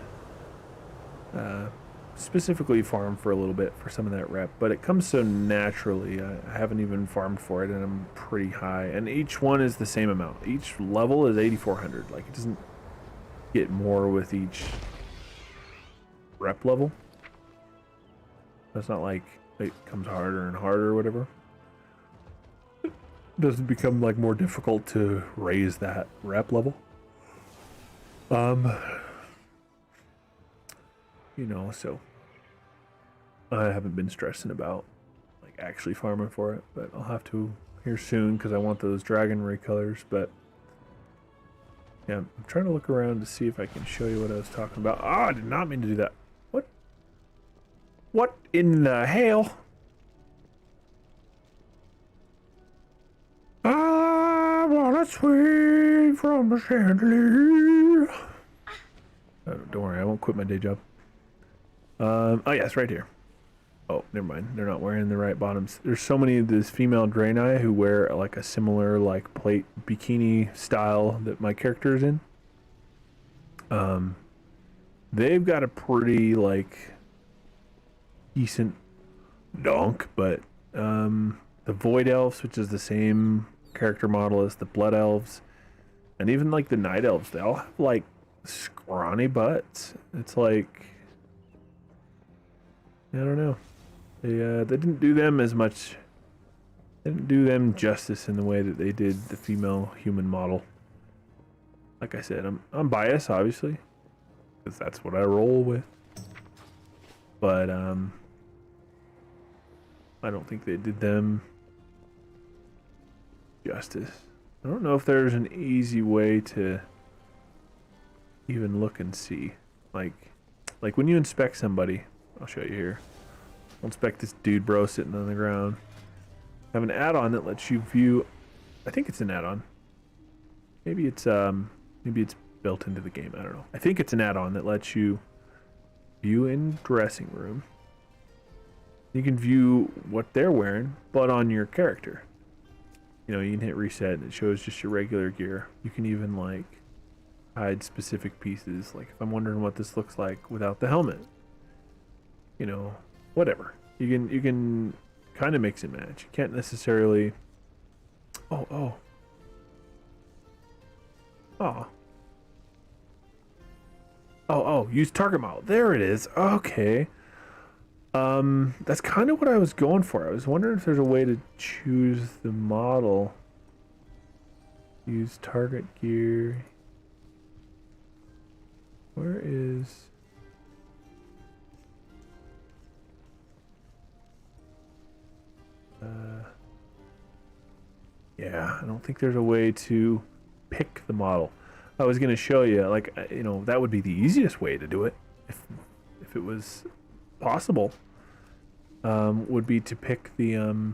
specifically farm for a little bit for some of that rep, but it comes so naturally. I haven't even farmed for it, and I'm pretty high. And each one is the same amount. Each level is 8,400. Like, it doesn't get more with each rep level. It's not like it comes harder and harder or whatever. It doesn't become like more difficult to raise that rep level. You know, so I haven't been stressing about like actually farming for it, but I'll have to here soon because I want those dragon ray colors. But yeah, I'm trying to look around to see if I can show you what I was talking about. Oh, I did not mean to do that. What in the hell? I wanna swing from the chandelier. Oh, don't worry, I won't quit my day job. Oh yes, right here. Oh, never mind. They're not wearing the right bottoms. There's so many of these female Draenei who wear like a similar like plate bikini style that my character is in. They've got a pretty like decent donk, but the Void Elves, which is the same character model as the Blood Elves, and even like the Night Elves, they all have like scrawny butts. It's like, I don't know. They didn't do them as much. They didn't do them justice in the way that they did the female human model. Like I said, I'm biased, obviously, because that's what I roll with. But I don't think they did them justice. I don't know if there's an easy way to even look and see. Like when you inspect somebody, I'll show you here. I'll inspect this dude, bro, sitting on the ground. I have an add-on that lets you view. I think it's an add-on. Maybe it's built into the game. I don't know. I think it's an add-on that lets you view in dressing room. You can view what they're wearing, but on your character. You know, you can hit reset and it shows just your regular gear. You can even like hide specific pieces. Like if I'm wondering what this looks like without the helmet, you know, whatever. You can kind of mix and match. You can't necessarily. Oh. Use target model. There it is. Okay. That's kind of what I was going for. I was wondering if there's a way to choose the model. Use target gear. Where is... yeah, I don't think there's a way to pick the model. I was gonna show you, like, you know, that would be the easiest way to do it, if it was possible. Would be to pick the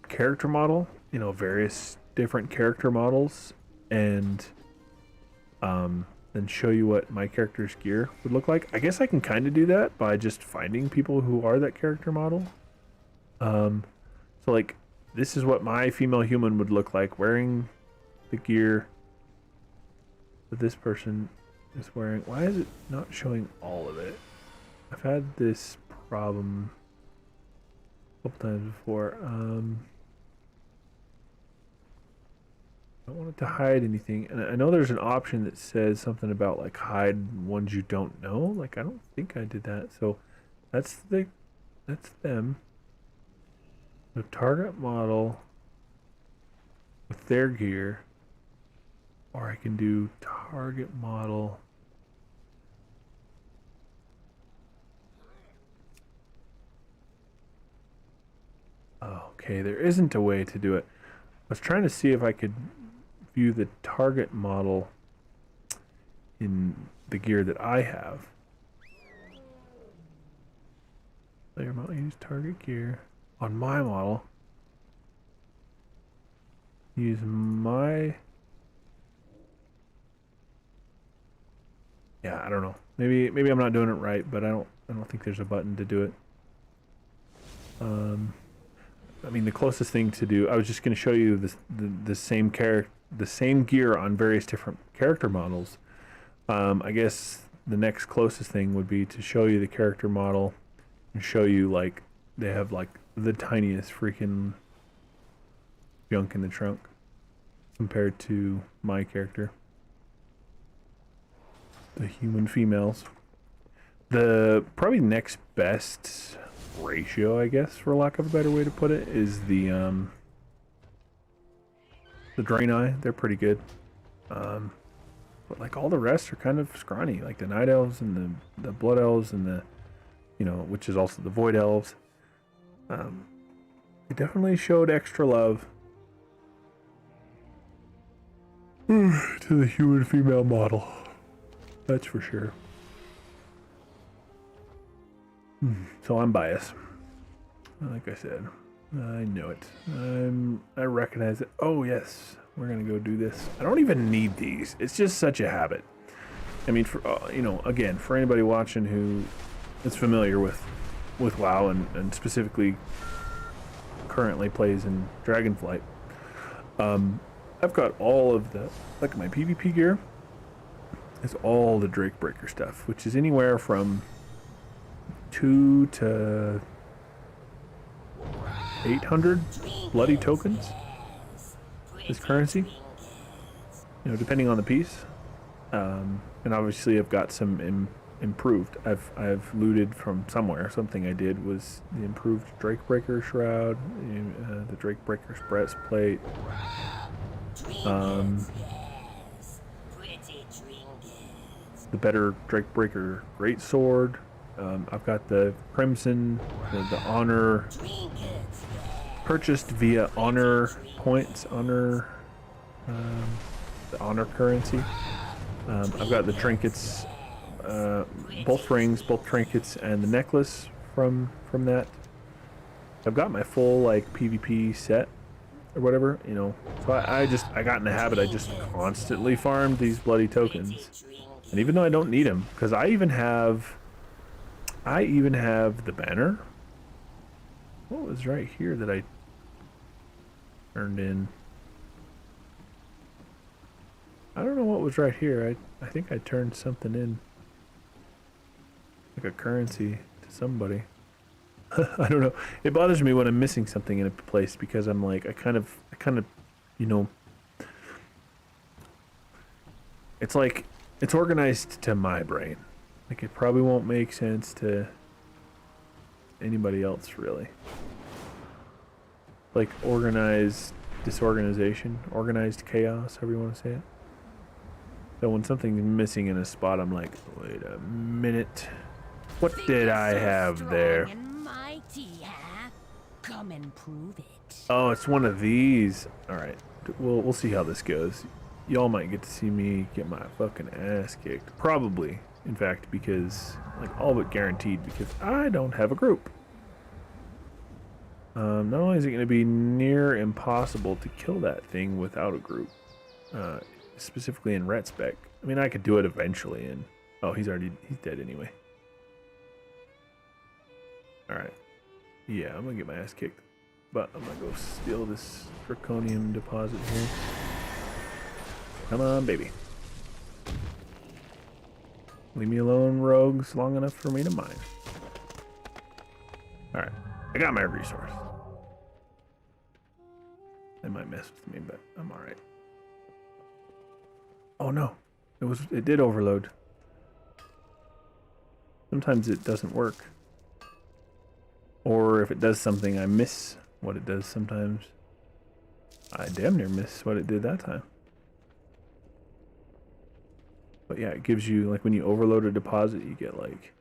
character model, you know, various different character models, and then show you what my character's gear would look like. I guess I can kind of do that by just finding people who are that character model. So like, this is what my female human would look like wearing the gear that this person is wearing. Why is it not showing all of it? I've had this problem a couple times before. I don't want it to hide anything, and I know there's an option that says something about like hide ones you don't know. Like I don't think I did that. So that's them. The target model with their gear, or I can do target model. Okay, there isn't a way to do it. I was trying to see if I could view the target model in the gear that I have. Player model, use target gear on my model. Use my... yeah, I don't know. Maybe I'm not doing it right, but I don't think there's a button to do it. I mean, the closest thing to do, I was just going to show you the same gear on various different character models. I guess the next closest thing would be to show you the character model and show you, like, they have, like, the tiniest freaking junk in the trunk compared to my character. The human females. The probably next best ratio, I guess, for lack of a better way to put it, is the Draenei. They're pretty good. But like all the rest are kind of scrawny, like the Night Elves and the Blood Elves and the, you know, which is also the Void Elves. They definitely showed extra love to the human female model. That's for sure. So I'm biased. Like I said, I know it. I recognize it. Oh yes, we're gonna go do this. I don't even need these. It's just such a habit. I mean, for you know, again, for anybody watching who is familiar with WoW and specifically currently plays in Dragonflight, I've got all of the, like, my PvP gear is all the Drakebreaker stuff, which is anywhere from 2 to 800 bloody tokens as currency, you know, depending on the piece. And obviously I've got some improved. I've looted from somewhere. Something I did was the improved Drakebreaker shroud, the Drakebreaker's breastplate. The better Drakebreaker greatsword. I've got the Crimson, the Honor, purchased via Honor points, the Honor currency. I've got the trinkets, both rings, both trinkets, and the necklace from that. I've got my full, like, PvP set or whatever, you know. So I got in the habit. I just constantly farmed these bloody tokens, and even though I don't need them, because I even have the banner. What was right here that I turned in? I don't know what was right here. I think I turned something in, like a currency to somebody. I don't know. It bothers me when I'm missing something in a place, because I'm like, I kind of, you know, it's like, it's organized to my brain. Like, it probably won't make sense to anybody else, really. Like, organized disorganization, organized chaos, however you want to say it. So when something's missing in a spot, I'm like, wait a minute. What did I have there? Come and prove it. Oh, it's one of these. All right, we'll see how this goes. Y'all might get to see me get my fucking ass kicked. Probably, in fact, because, like, all but guaranteed, because I don't have a group. Not only is it going to be near impossible to kill that thing without a group, specifically in ret spec. I mean, I could do it eventually, and oh, he's dead anyway. All right. Yeah, I'm gonna get my ass kicked, but I'm gonna go steal this draconium deposit here. Come on, baby. Leave me alone, rogues, long enough for me to mine. Alright, I got my resource. They might mess with me, but I'm alright. Oh no, it did overload. Sometimes it doesn't work. Or if it does something, I miss what it does sometimes. I damn near miss what it did that time. But yeah, it gives you, like, when you overload a deposit, you get, like,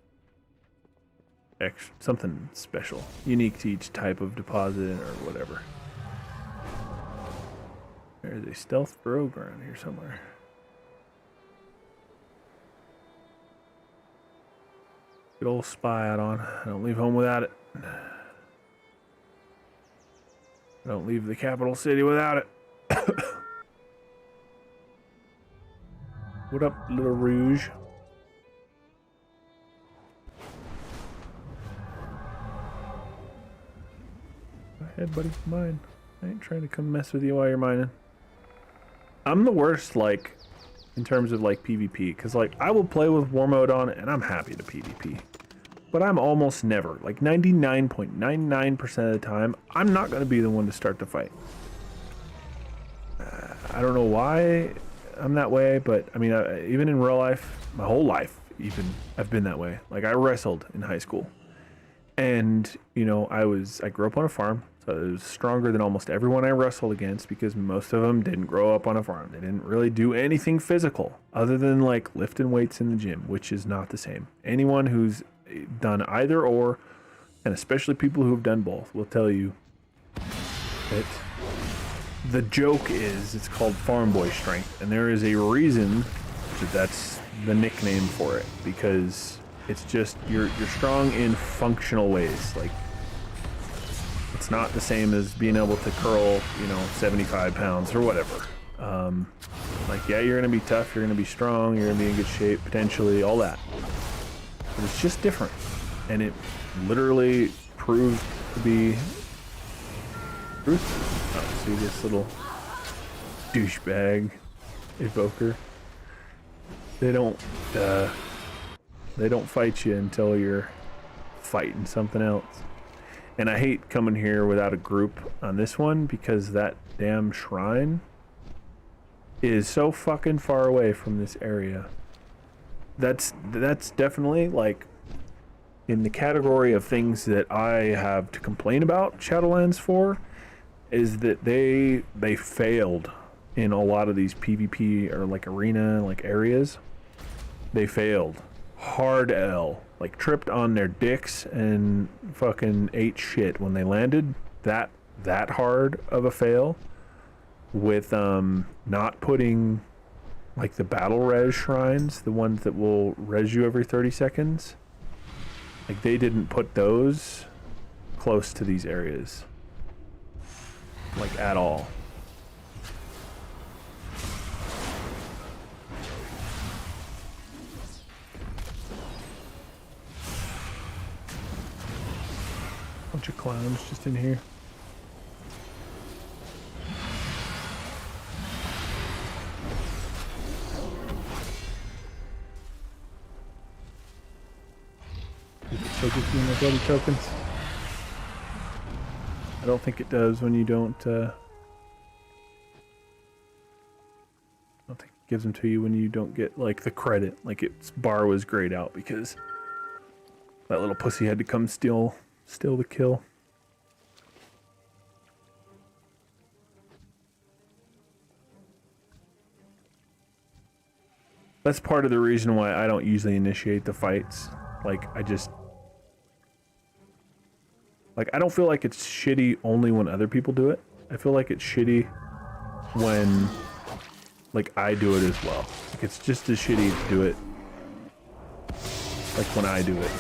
something special, unique to each type of deposit or whatever. There's a stealth rogue around here somewhere. Good old spy out on. I don't leave home without it. I don't leave the capital city without it. What up, little Rouge? ahead, buddy. Mine. I ain't trying to come mess with you while you're mining. I'm the worst, like, in terms of, like, PvP. Because, like, I will play with war mode on, and I'm happy to PvP. But I'm almost never, like 99.99% of the time, I'm not going to be the one to start the fight. I don't know why I'm that way, but I mean, even in real life, my whole life, even, I've been that way. Like, I wrestled in high school. And, you know, I grew up on a farm, so I was stronger than almost everyone I wrestled against because most of them didn't grow up on a farm. They didn't really do anything physical other than, like, lifting weights in the gym, which is not the same. Anyone who's done either or, and especially people who have done both, will tell you that the joke is it's called farm boy strength, and there is a reason that that's the nickname for it, because it's just you're strong in functional ways. Like, it's not the same as being able to curl, you know, 75 pounds or whatever. Like, yeah, you're gonna be tough, you're gonna be strong, you're gonna be in good shape potentially, all that. But it's just different, and it literally proved to be truth. Oh, see this little douchebag evoker? They don't fight you until you're fighting something else. And I hate coming here without a group on this one because that damn shrine is so fucking far away from this area. That's definitely, like, in the category of things that I have to complain about Shadowlands for, is that they failed in a lot of these PvP or like arena like areas. They failed hard L, like tripped on their dicks and fucking ate shit when they landed. That hard of a fail with not putting like the battle res shrines, the ones that will res you every 30 seconds. Like, they didn't put those close to these areas. Like, at all. Bunch of clowns just in here. Take a few more bloody tokens. I don't think it does when you don't, I don't think it gives them to you when you don't get, like, the credit. Like, its bar was grayed out because that little pussy had to come steal the kill. That's part of the reason why I don't usually initiate the fights. Like, I don't feel like it's shitty only when other people do it. I feel like it's shitty when, like, I do it as well. Like, it's just as shitty to do it, like, when I do it.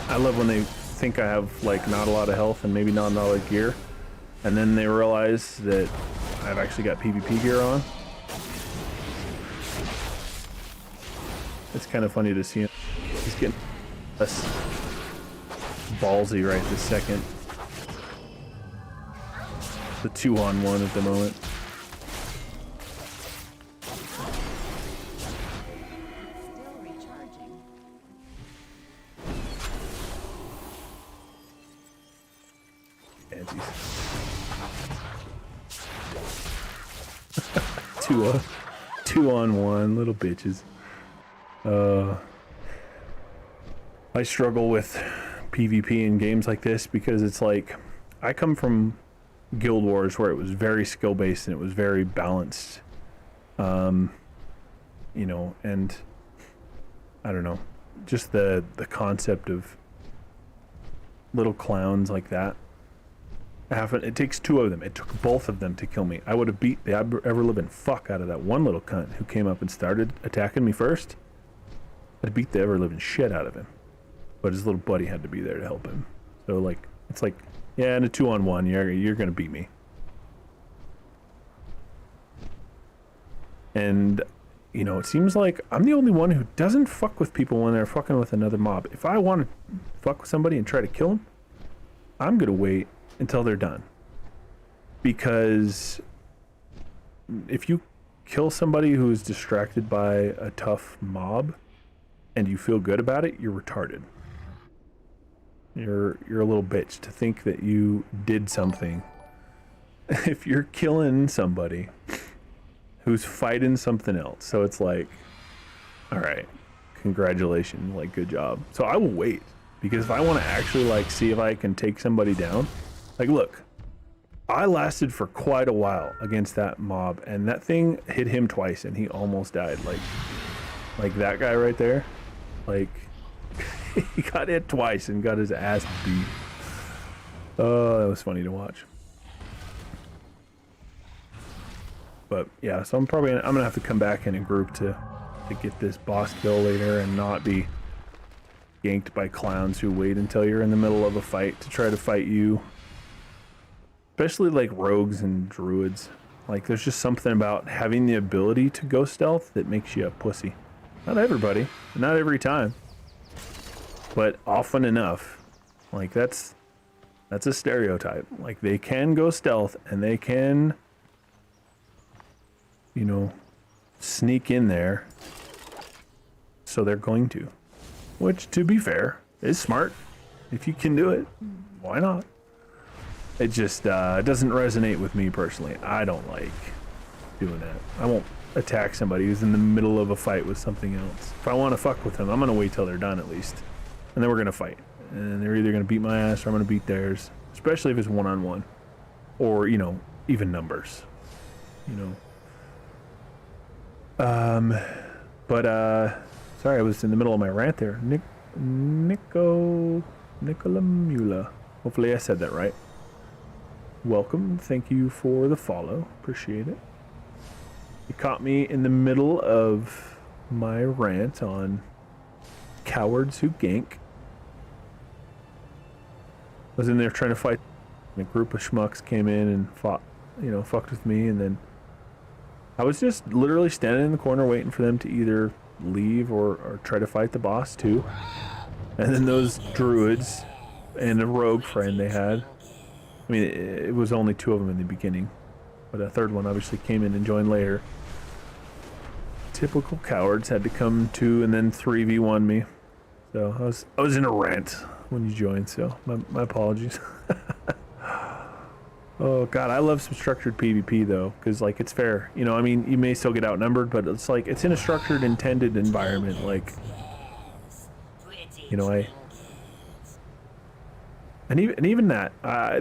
I love when they think I have, like, not a lot of health and maybe not a lot of gear, and then they realize that I've actually got PvP gear on. It's kind of funny to see him. He's getting less ballsy right this second. The 2-on-1 at the moment. Still recharging. Antes. 2-on-1, little bitches. I struggle with PvP in games like this because it's like, I come from Guild Wars where it was very skill based and it was very balanced. You know, and I don't know, just the concept of little clowns like that. It takes two of them. It took both of them to kill me. I would have beat the ever-living fuck out of that one little cunt who came up and started attacking me first. I'd beat the ever-living shit out of him. But his little buddy had to be there to help him. So, like, it's like, yeah, in a 2-on-1, you're gonna beat me. And you know, it seems like I'm the only one who doesn't fuck with people when they're fucking with another mob. If I want to fuck with somebody and try to kill them, I'm gonna wait until they're done. Because if you kill somebody who is distracted by a tough mob and you feel good about it, you're retarded. You're a little bitch to think that you did something. If you're killing somebody who's fighting something else, so it's like, all right, congratulations, like, good job. So I will wait, because if I want to actually like see if I can take somebody down, like, look, I lasted for quite a while against that mob, and that thing hit him twice and he almost died. Like that guy right there, like he got hit twice and got his ass beat. Oh, that was funny to watch. But yeah, so I'm gonna have to come back in a group to get this boss kill later and not be ganked by clowns who wait until you're in the middle of a fight to try to fight you. Especially like rogues and druids. Like, there's just something about having the ability to go stealth that makes you a pussy. Not everybody, not every time, but often enough. Like, that's a stereotype. Like, they can go stealth and they can, you know, sneak in there, so they're going to. Which, to be fair, is smart. If you can do it, why not? It just doesn't resonate with me personally. I don't like doing that. I won't attack somebody who's in the middle of a fight with something else. If I want to fuck with them, I'm going to wait till they're done at least. And then we're going to fight. And they're either going to beat my ass or I'm going to beat theirs. Especially if it's one-on-one. Or, you know, even numbers. You know. Sorry, I was in the middle of my rant there. Nicola Mula. Hopefully I said that right. Welcome. Thank you for the follow. Appreciate it. You caught me in the middle of my rant on cowards who gank. I was in there trying to fight. A group of schmucks came in and fought, you know, fucked with me, and then I was just literally standing in the corner waiting for them to either leave or try to fight the boss too. And then those druids and a rogue friend they had. I mean, it was only two of them in the beginning, but a third one obviously came in and joined later. Typical cowards had to come 2 and then 3v1 me. So I was in a rant when you joined, so my apologies. Oh god, I love some structured PvP though, because like it's fair. You know, I mean, you may still get outnumbered, but it's like it's in a structured, intended environment. Like, you know, And even that,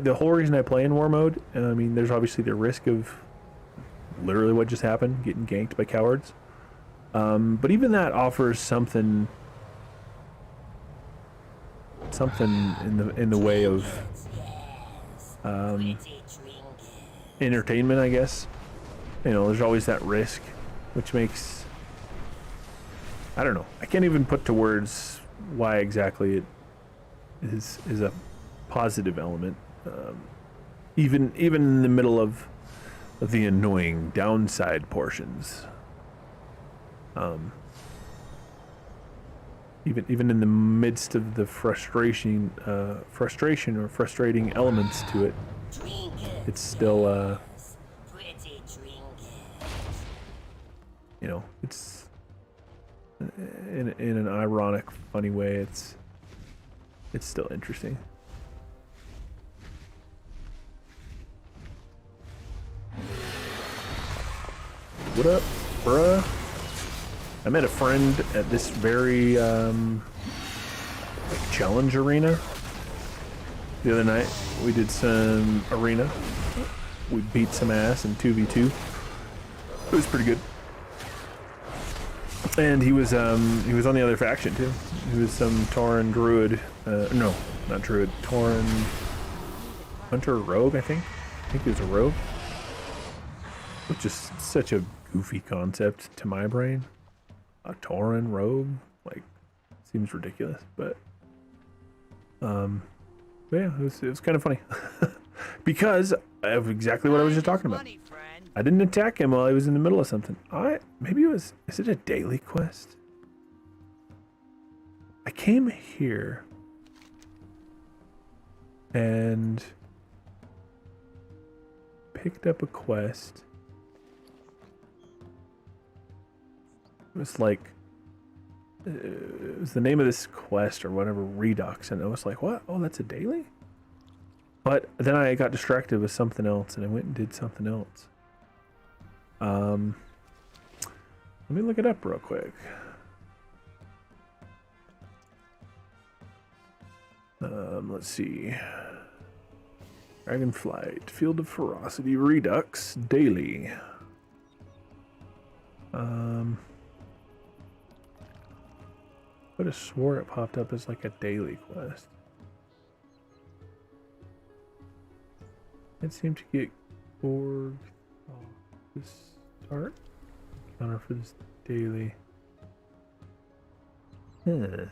the whole reason I play in war mode, I mean, there's obviously the risk of literally what just happened, getting ganked by cowards. But even that offers something in the way of entertainment, I guess. You know, there's always that risk, which makes, I don't know, I can't even put to words why exactly it is a positive element, even in the middle of the annoying downside portions. Even in the midst of the frustration or frustrating elements to it, it's still you know, it's in an ironic, funny way. It's still interesting. What up, bruh? I met a friend at this very like challenge arena the other night. We did some arena. We beat some ass in 2v2. It was pretty good. And he was on the other faction too. He was some Tauren druid. No, not druid. Tauren hunter rogue, I think. I think he was a rogue. Which is such a goofy concept to my brain. A Tauren rogue, like, seems ridiculous, but yeah, it was kind of funny because of exactly what I was just talking about. I didn't attack him while he was in the middle of something. Maybe it was, is it a daily quest? I came here and picked up a quest. It was like, it was the name of this quest or whatever, Redux, and I was like, what? Oh, that's a daily? But then I got distracted with something else and I went and did something else. Let me look it up real quick. Let's see. Dragonflight, Field of Ferocity, Redux, daily. Could have swore it popped up as like a daily quest. It seemed to get bored. Oh, this start counter for this daily. Huh.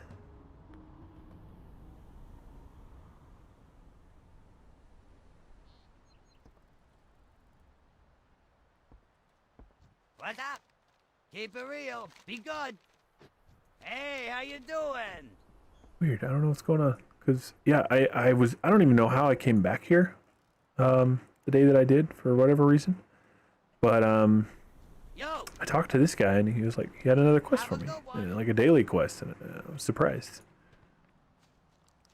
What's up? Keep it real. Be good. Hey, how you doing? Weird. I don't know what's going on. Cause yeah, I don't even know how I came back here. The day that I did for whatever reason. But Yo. I talked to this guy and he was like, he had another quest for me, like a daily quest, and I was surprised.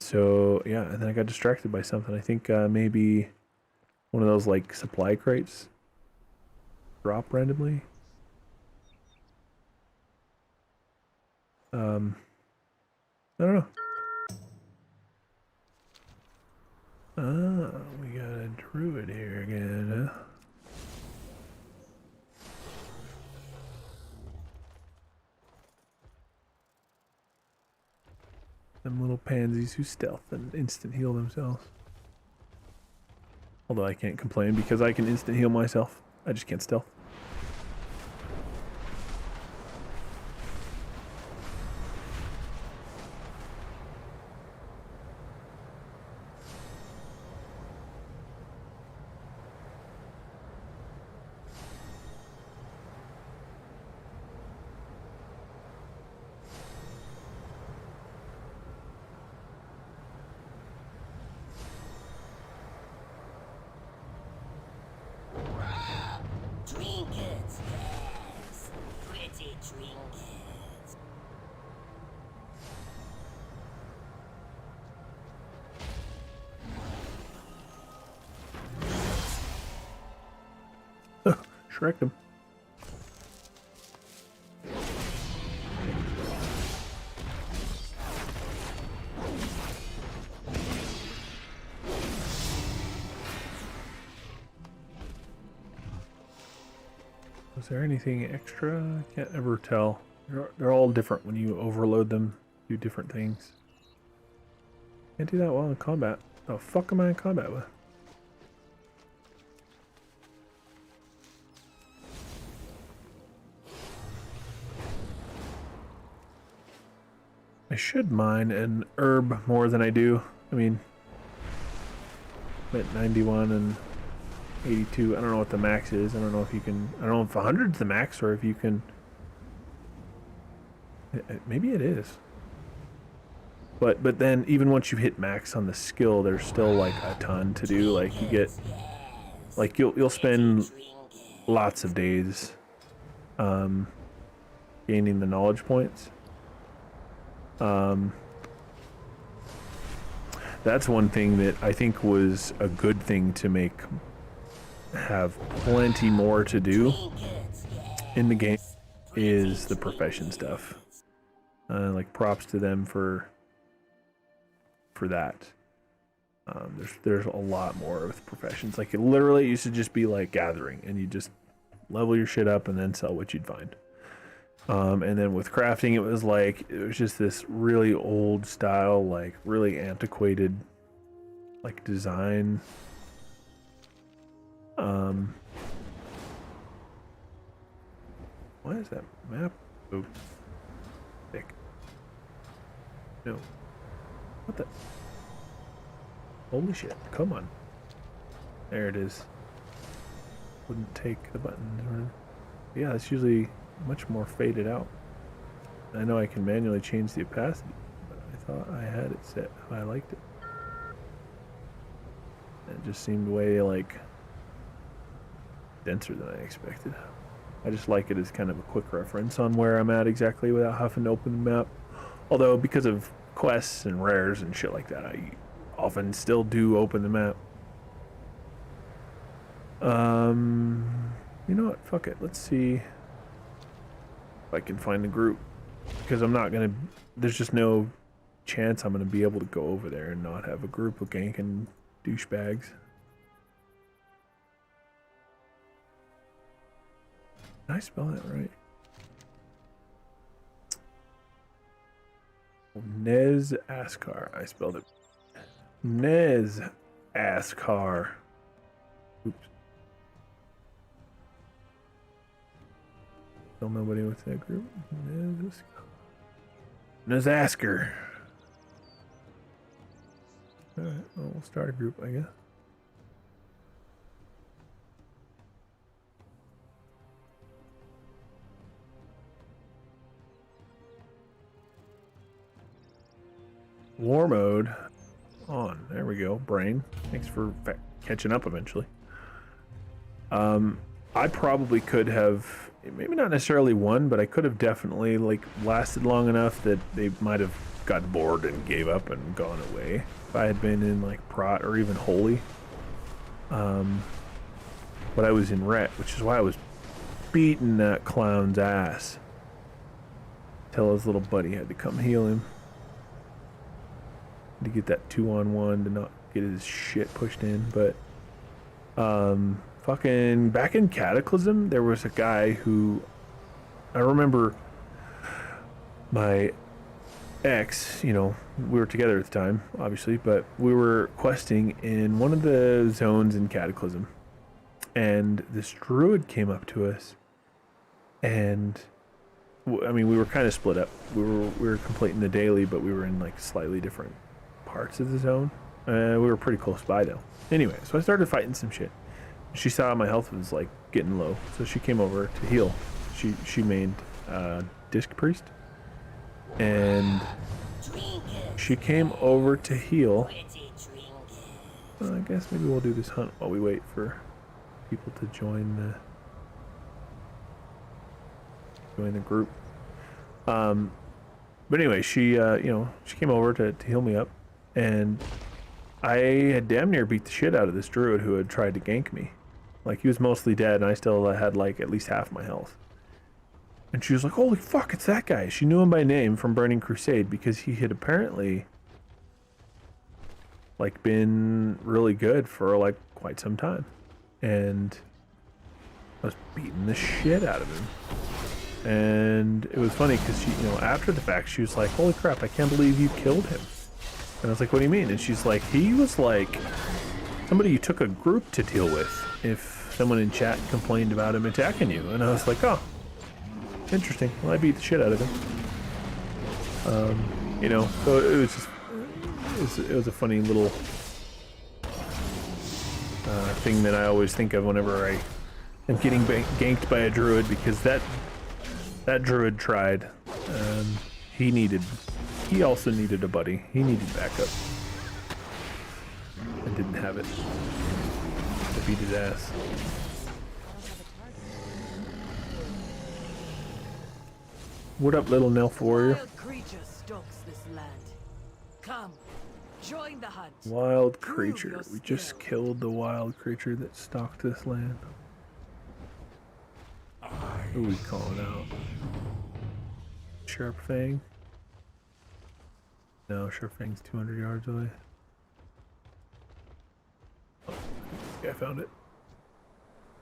So yeah, and then I got distracted by something. I think maybe one of those like supply crates drop randomly. I don't know. Oh, we got a druid here again, huh? Them little pansies who stealth and instant heal themselves. Although I can't complain because I can instant heal myself. I just can't stealth. Trinkets, yes. Pretty trinkets. Shrek them. Was there anything extra? I can't ever tell. They're all different when you overload them, do different things. Can't do that while in combat. The fuck am I in combat with? I should mine an herb more than I do. I mean, I'm at 91 and 82. I don't know what the max is. I don't know if you can. I don't know if 100 is the max or if you can. Maybe it is. But then even once you hit max on the skill, there's still like a ton to do. Like you get, like you'll spend lots of days, gaining the knowledge points. That's one thing that I think was a good thing to make have plenty more to do in the game is the profession stuff. Like props to them for that. There's a lot more with professions. Like it literally used to just be like gathering and you just level your shit up and then sell what you'd find. And then with crafting, it was just this really old style, like really antiquated, like design. Why is that map so thick? No. What the? Holy shit, come on. There it is. wouldn't take the buttons. Or, yeah, it's usually much more faded out. I know I can manually change the opacity, but I thought I had it set how I liked it. It just seemed way like denser than I expected. I just like it as kind of a quick reference on where I'm at exactly without having to open the map. Although because of quests and rares and shit like that, I often still do open the map. You know what? Fuck it. Let's see if I can find the group. Because I'm not gonna... There's just no chance I'm gonna be able to go over there and not have a group of ganking douchebags. Did I spell that right? Nez Askar. I spelled it. Nez Askar. Oops. Still nobody with that group. Nez Askar. Alright, well, we'll start a group, I guess. War mode on. There we go. Brain. Thanks for catching up eventually. I probably could have, maybe not necessarily won, but I could have definitely like lasted long enough that they might have got bored and gave up and gone away if I had been in like Prot or even Holy. But I was in Ret, which is why I was beating that clown's ass till his little buddy had to come heal him. To get that 2-on-1 to not get his shit pushed in. But fucking back in Cataclysm there was a guy who I remember my ex, you know, we were together at the time obviously, but we were questing in one of the zones in Cataclysm and this druid came up to us and I mean we were kind of split up. We were completing the daily, but we were in like slightly different parts of the zone. We were pretty close by though. Anyway, so I started fighting some shit. She saw my health was like getting low, so she came over to heal. She made Disc Priest, and she came over to heal. I guess maybe we'll do this hunt while we wait for people to join the group. But anyway, she you know, she came over to heal me up. And I had damn near beat the shit out of this druid who had tried to gank me. Like, he was mostly dead, and I still had, like, at least half my health. And she was like, holy fuck, it's that guy. She knew him by name from Burning Crusade because he had apparently, like, been really good for, like, quite some time. And I was beating the shit out of him. And it was funny because she, you know, after the fact, she was like, holy crap, I can't believe you killed him. And I was like, what do you mean? And she's like, he was like somebody you took a group to deal with if someone in chat complained about him attacking you. And I was like, oh, interesting. Well, I beat the shit out of him. You know, so it was just, it was a funny little thing that I always think of whenever I am getting ganked by a druid, because that druid tried. He also needed a buddy. He needed backup. And didn't have it. I beat his ass. What up, little Nelf warrior? Wild creature stalks this land. Come, join the hunt. Wild creature. We just killed the wild creature that stalked this land. Who are we calling out? Sharp Fang? No, Sharp Fang's 200 yards away. Oh, I found it.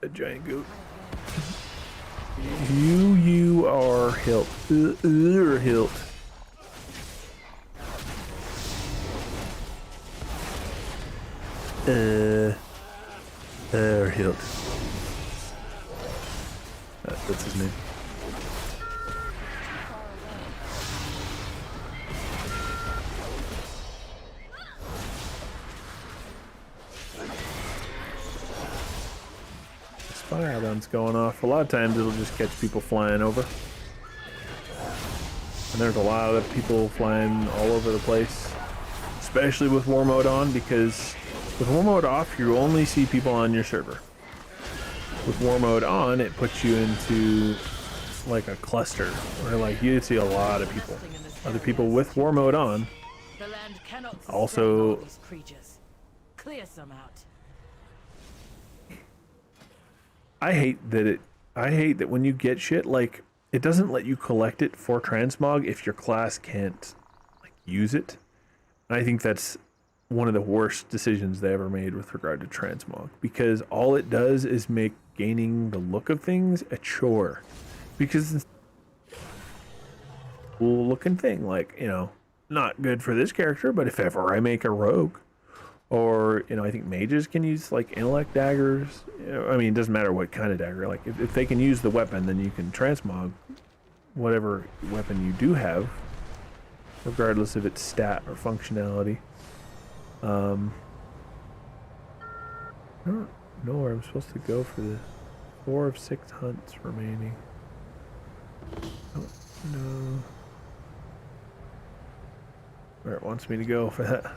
A giant goat. You are hilt. Hilt. Hilt. That's his name. fire guns going off. A lot of times it'll just catch people flying over. And there's a lot of people flying all over the place. Especially with war mode on, because with war mode off, you only see people on your server. With war mode on, it puts you into like a cluster where like you see a lot of people. Other people with war mode on The land cannot sustain also all these creatures. Clear some out. I hate that when you get shit, like, it doesn't let you collect it for transmog if your class can't, like, use it. And I think that's one of the worst decisions they ever made with regard to transmog, because all it does is make gaining the look of things a chore. Because it's a cool looking thing, like, you know, not good for this character, but if ever I make a rogue, or, you know, I think mages can use, like, intellect daggers. You know, I mean, it doesn't matter what kind of dagger. Like, if they can use the weapon, then you can transmog whatever weapon you do have, regardless of its stat or functionality. I don't know where I'm supposed to go for this. 4 of 6 hunts remaining. Oh, no. Where it wants me to go for that.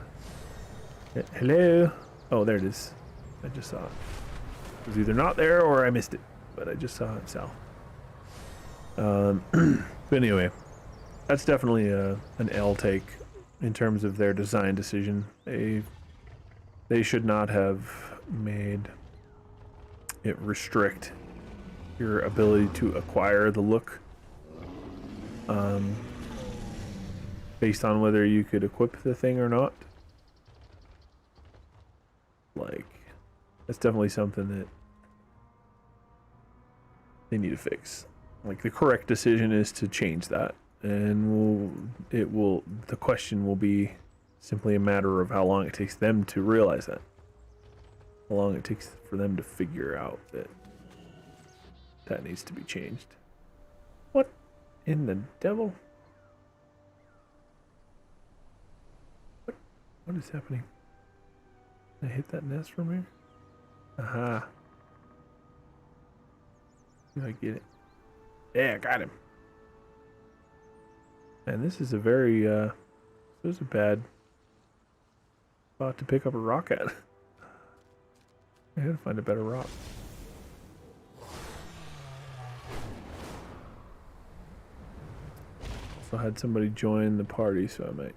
Hello? Oh, there it is. I just saw it. It was either not there or I missed it, but I just saw it south. But anyway, that's definitely an L take in terms of their design decision. They should not have made it restrict your ability to acquire the look based on whether you could equip the thing or not. Like, that's definitely something that they need to fix. Like, the correct decision is to change that, and the question will be simply a matter of how long it takes them to realize that. How long it takes for them to figure out that needs to be changed. What in the devil? What is happening? Did I hit that nest from here? Aha. See if I get it. Yeah, I got him. And this is a very, this is a bad spot to pick up a rock at. I gotta find a better rock. Also had somebody join the party, so I might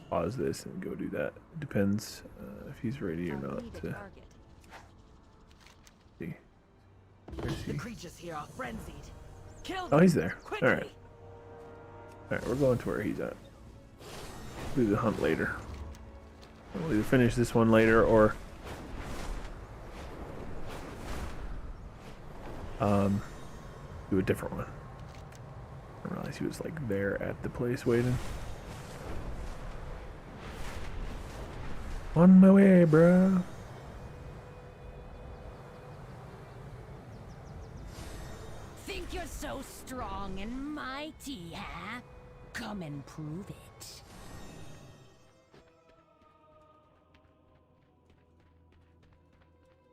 pause this and go do that. It depends if he's ready or not to see. Where is he? The creatures here are frenzied. Kill them. Oh, he's there. Quickly. Alright. Alright, we're going to where he's at. Do the hunt later. We'll either finish this one later or do a different one. I didn't realize he was like there at the place waiting. On my way, bruh. Think you're so strong and mighty, huh? Come and prove it.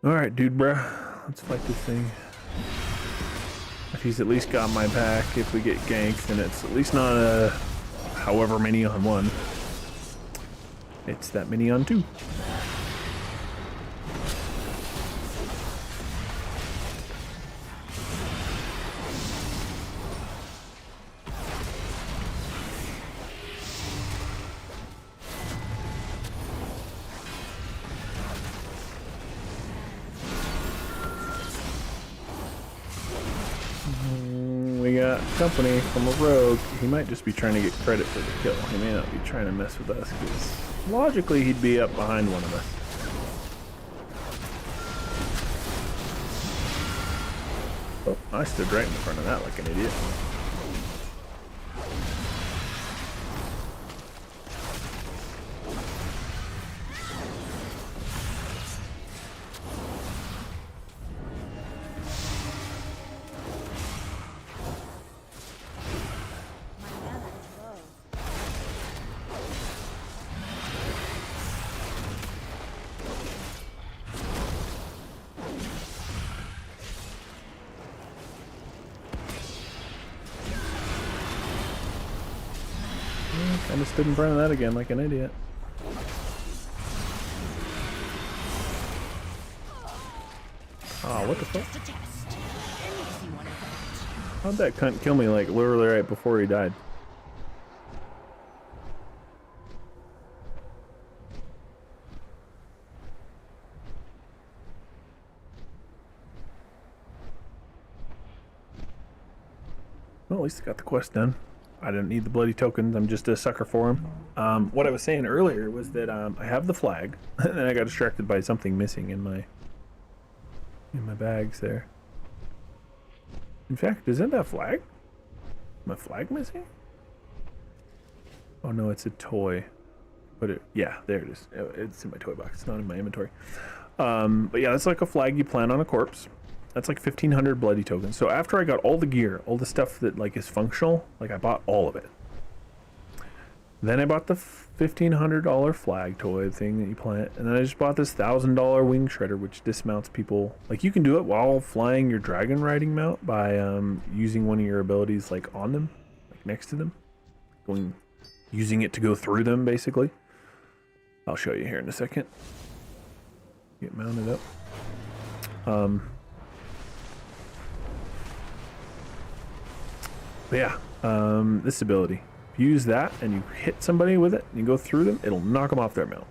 Alright, dude, bruh. Let's fight this thing. If he's at least got my back, if we get ganked, then it's at least not a however many on one. It's that many on two. We got company from a rogue. He might just be trying to get credit for the kill. He may not be trying to mess with us, because logically he'd be up behind one of us. Oh, I stood right in front of that like an idiot. Kind of stood in front of that again like an idiot. Oh, what the fuck? Just a test. An easy one at that. How'd that cunt kill me like literally right before he died? Well, at least I got the quest done. I didn't need the bloody tokens. I'm just a sucker for them. What I was saying earlier was that I have the flag, and then I got distracted by something missing in my bags there. In fact, isn't that flag? My flag missing? Oh no, it's a toy. But yeah, there it is. It's in my toy box. It's not in my inventory. But yeah, that's like a flag you plant on a corpse. That's like 1,500 bloody tokens. So after I got all the gear, all the stuff that like is functional, like I bought all of it. Then I bought the $1,500 flag toy thing that you plant, and then I just bought this $1,000 wing shredder, which dismounts people. Like you can do it while flying your dragon riding mount by using one of your abilities like on them, like next to them, using it to go through them basically. I'll show you here in a second. Get mounted up. But yeah, this ability. If you use that and you hit somebody with it and you go through them, it'll knock them off their mount.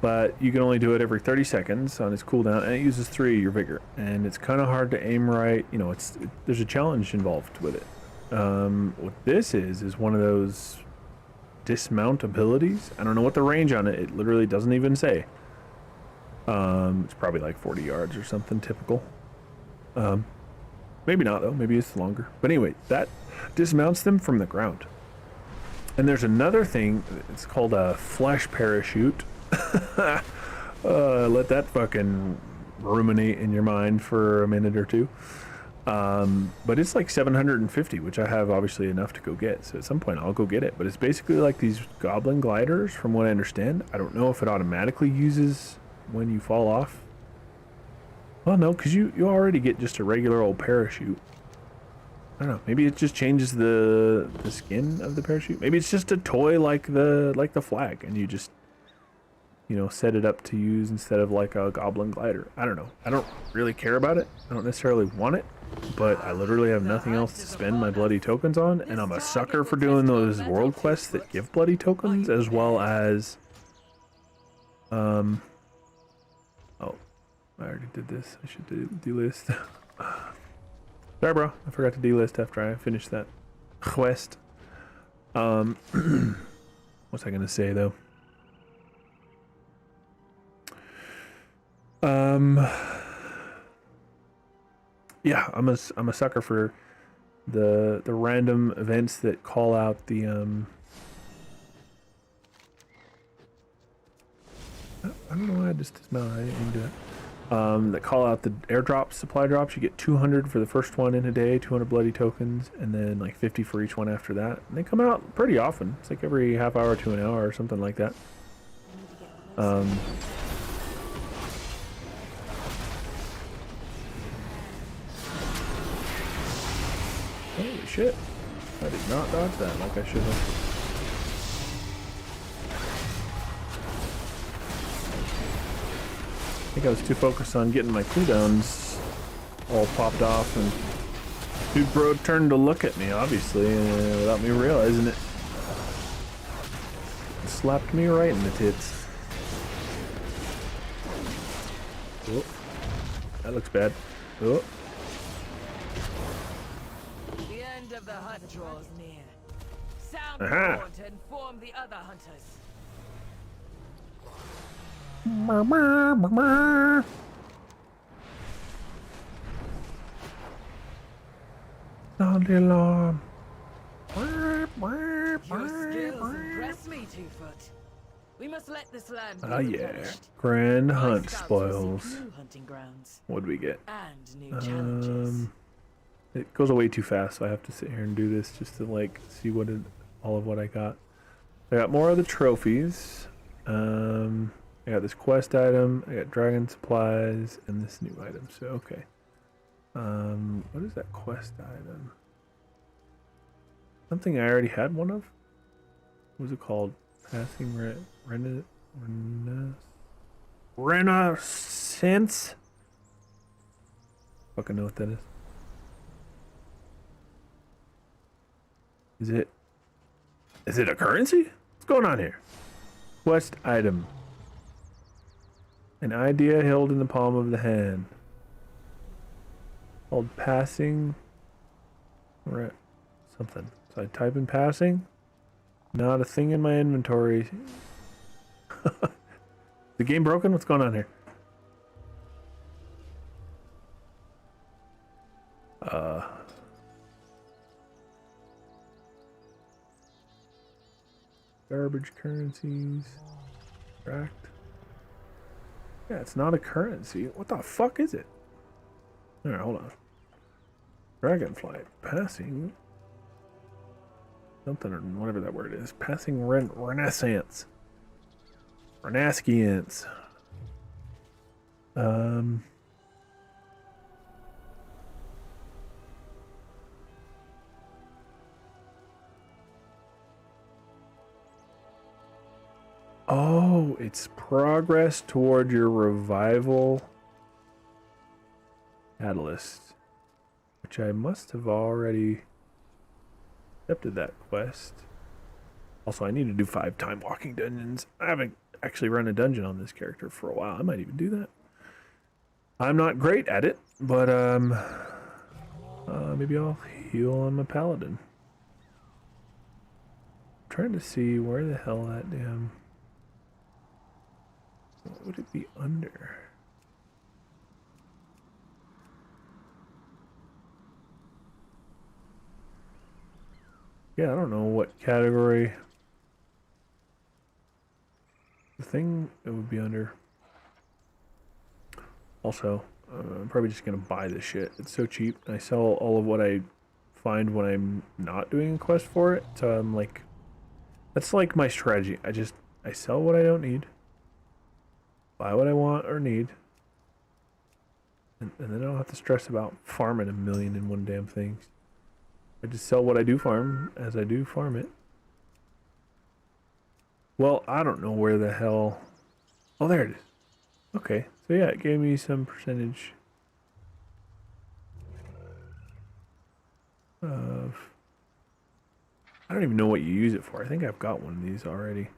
But you can only do it every 30 seconds on its cooldown, and it uses 3 of your vigor. And it's kind of hard to aim right. You know, there's a challenge involved with it. What this is one of those dismount abilities. I don't know what the range on it. It literally doesn't even say. It's probably like 40 yards or something typical. Maybe not though, maybe it's longer. But anyway, that dismounts them from the ground. And there's another thing, it's called a flesh parachute. Let that fucking ruminate in your mind for a minute or two. But it's like 750, which I have obviously enough to go get. So at some point I'll go get it. But it's basically like these goblin gliders from what I understand. I don't know if it automatically uses when you fall off. Well, no, because you already get just a regular old parachute. I don't know. Maybe it just changes the skin of the parachute. Maybe it's just a toy like the flag, and you just, you know, set it up to use instead of like a goblin glider. I don't know. I don't really care about it. I don't necessarily want it, but I literally have nothing else to spend my bloody tokens on, and I'm a sucker for doing those world quests that give bloody tokens, as well as oh, I already did this. I should delist. Sorry, bro. I forgot to delist after I finished that quest. What's I gonna say though? Yeah, I'm a sucker for the random events that call out the I don't know why I just dismounted. I didn't do it. That call out the airdrops, supply drops. You get 200 for the first one in a day, 200 bloody tokens, and then like 50 for each one after that. And they come out pretty often. It's like every half hour to an hour or something like that. Holy shit. I did not dodge that like I should have. I think I was too focused on getting my cooldowns all popped off, and dude bro turned to look at me, obviously, without me realizing it. Slapped me right in the tits. Oh, that looks bad. Oh. The end of the hunt draws near. Sound the Aha. horn to inform the other hunters. Sound the alarm. Your skills impress me, Two-Foot. We must let this land be Ah yeah, replenished. grand My hunt scouts will seek spoils. new hunting grounds What'd we get? and new challenges. It goes away too fast, so I have to sit here and do this just to like see all of what I got. I got more of the trophies. I got this quest item, I got dragon supplies, and this new item, so okay. What is that quest item? Something I already had one of? What was it called? Passing Renaissance? Fucking know what that is. Is it a currency? What's going on here? Quest item. An idea held in the palm of the hand. Called passing. Right. Something. So I type in passing. Not a thing in my inventory. The game broken? What's going on here? Garbage currencies. Tracked. Yeah, it's not a currency. What the fuck is it? Alright, hold on. Dragonfly. Passing. Something or whatever that word is. Passing Renaissance. Renaskians. Oh, it's progress toward your revival catalyst, which I must have already accepted that quest. Also, I need to do 5 time walking dungeons. I haven't actually run a dungeon on this character for a while. I might even do that. I'm not great at it, but maybe I'll heal on my paladin. I'm trying to see where the hell that damn... What would it be under? Yeah, I don't know what category. The thing it would be under. Also, I'm probably just gonna buy this shit. It's so cheap. I sell all of what I find when I'm not doing a quest for it. So I'm like, that's like my strategy. I sell what I don't need. Buy what I want or need. And then I don't have to stress about farming 1,000,001 damn things. I just sell what I do farm as I do farm it. Well, I don't know where the hell... Oh, there it is. Okay, so yeah, it gave me some percentage of... I don't even know what you use it for. I think I've got one of these already.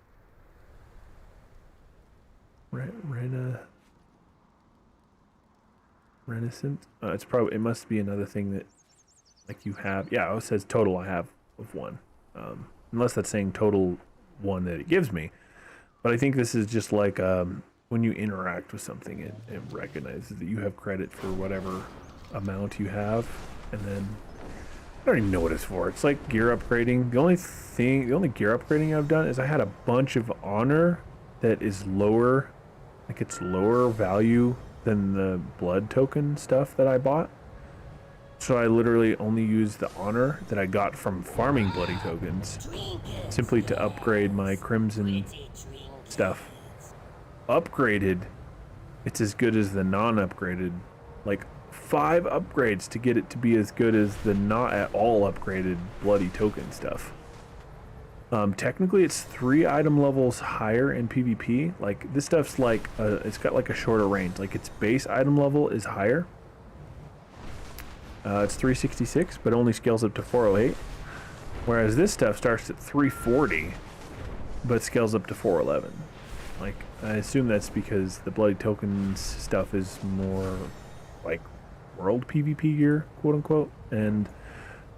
Renaissance? It must be another thing that, like, you have. Yeah, it says total I have of 1. Unless that's saying total 1 that it gives me. But I think this is just like when you interact with something, it recognizes that you have credit for whatever amount you have, and then I don't even know what it's for. It's like gear upgrading. The only gear upgrading I've done is I had a bunch of honor that is lower, like it's lower value than the blood token stuff that I bought. So I literally only used the honor that I got from farming bloody tokens simply to upgrade my crimson stuff. Upgraded, it's as good as the non-upgraded. Like 5 upgrades to get it to be as good as the not at all upgraded bloody token stuff. Technically it's 3 item levels higher in PvP. Like this stuff's like it's got like a shorter range. Like its base item level is higher. It's 366, but only scales up to 408. Whereas this stuff starts at 340, but scales up to 411. Like, I assume that's because the bloody tokens stuff is more like world PvP gear, quote unquote, and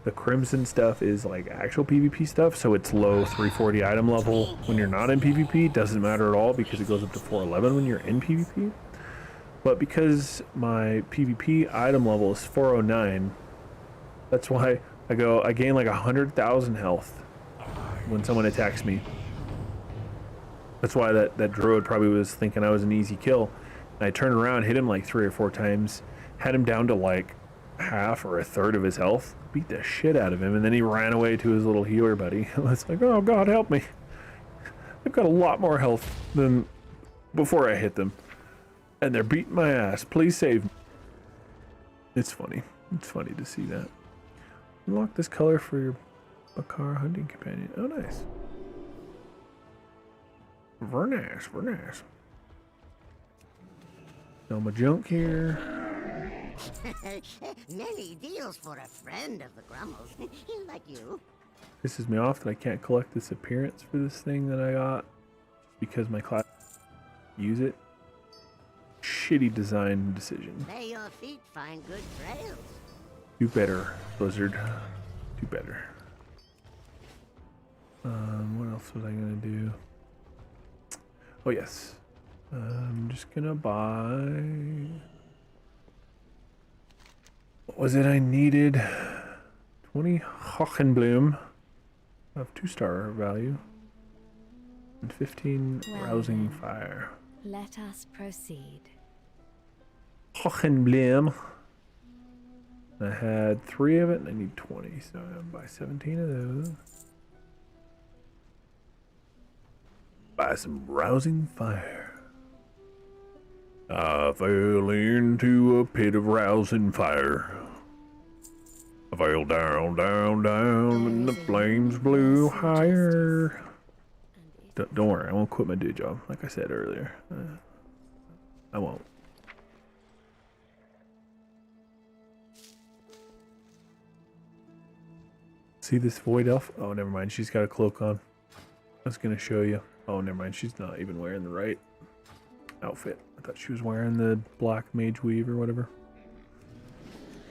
the crimson stuff is like actual PvP stuff, so it's low 340 item level when you're not in PvP. Doesn't matter at all because it goes up to 411 when you're in PvP. But because my PvP item level is 409, that's why I gain like 100,000 health when someone attacks me. That's why that druid probably was thinking I was an easy kill. And I turned around, hit him like 3 or 4 times, had him down to like half or a third of his health, beat the shit out of him, and then he ran away to his little healer buddy. I was like, oh God, help me. I've got a lot more health than before I hit them. And they're beating my ass. Please save me. It's funny. It's funny to see that. Unlock this color for your Bakar hunting companion. Oh, nice. Very nice, very nice. Sell my junk here. Many deals for a friend of the Grummles, like you. Pisses me off that I can't collect this appearance for this thing that I got because my class use it. Shitty design decision. May your feet find good trails. Do better, Blizzard. Do better. What else was I gonna do? Oh yes. I'm just gonna buy. What was it I needed? 20 Hochenbloom of 2-star value. And 15 Well Rousing then. Fire. Let us proceed. Hochenbloom. I had 3 of it and I need 20, so I'm gonna buy 17 of those. Buy some Rousing Fire. I fell into a pit of rousing fire. I fell down, down, down, and the flames blew higher. Don't worry, I won't quit my day job, like I said earlier. I won't. See this void elf? Oh, never mind. She's got a cloak on. I was gonna show you. Oh, never mind. She's not even wearing the right outfit. I thought she was wearing the black mage weave or whatever.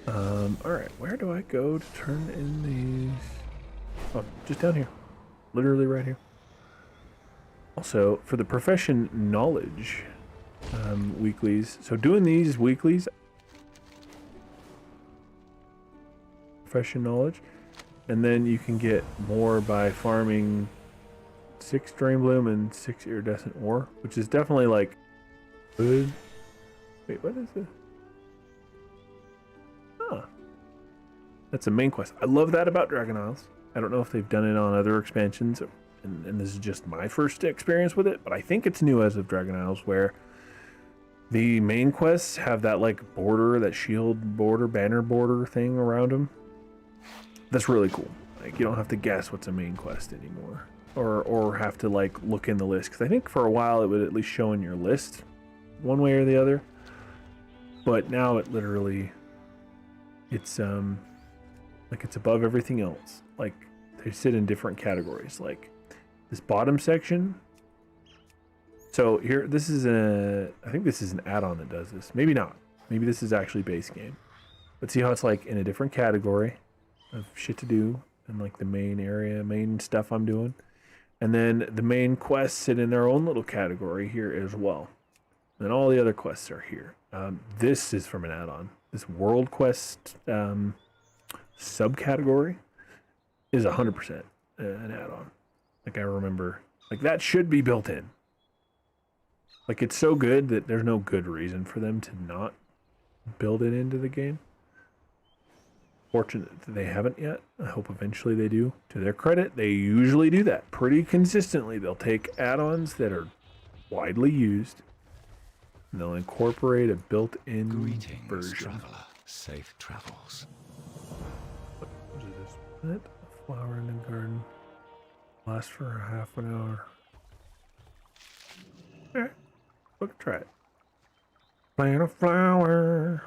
Alright, where do I go to turn in these? Oh, just down here. Literally right here. Also, for the profession knowledge weeklies, so doing these weeklies, profession knowledge, and then you can get more by farming 6 Drain Bloom and 6 Iridescent Ore, which is definitely like good. Wait, what is this? Huh. That's a main quest. I love that about Dragon Isles. I don't know if they've done it on other expansions, and this is just my first experience with it, but I think it's new as of Dragon Isles, where the main quests have that like border, that shield border, banner border thing around them. That's really cool. Like, you don't have to guess what's a main quest anymore, or have to like look in the list, because I think for a while it would at least show in your list one way or the other, but now it literally, it's like it's above everything else. Like, they sit in different categories. Like this bottom section, so here, this is I think this is an add-on that does this. Maybe not, maybe this is actually base game, but see how it's like in a different category of shit to do, and like the main area, main stuff I'm doing, and then the main quests sit in their own little category here as well, and all the other quests are here. This is from an add-on. This world quest subcategory is 100% an add-on. Like, I remember, like, that should be built in. Like, it's so good that there's no good reason for them to not build it into the game. Fortunate that they haven't yet. I hope eventually they do. To their credit, they usually do that pretty consistently. They'll take add-ons that are widely used, and they'll incorporate a built-in Greetings, version. traveler. Safe travels. What is this? Plant a flower in the garden. Lasts for half an hour. Alright, look, try it. Plant a flower.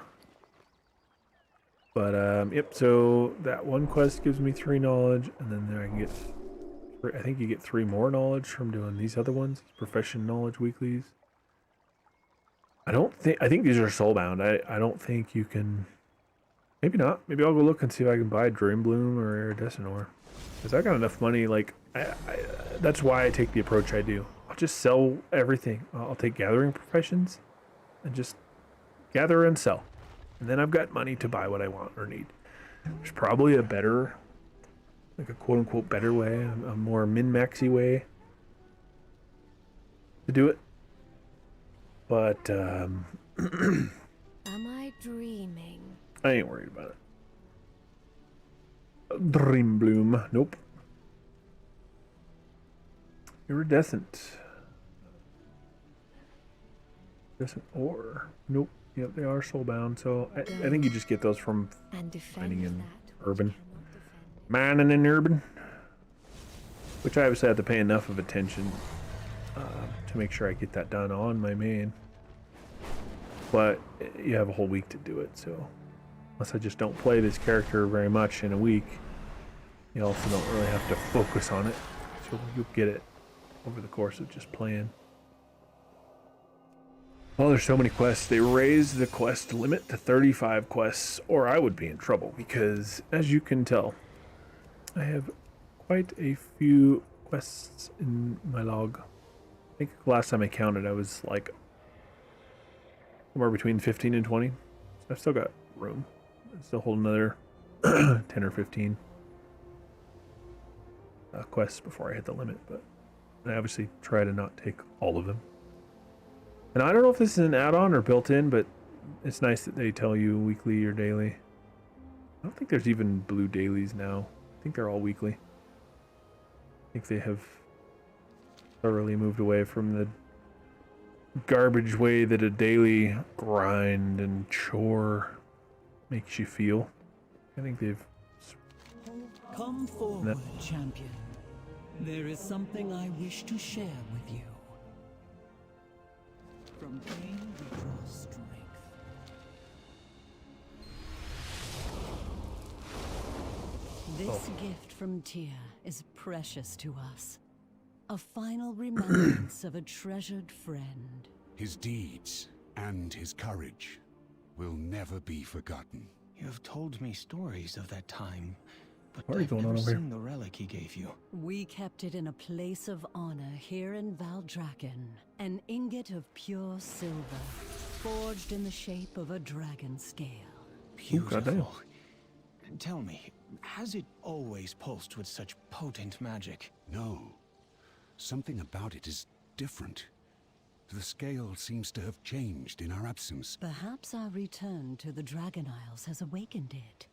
But yep. So that one quest gives me 3 knowledge, and then there I can get. I think you get 3 more knowledge from doing these other ones, profession knowledge weeklies. I think these are soulbound. I don't think you can. Maybe not. Maybe I'll go look and see if I can buy Dream Bloom or Iridescent Ore. Because I got enough money. Like, that's why I take the approach I do. I'll just sell everything. I'll take gathering professions and just gather and sell. And then I've got money to buy what I want or need. There's probably a better, like a quote-unquote better way, a more min-maxy way to do it. But, Am I dreaming? I ain't worried about it. Dream Bloom. Nope. Iridescent. Iridescent Ore. Nope. Yep, they are soulbound, so I think you just get those from And mining in that urban. cannot defend. Mining in urban. Which I obviously have to pay enough of attention to make sure I get that done on my main. But you have a whole week to do it, so unless I just don't play this character very much in a week, you also don't really have to focus on it. So you'll get it over the course of just playing. Well, there's so many quests. They raised the quest limit to 35 quests, or I would be in trouble, because as you can tell, I have quite a few quests in my log. I think last time I counted, I was like somewhere between 15 and 20. So I've still got room. I still hold another 10 or 15 quests before I hit the limit, but I obviously try to not take all of them. And I don't know if this is an add-on or built in, but it's nice that they tell you weekly or daily. I don't think there's even blue dailies now. I think they're all weekly. I think they have thoroughly moved away from the garbage way that a daily grind and chore makes you feel. I think they've... Come forward, champion. There is something I wish to share with you. From pain we draw strength. This gift from Tyr is precious to us. A final remembrance of a treasured friend. His deeds and his courage will never be forgotten. You have told me stories of that time, but What are you I've going on never over here? seen the relic he gave you. We kept it in a place of honor here in Valdrakken. An ingot of pure silver, forged in the shape of a dragon scale. Beautiful. Tell me, has it always pulsed with such potent magic? No. Something about it is different. The scale seems to have changed in our absence. Perhaps our return to the Dragon Isles has awakened it.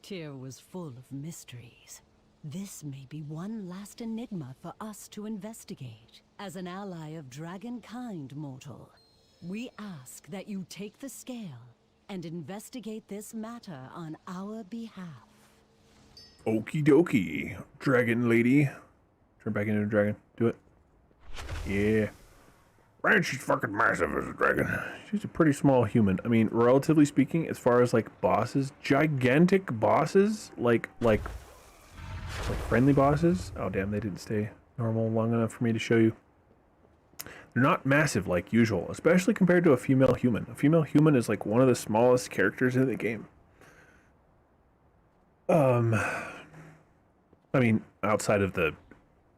Tyr was full of mysteries. This may be one last enigma for us to investigate. As an ally of dragonkind, mortal, we ask that you take the scale and investigate this matter on our behalf. Okie dokie, dragon lady. Turn back into a dragon. Do it. Yeah. Man, she's fucking massive as a dragon. She's a pretty small human. I mean, relatively speaking, as far as like bosses, gigantic bosses, like friendly bosses. Oh damn, they didn't stay normal long enough for me to show you. They're not massive like usual, especially compared to a female human. A female human is like one of the smallest characters in the game. I mean, outside of the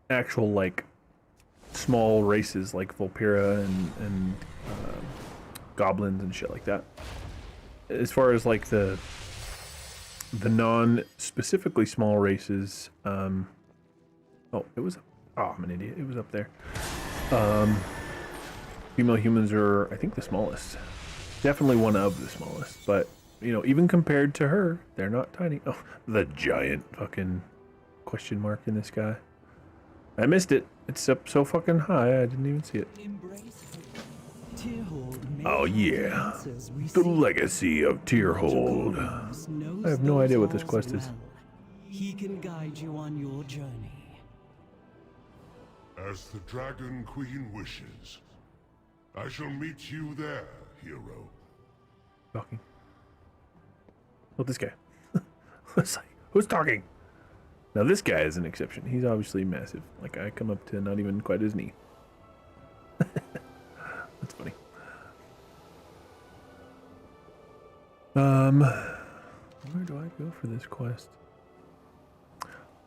actual like small races like Vulpera and goblins and shit like that. As far as like the non-specifically small races, oh, it was, oh, I'm an idiot. It was up there. Female humans are, I think, the smallest. Definitely one of the smallest, but you know, even compared to her, they're not tiny. Oh, the giant fucking question mark in the sky. I missed it. It's up so fucking high, I didn't even see it. Oh yeah, the legacy of Tyrhold. I have no idea what this quest is. He can guide you on your journey. As the Dragon Queen wishes. I shall meet you there, hero. Talking. Oh, this guy. Who's talking? Now this guy is an exception. He's obviously massive. Like I come up to not even quite his knee. That's funny. Where do I go for this quest?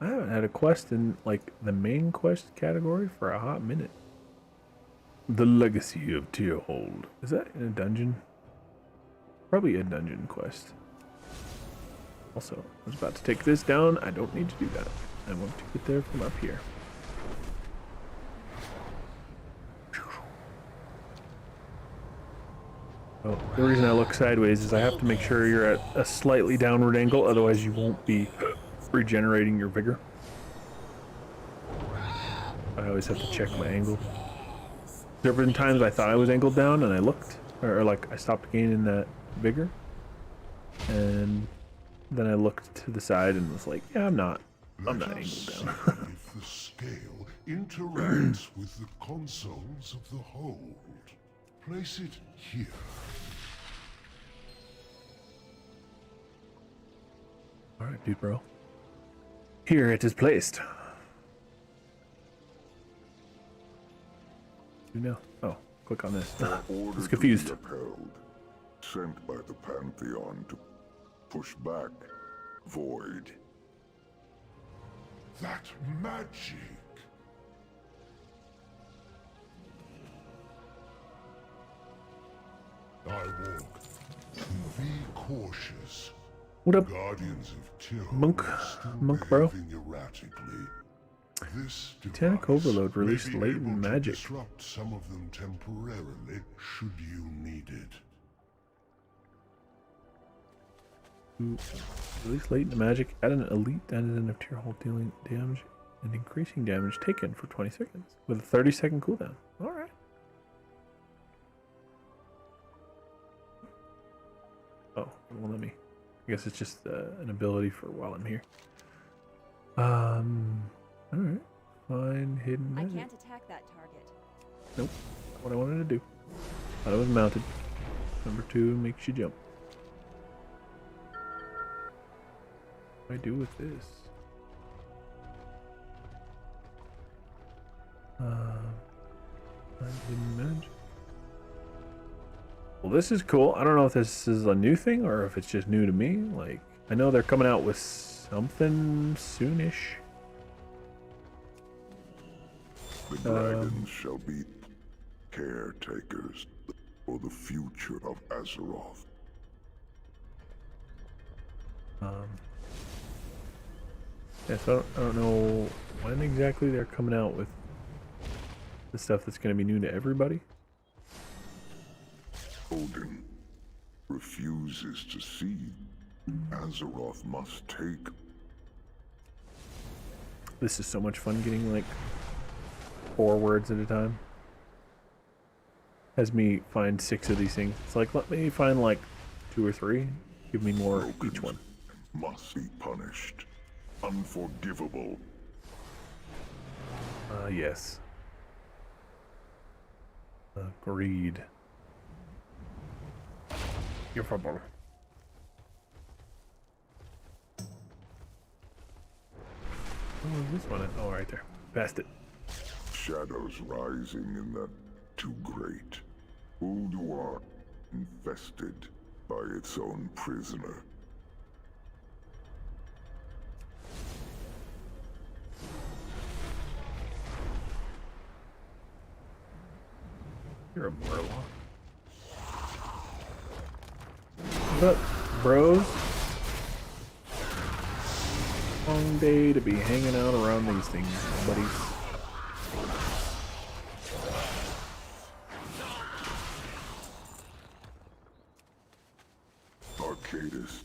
I haven't had a quest in like the main quest category for a hot minute. The Legacy of Tyrhold. Is that in a dungeon? Probably a dungeon quest. Also, I was about to take this down. I don't need to do that. I want to get there from up here. Oh, the reason I look sideways is I have to make sure you're at a slightly downward angle, otherwise you won't be regenerating your vigor. I always have to check my angle. There have been times I thought I was angled down and I looked, or like I stopped gaining that vigor, and then I looked to the side and was like, yeah, I'm not angled down. The scale into interacts with the consoles of the hold. Place it here. Alright, dude, bro. Here it is placed. You know. Oh, click on this. It's confused. Upheld, sent by the Pantheon to push back Void. That magic! I walk. Be cautious. What up, Guardians of Tyr Monk? Monk, bro. Erratically. This Titanic device Overload released may be latent able to magic. disrupt some of them temporarily, should you need it. Release latent magic at an elite denizen of tier hold, dealing damage and increasing damage taken for 20 seconds with a 30-second cooldown. Alright. Oh, it won't let me. I guess it's just an ability for while I'm here. Alright. Find hidden magic. I can't attack that target. Nope. Not what I wanted to do. Thought it was mounted. Number 2 makes you jump. What do I do with this? Find hidden magic. Well, this is cool. I don't know if this is a new thing or if it's just new to me. Like, I know they're coming out with something soonish. The dragons shall be caretakers for the future of Azeroth. Yeah, so I don't know when exactly they're coming out with the stuff that's going to be new to everybody. Odin refuses to see. Azeroth must take. This is so much fun getting like 4 words at a time. Has me find 6 of these things. It's like, let me find like 2 or 3. Give me more each one. Must be punished. Unforgivable. Yes. Agreed. You're fumble. Oh, is this one? Oh, right there. Past it. Shadows rising in that too great. Ulduar infested by its own prisoner. You're a murloc. What up, bros? Long day to be hanging out around these things, buddies. Arcadis,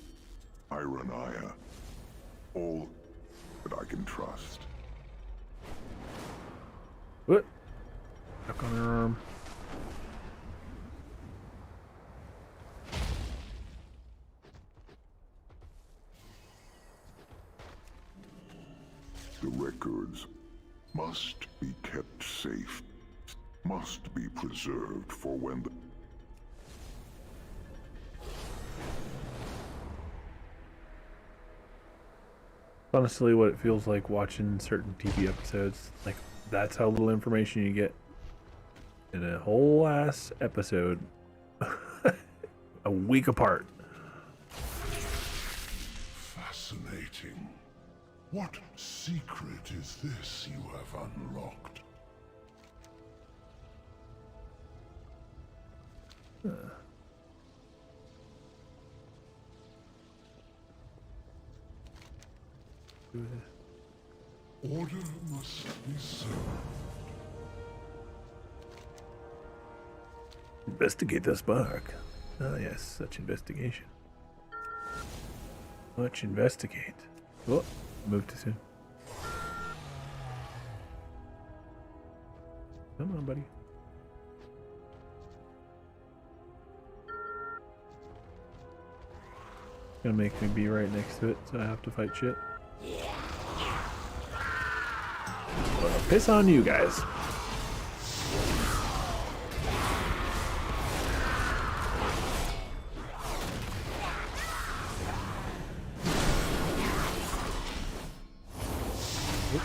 Ironaya, all that I can trust. What? Stuck on her arm. The records must be kept safe, must be preserved for when the... Honestly, what it feels like watching certain TV episodes. Like, that's how little information you get in a whole ass episode. A week apart. Fascinating. What secret is this you have unlocked? Order must be served. Investigate the spark. Ah, yes, such investigation. Much investigate. Oh, moved too soon. Come on, buddy. Gonna make me be right next to it, so I have to fight shit. What? piss on you guys. Oop,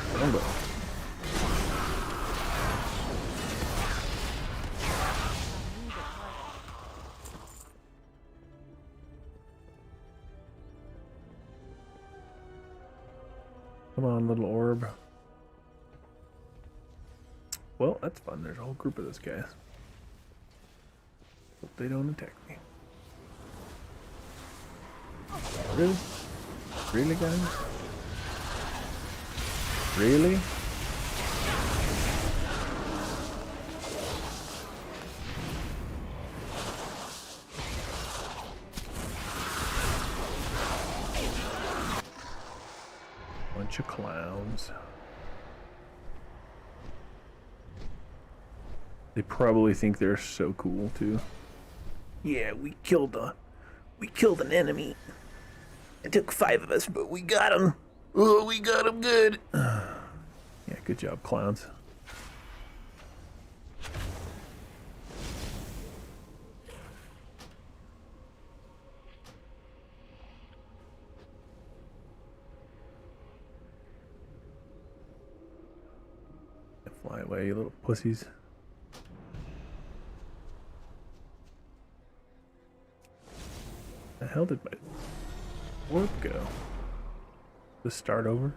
come on, little orb. Well, that's fun. There's a whole group of those guys. Hope they don't attack me. Really? Really, guys? Really? Bunch of clowns. They probably think they're so cool too. Yeah, we killed an enemy. It took 5 of us, but we got him. Oh, we got him good. Yeah, good job, clowns. Fly away, you little pussies. The hell did my warp go? Just start over?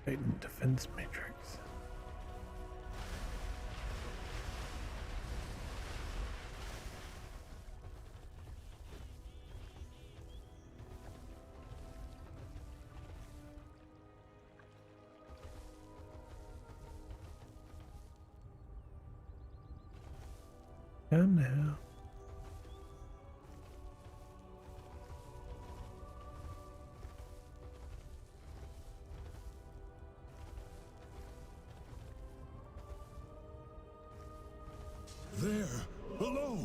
Heightened defense matrix. Come now. There, below.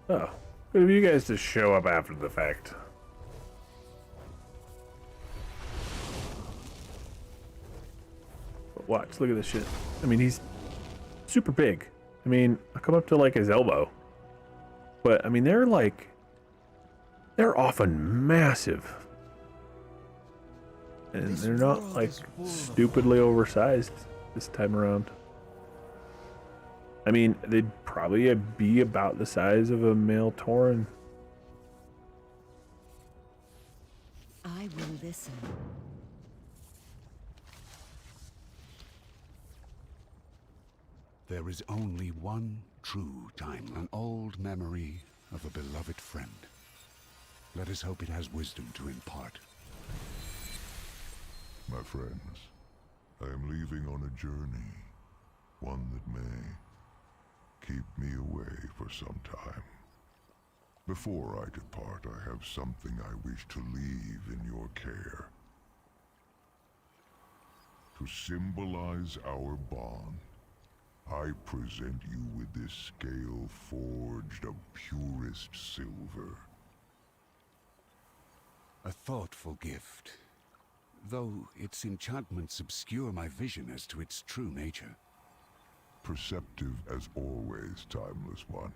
Oh, good of you guys to show up after the fact. But watch, look at this shit. I mean, he's super big. I mean, I come up to like his elbow. But, I mean, they're often massive. And they're not like stupidly oversized this time around. I mean, they'd probably be about the size of a male Tauren. I will listen. There is only one true time, an old memory of a beloved friend. Let us hope it has wisdom to impart. My friends, I am leaving on a journey, one that may keep me away for some time. Before I depart, I have something I wish to leave in your care. To symbolize our bond, I present you with this scale forged of purest silver. A thoughtful gift, though its enchantments obscure my vision as to its true nature. Perceptive as always, timeless one,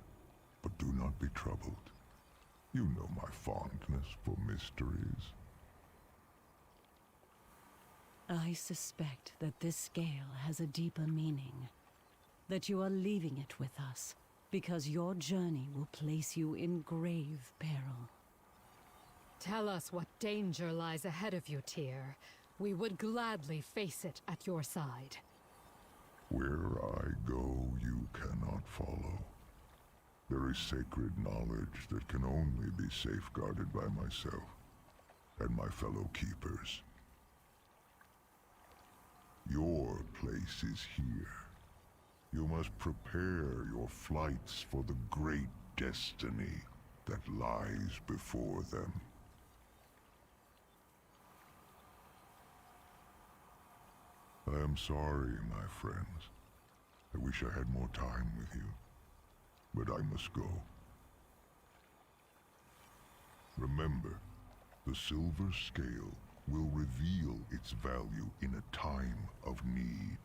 but do not be troubled. You know my fondness for mysteries. I suspect that this scale has a deeper meaning. That you are leaving it with us, because your journey will place you in grave peril. Tell us what danger lies ahead of you, Tyr. We would gladly face it at your side. Where I go, you cannot follow. There is sacred knowledge that can only be safeguarded by myself. and my fellow keepers. Your place is here. You must prepare your flights for the great destiny that lies before them. I am sorry, my friends. I wish I had more time with you, but I must go. Remember, the silver scale will reveal its value in a time of need.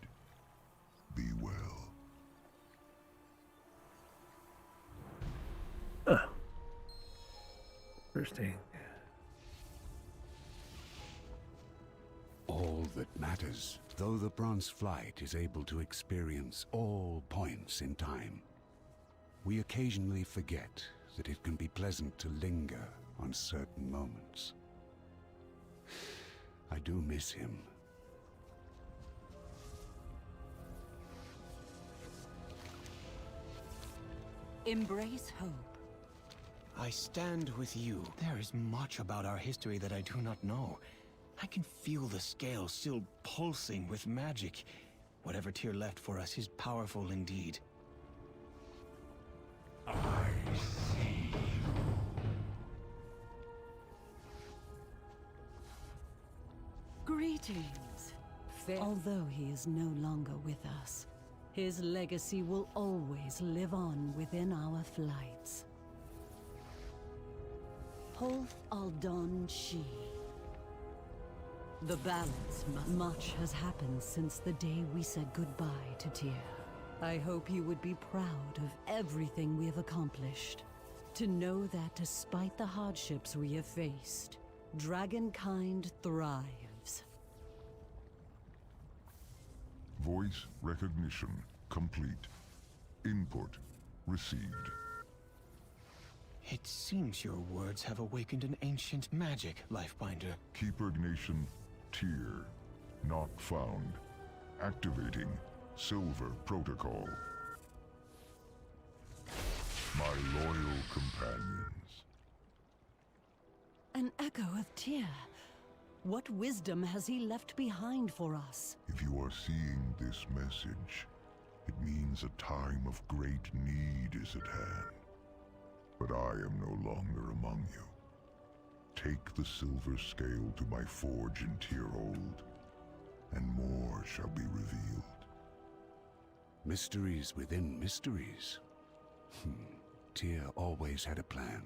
Be well. Interesting. All that matters, though the Bronze Flight is able to experience all points in time, we occasionally forget that it can be pleasant to linger on certain moments. I do miss him. Embrace hope. I stand with you. There is much about our history that I do not know. I can feel the scale still pulsing with magic. Whatever Tyr left for us is powerful indeed. I see you. Greetings. Although he is no longer with us, his legacy will always live on within our flights. Holth Aldon Shi. The balance. Much has happened since the day we said goodbye to Tyr. I hope you would be proud of everything we have accomplished. To know that despite the hardships we have faced, Dragonkind thrives. Voice recognition complete. Input received. It seems your words have awakened an ancient magic, Lifebinder. Keeper Ignation Tyr not found. Activating Silver Protocol. My loyal companions. An echo of Tyr. What wisdom has he left behind for us? If you are seeing this message, it means a time of great need is at hand. But I am no longer among you. Take the silver scale to my forge in Tyrhold, and more shall be revealed. Mysteries within mysteries. Tyr always had a plan.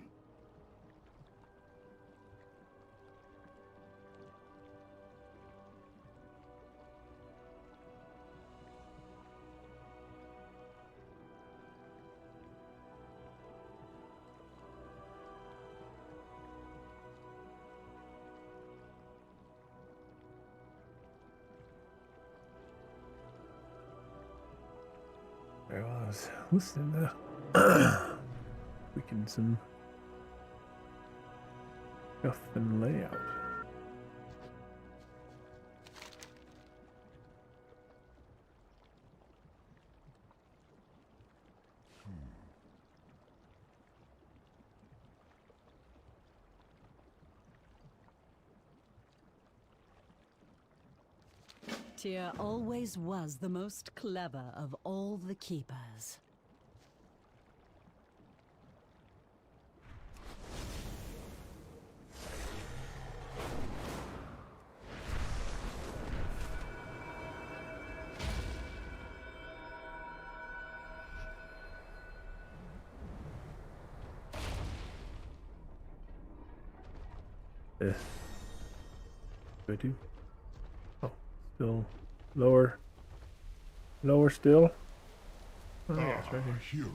I was listening to tweaking some stuff and layout. Tyr always was the most clever of all the keepers. What do I do? Oh, still lower. Lower still? Oh, yeah, it's right here. Hero.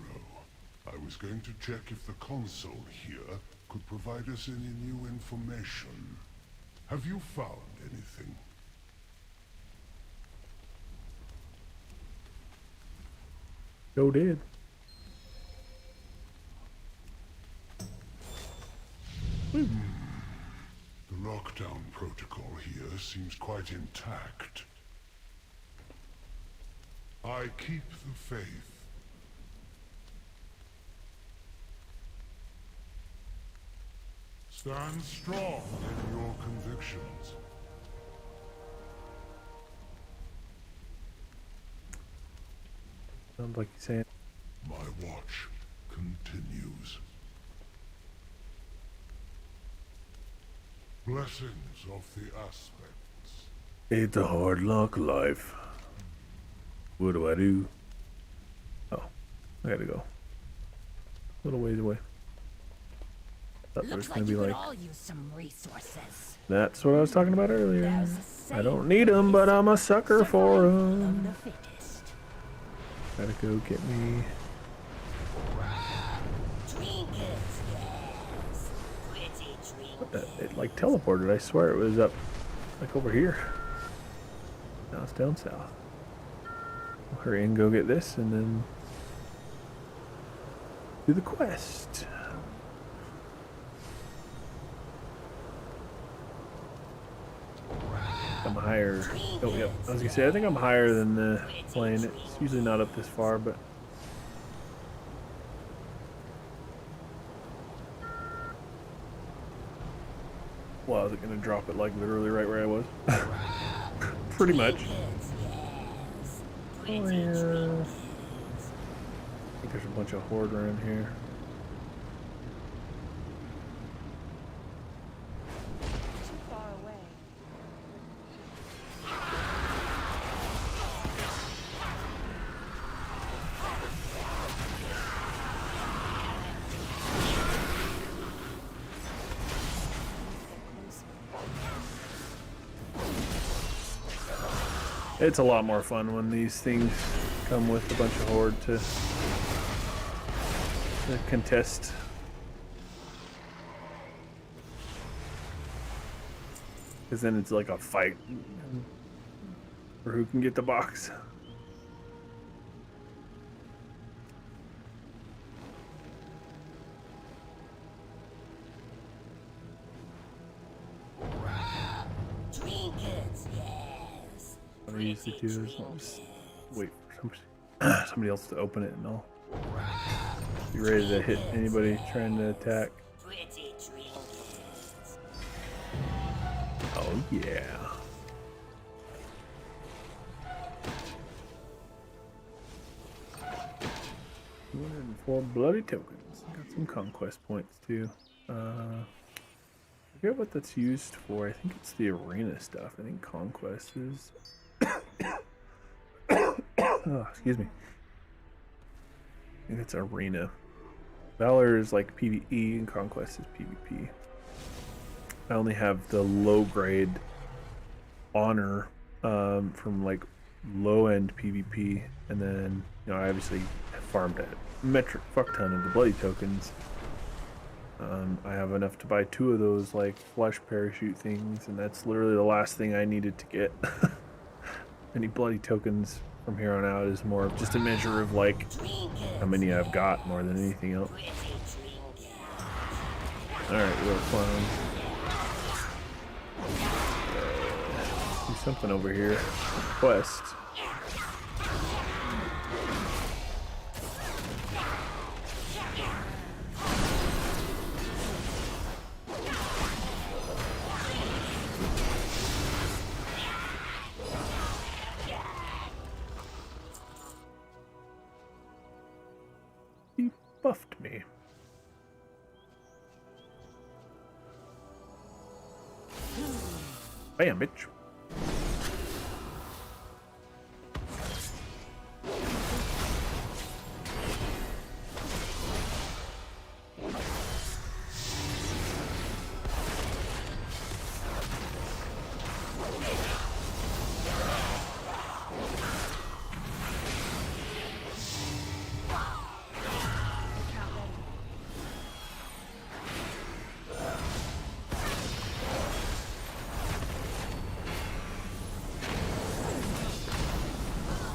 I was going to check if the console here could provide us any new information. Have you found anything? Joe did. The lockdown protocol here seems quite intact. I keep the faith. Stand strong in your Sounds like he's saying. My watch continues. Blessings of the aspects. It's a hard luck life. What do I do? Oh, I gotta go. A little ways away. Thought there was gonna be like. all use some resources. That's what I was talking about earlier. I don't need them, but I'm a sucker for them. Gotta go get me. Trinkets, yes. Pretty trinkets. It like teleported. I swear it was up, like over here. Now it's down south. I'll hurry and go get this, and then do the quest. I'm higher. Oh, yep. I was gonna say, I think I'm higher than the plane. It's usually not up this far, but. Well, is it gonna drop it like literally right where I was? Pretty much. Oh, yeah. I think there's a bunch of horde around here. It's a lot more fun when these things come with a bunch of horde to contest. Because then it's like a fight for who can get the box. What I usually do is I'll just wait for somebody else to open it, and I'll be ready to hit anybody trying to attack. Oh yeah. 204 bloody tokens. Got some conquest points too. I forget what that's used for. I think it's the arena stuff. I think conquest is. Oh, excuse me. I think it's arena. Valor is like PvE and conquest is PvP. I only have the low grade honor from like low end PvP, and then I obviously farmed a metric fuck ton of the bloody tokens. I have enough to buy 2 of those like flesh parachute things, and that's literally the last thing I needed to get. Any bloody tokens from here on out is more of just a measure of like how many I've got more than anything else. Alright, little clown. Do something over here. Quest. He buffed me. Bam, bitch.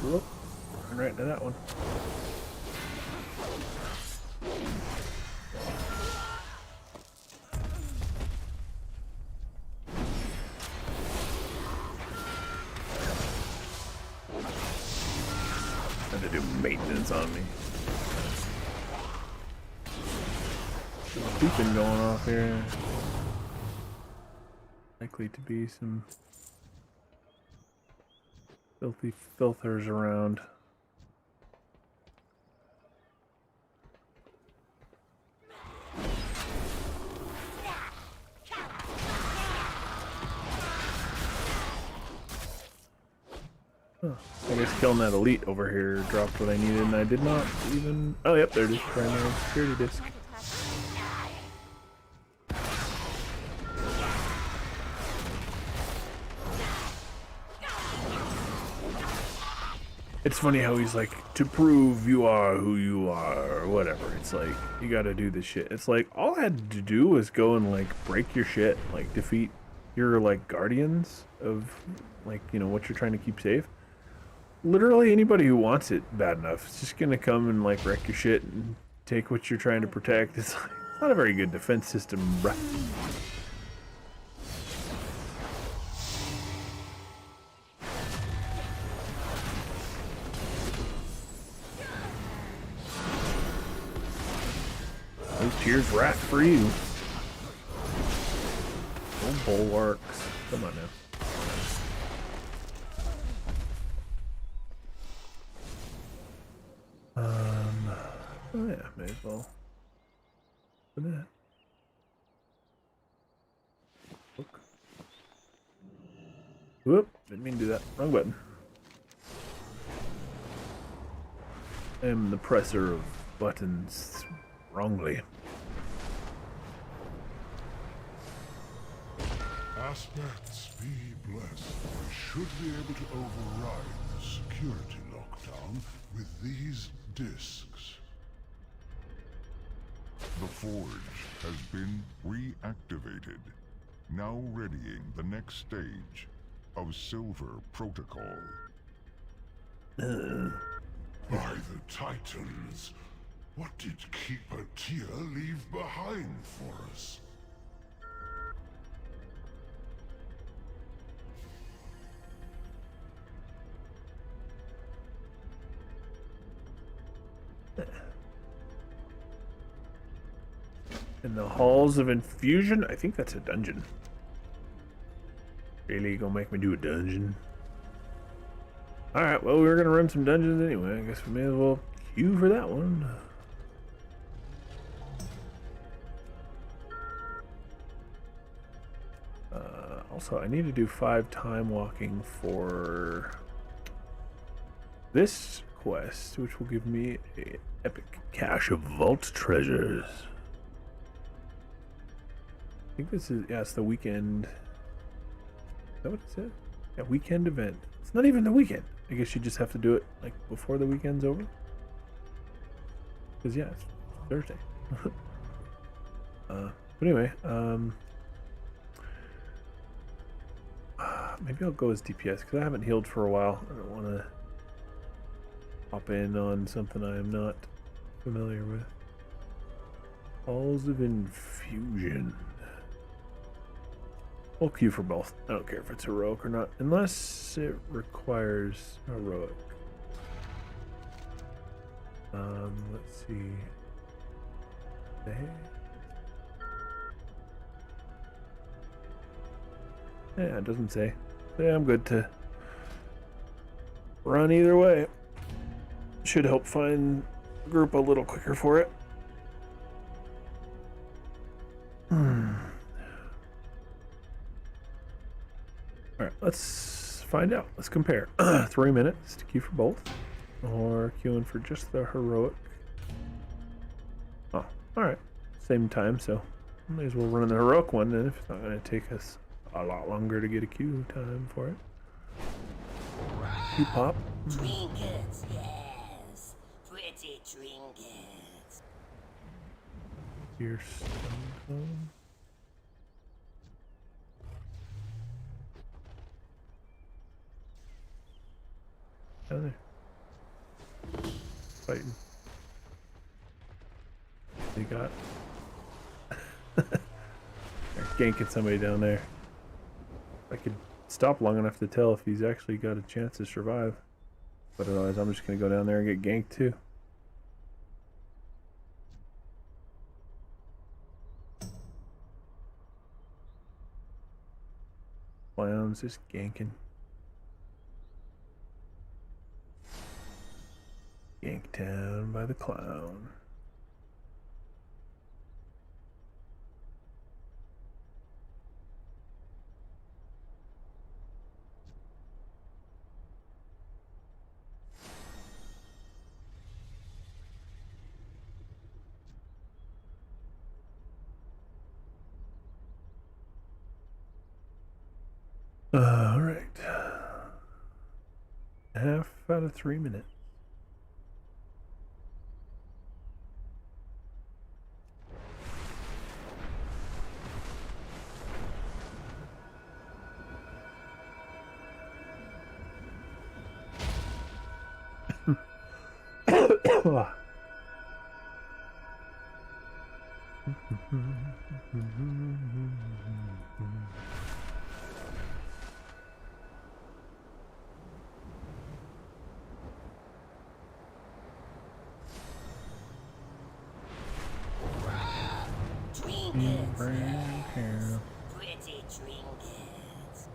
Whoop. Run right into that one. Had to do maintenance on me. Beeping going off here. Likely to be some filthy filthers around. Huh. I guess killing that elite over here dropped what I needed, and I did not even... Oh, yep, there it is. Primary security disc. It's funny how he's like, to prove you are who you are, or whatever. It's like, you gotta do this shit. It's like, all I had to do was go and like break your shit, like defeat your like guardians of like, you know, what you're trying to keep safe. Literally anybody who wants it bad enough is just gonna come and like wreck your shit and take what you're trying to protect. It's like, it's not a very good defense system, bruh. Those tears wrath for you. Oh, bulwarks. Come on now. Oh yeah, may as well. For that. Look. Whoop, didn't mean to do that. Wrong button. I am the presser of buttons wrongly. Aspects be blessed. We should be able to override the security lockdown with these discs. The forge has been reactivated, now readying the next stage of Silver Protocol. By the Titans, what did Keeper Tyr leave behind for us? In the halls of infusion? I think that's a dungeon. Really gonna make me do a dungeon? Alright, well, we were gonna run some dungeons anyway. I guess we may as well queue for that one. Also, I need to do 5 time walking for this quest, which will give me an epic cache of vault treasures. I think this is, yeah, it's the weekend. Is that what it said? Yeah, weekend event. It's not even the weekend. I guess you just have to do it like before the weekend's over. Because yeah, it's Thursday. But anyway, maybe I'll go as DPS because I haven't healed for a while. I don't want to hop in on something I am not familiar with. Halls of Infusion. We'll queue for both. I don't care if it's heroic or not, unless it requires heroic. Let's see. Yeah, it doesn't say. Yeah, I'm good to run either way. Should help find a group a little quicker for it. Alright, let's find out. Let's compare. 3 minutes to queue for both. Or queuing for just the heroic. Oh, alright. Same time, so may as well run the heroic one then if it's not going to take us a lot longer to get a queue time for it. Queue pop. Trinkets, yes. Pretty trinkets. Here's stone. Down there. Fighting. They got. They're ganking somebody down there. I could stop long enough to tell if he's actually got a chance to survive. But otherwise, I'm just going to go down there and get ganked too. Clowns just ganking. Yanked down by the clown. All right. Half out of 3 minutes. Trinkets, yes. Pretty trinkets.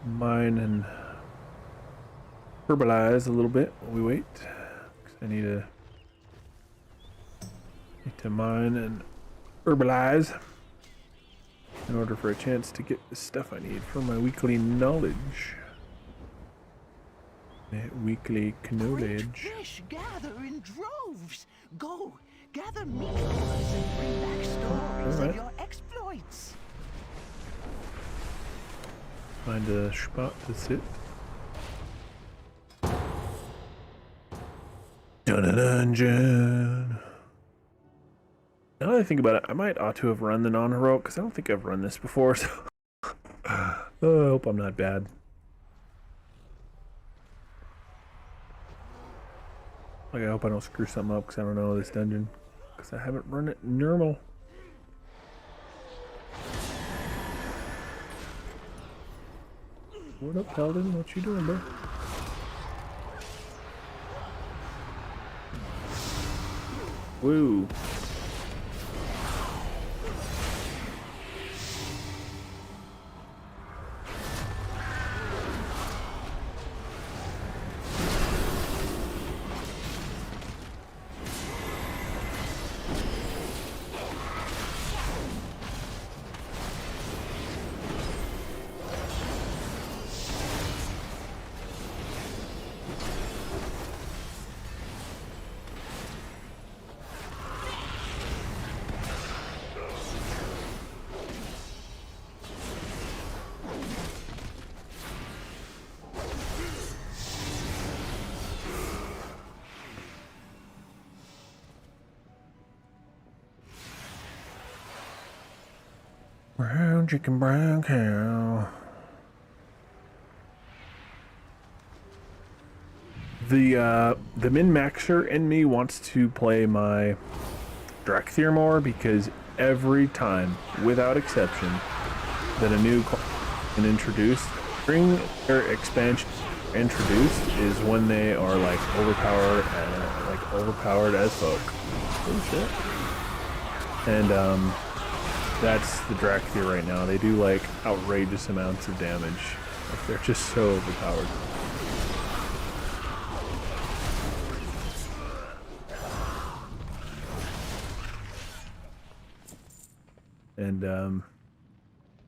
Mine and herbalize a little bit while we wait. 'Cause I need to mine and herbalize in order for a chance to get the stuff I need for my weekly knowledge. Weekly knowledge. Fish gather in droves. Go, gather meatballs and bring back stories Alright. of your exploits. Find a spot to sit. Dungeon. Now that I think about it, I might ought to have run the non-heroic because I don't think I've run this before. So I hope I'm not bad. Like I hope I don't screw something up because I don't know this dungeon because I haven't run it normal. What up, Paladin? What you doing, bro? Woo. Brown chicken, brown cow. The min-maxer in me wants to play my Drakthir more because every time, without exception, that a new class is introduced, during their expansion introduced is when they are like overpowered as fuck. Oh shit. And that's the Drakthir right now. They do like outrageous amounts of damage. Like, they're just so overpowered. And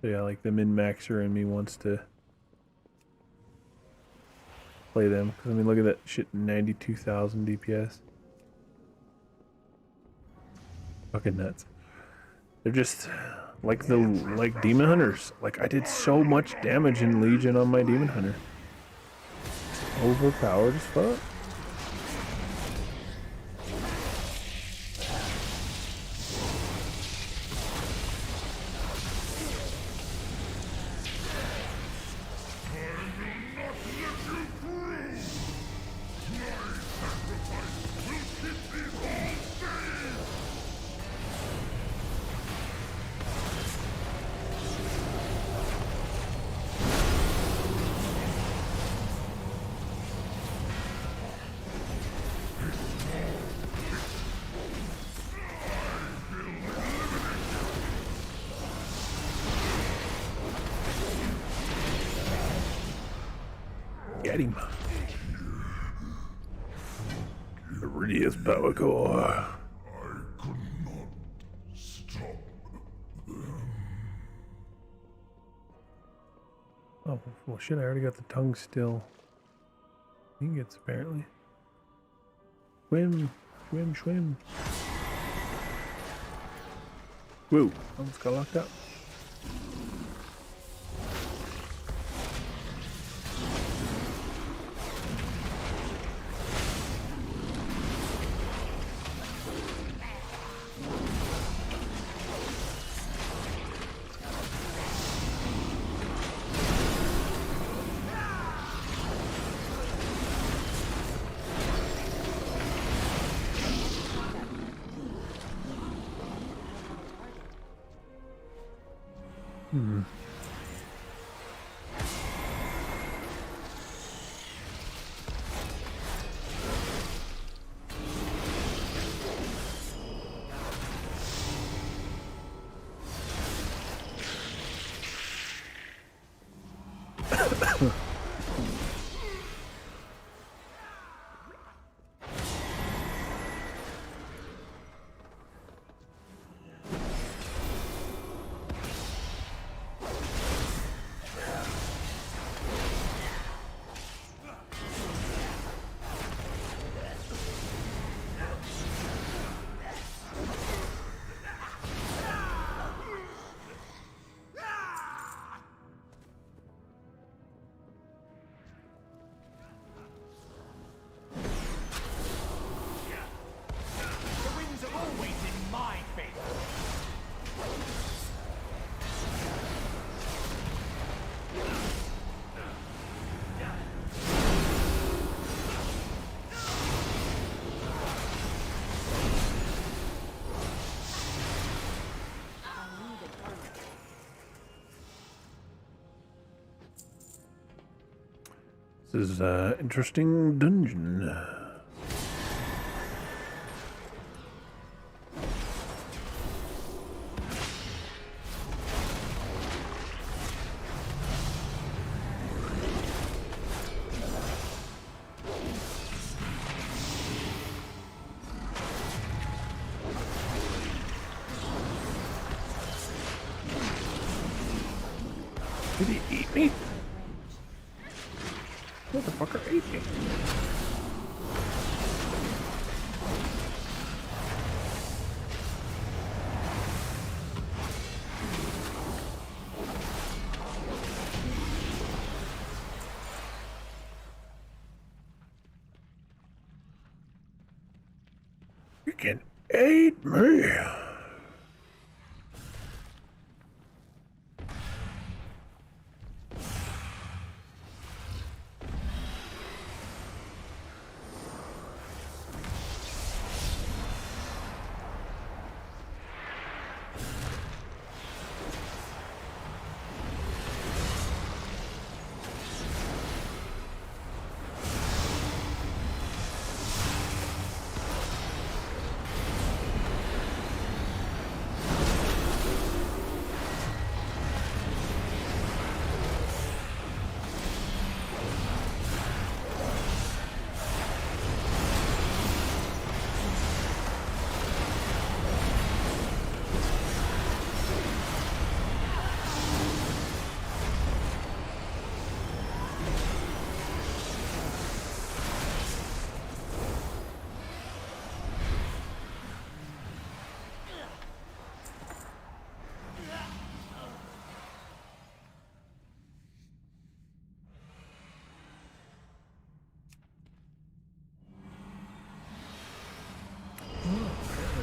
so yeah, like the min-maxer in me wants to play them. Cause I mean, look at that shit, 92,000 DPS. Fucking nuts. They're just like demon hunters. Like I did so much damage in Legion on my demon hunter. Overpowered as fuck. Get him. Iridius power core. Oh, Oh shit, I already got the tongue still. Ingots, apparently. Swim, swim, swim. Whoa, almost got locked up. This is an interesting dungeon. Did he eat me? Motherfucker ate me. You can eat me.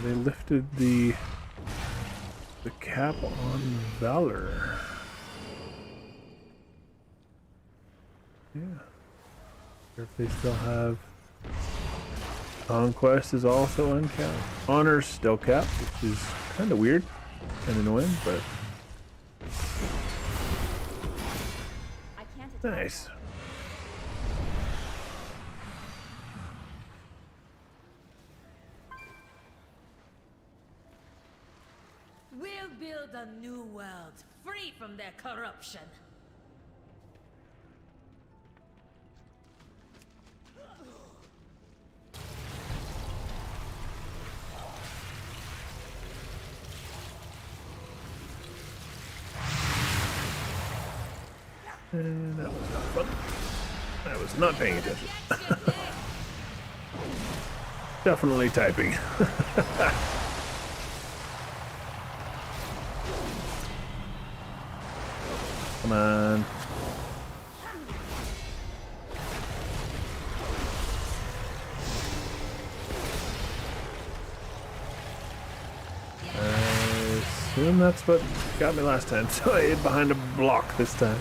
They lifted the cap on Valor. Yeah. Or if they still have Conquest is also uncapped. Honor's still capped, which is kind of weird and annoying, but nice. We'll build a new world, free from their corruption. And that was not fun. I was not paying attention. Definitely typing. Come on. I assume that's what got me last time, so I hid behind a block this time.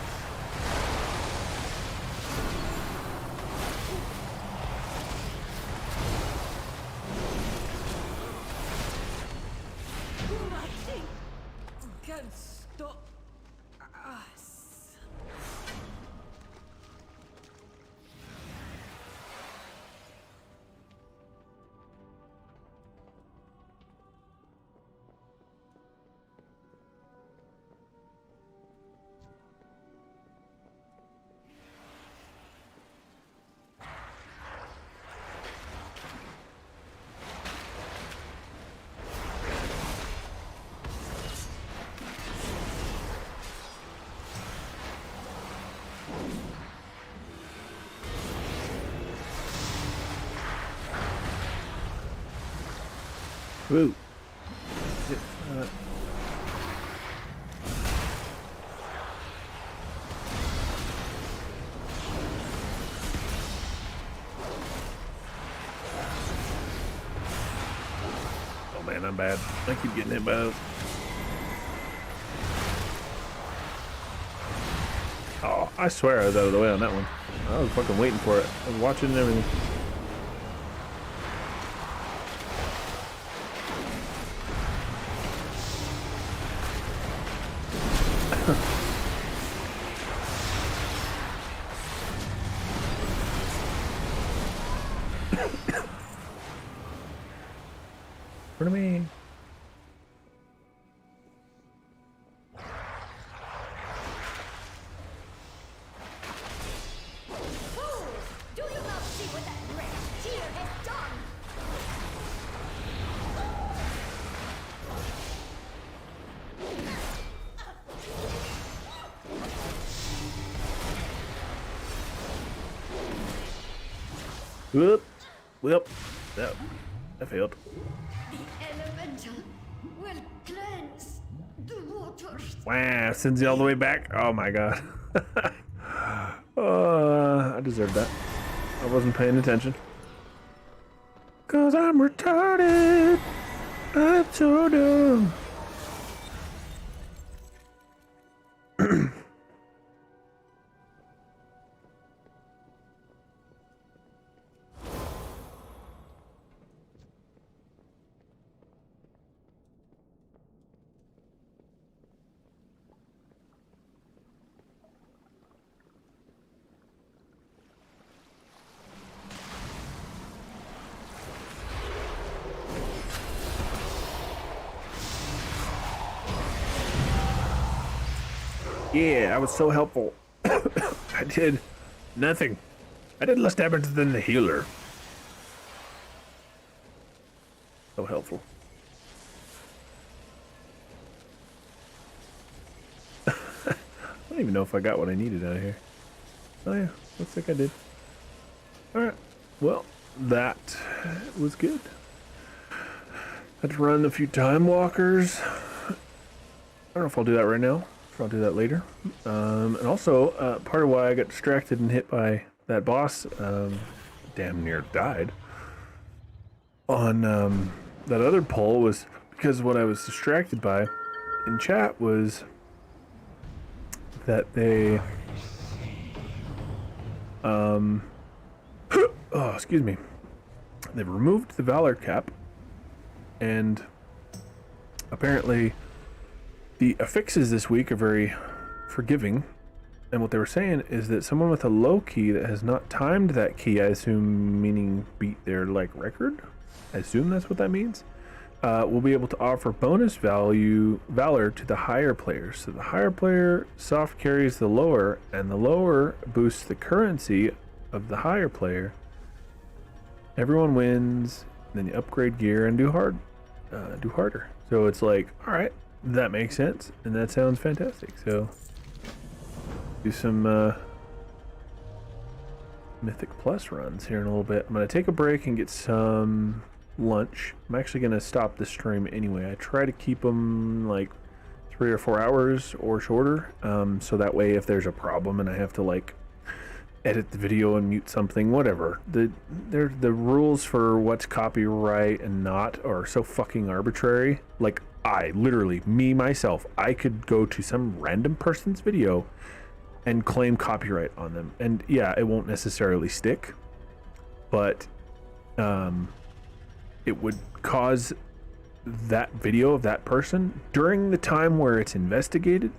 Nothing can stop us. Woo. Oh man, I'm bad. I keep getting hit by those. Oh, I swear I was out of the way on that one. I was fucking waiting for it. I was watching and everything. For me. Fools! Do you not see what that wretch Tyr has done? Whoop. Whoop. That failed. The elemental will cleanse the waters. Wow, sends you all the way back. Oh my god. I deserved that. I wasn't paying attention. Cause I'm retarded. I'm so dumb. Yeah, I was so helpful. I did nothing. I did less damage than the healer. So helpful. I don't even know if I got what I needed out of here. Oh yeah, looks like I did. Alright, well, that was good. Had to run a few time walkers. I don't know if I'll do that right now. I'll do that later. And also, part of why I got distracted and hit by that boss, damn near died, on that other poll was because what I was distracted by in chat was that they, oh, excuse me, they've removed the Valor cap, and apparently the affixes this week are very forgiving, and what they were saying is that someone with a low key that has not timed that key, I assume meaning beat their like record, I assume that's what that means, will be able to offer bonus valor to the higher players. So the higher player soft carries the lower, and the lower boosts the currency of the higher player. Everyone wins, then you upgrade gear and do harder. So it's like, all right, that makes sense, and that sounds fantastic. So do some Mythic Plus runs here in a little bit. I'm going to take a break and get some lunch. I'm actually going to stop the stream anyway. I try to keep them like 3 or 4 hours or shorter, so that way if there's a problem and I have to like edit the video and mute something, whatever. The rules for what's copyright and not are so fucking arbitrary. Like I literally, me myself, I could go to some random person's video and claim copyright on them, and yeah, it won't necessarily stick, but it would cause that video of that person during the time where it's investigated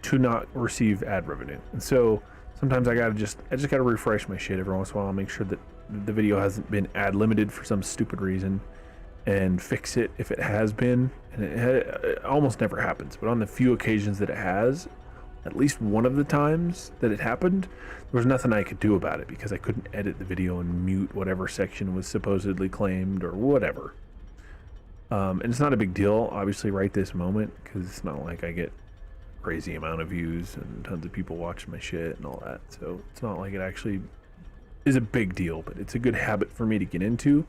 to not receive ad revenue. And so sometimes I just gotta refresh my shit every once in a while, make sure that the video hasn't been ad limited for some stupid reason, and fix it if it has been. And it almost never happens, but on the few occasions that it has, at least one of the times that it happened, there was nothing I could do about it because I couldn't edit the video and mute whatever section was supposedly claimed or whatever. And it's not a big deal, obviously, right this moment, because it's not like I get crazy amount of views and tons of people watching my shit and all that. So it's not like it actually is a big deal, but it's a good habit for me to get into,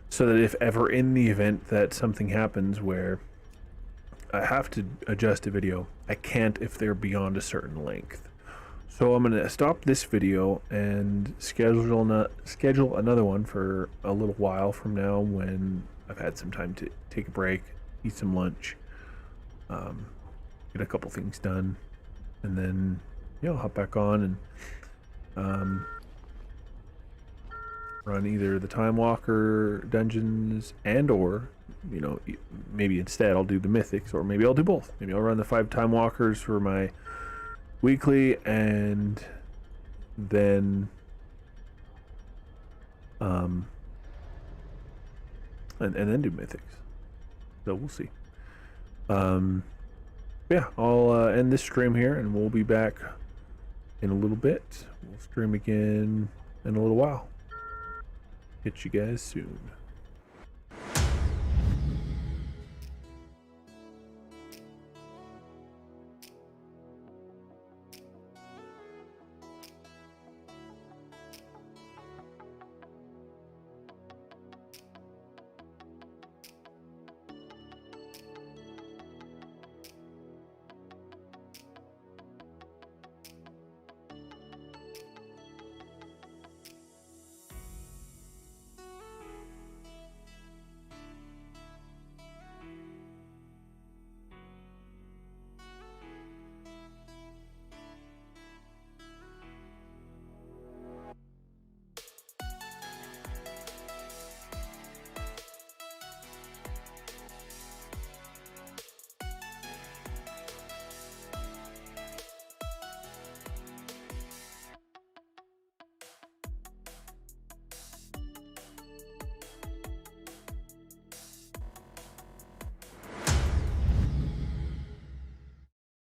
so that if ever in the event that something happens where I have to adjust a video, I can't if they're beyond a certain length. So I'm gonna stop this video and schedule another one for a little while from now when I've had some time to take a break, eat some lunch, get a couple things done, and then I'll hop back on and run either the Time Walker dungeons and or maybe instead I'll do the mythics, or maybe I'll do both. Maybe I'll run the 5 Time Walkers for my weekly and then and then do mythics. So we'll see. Yeah, I'll end this stream here and we'll be back in a little bit. We'll stream again in a little while. Catch you guys soon.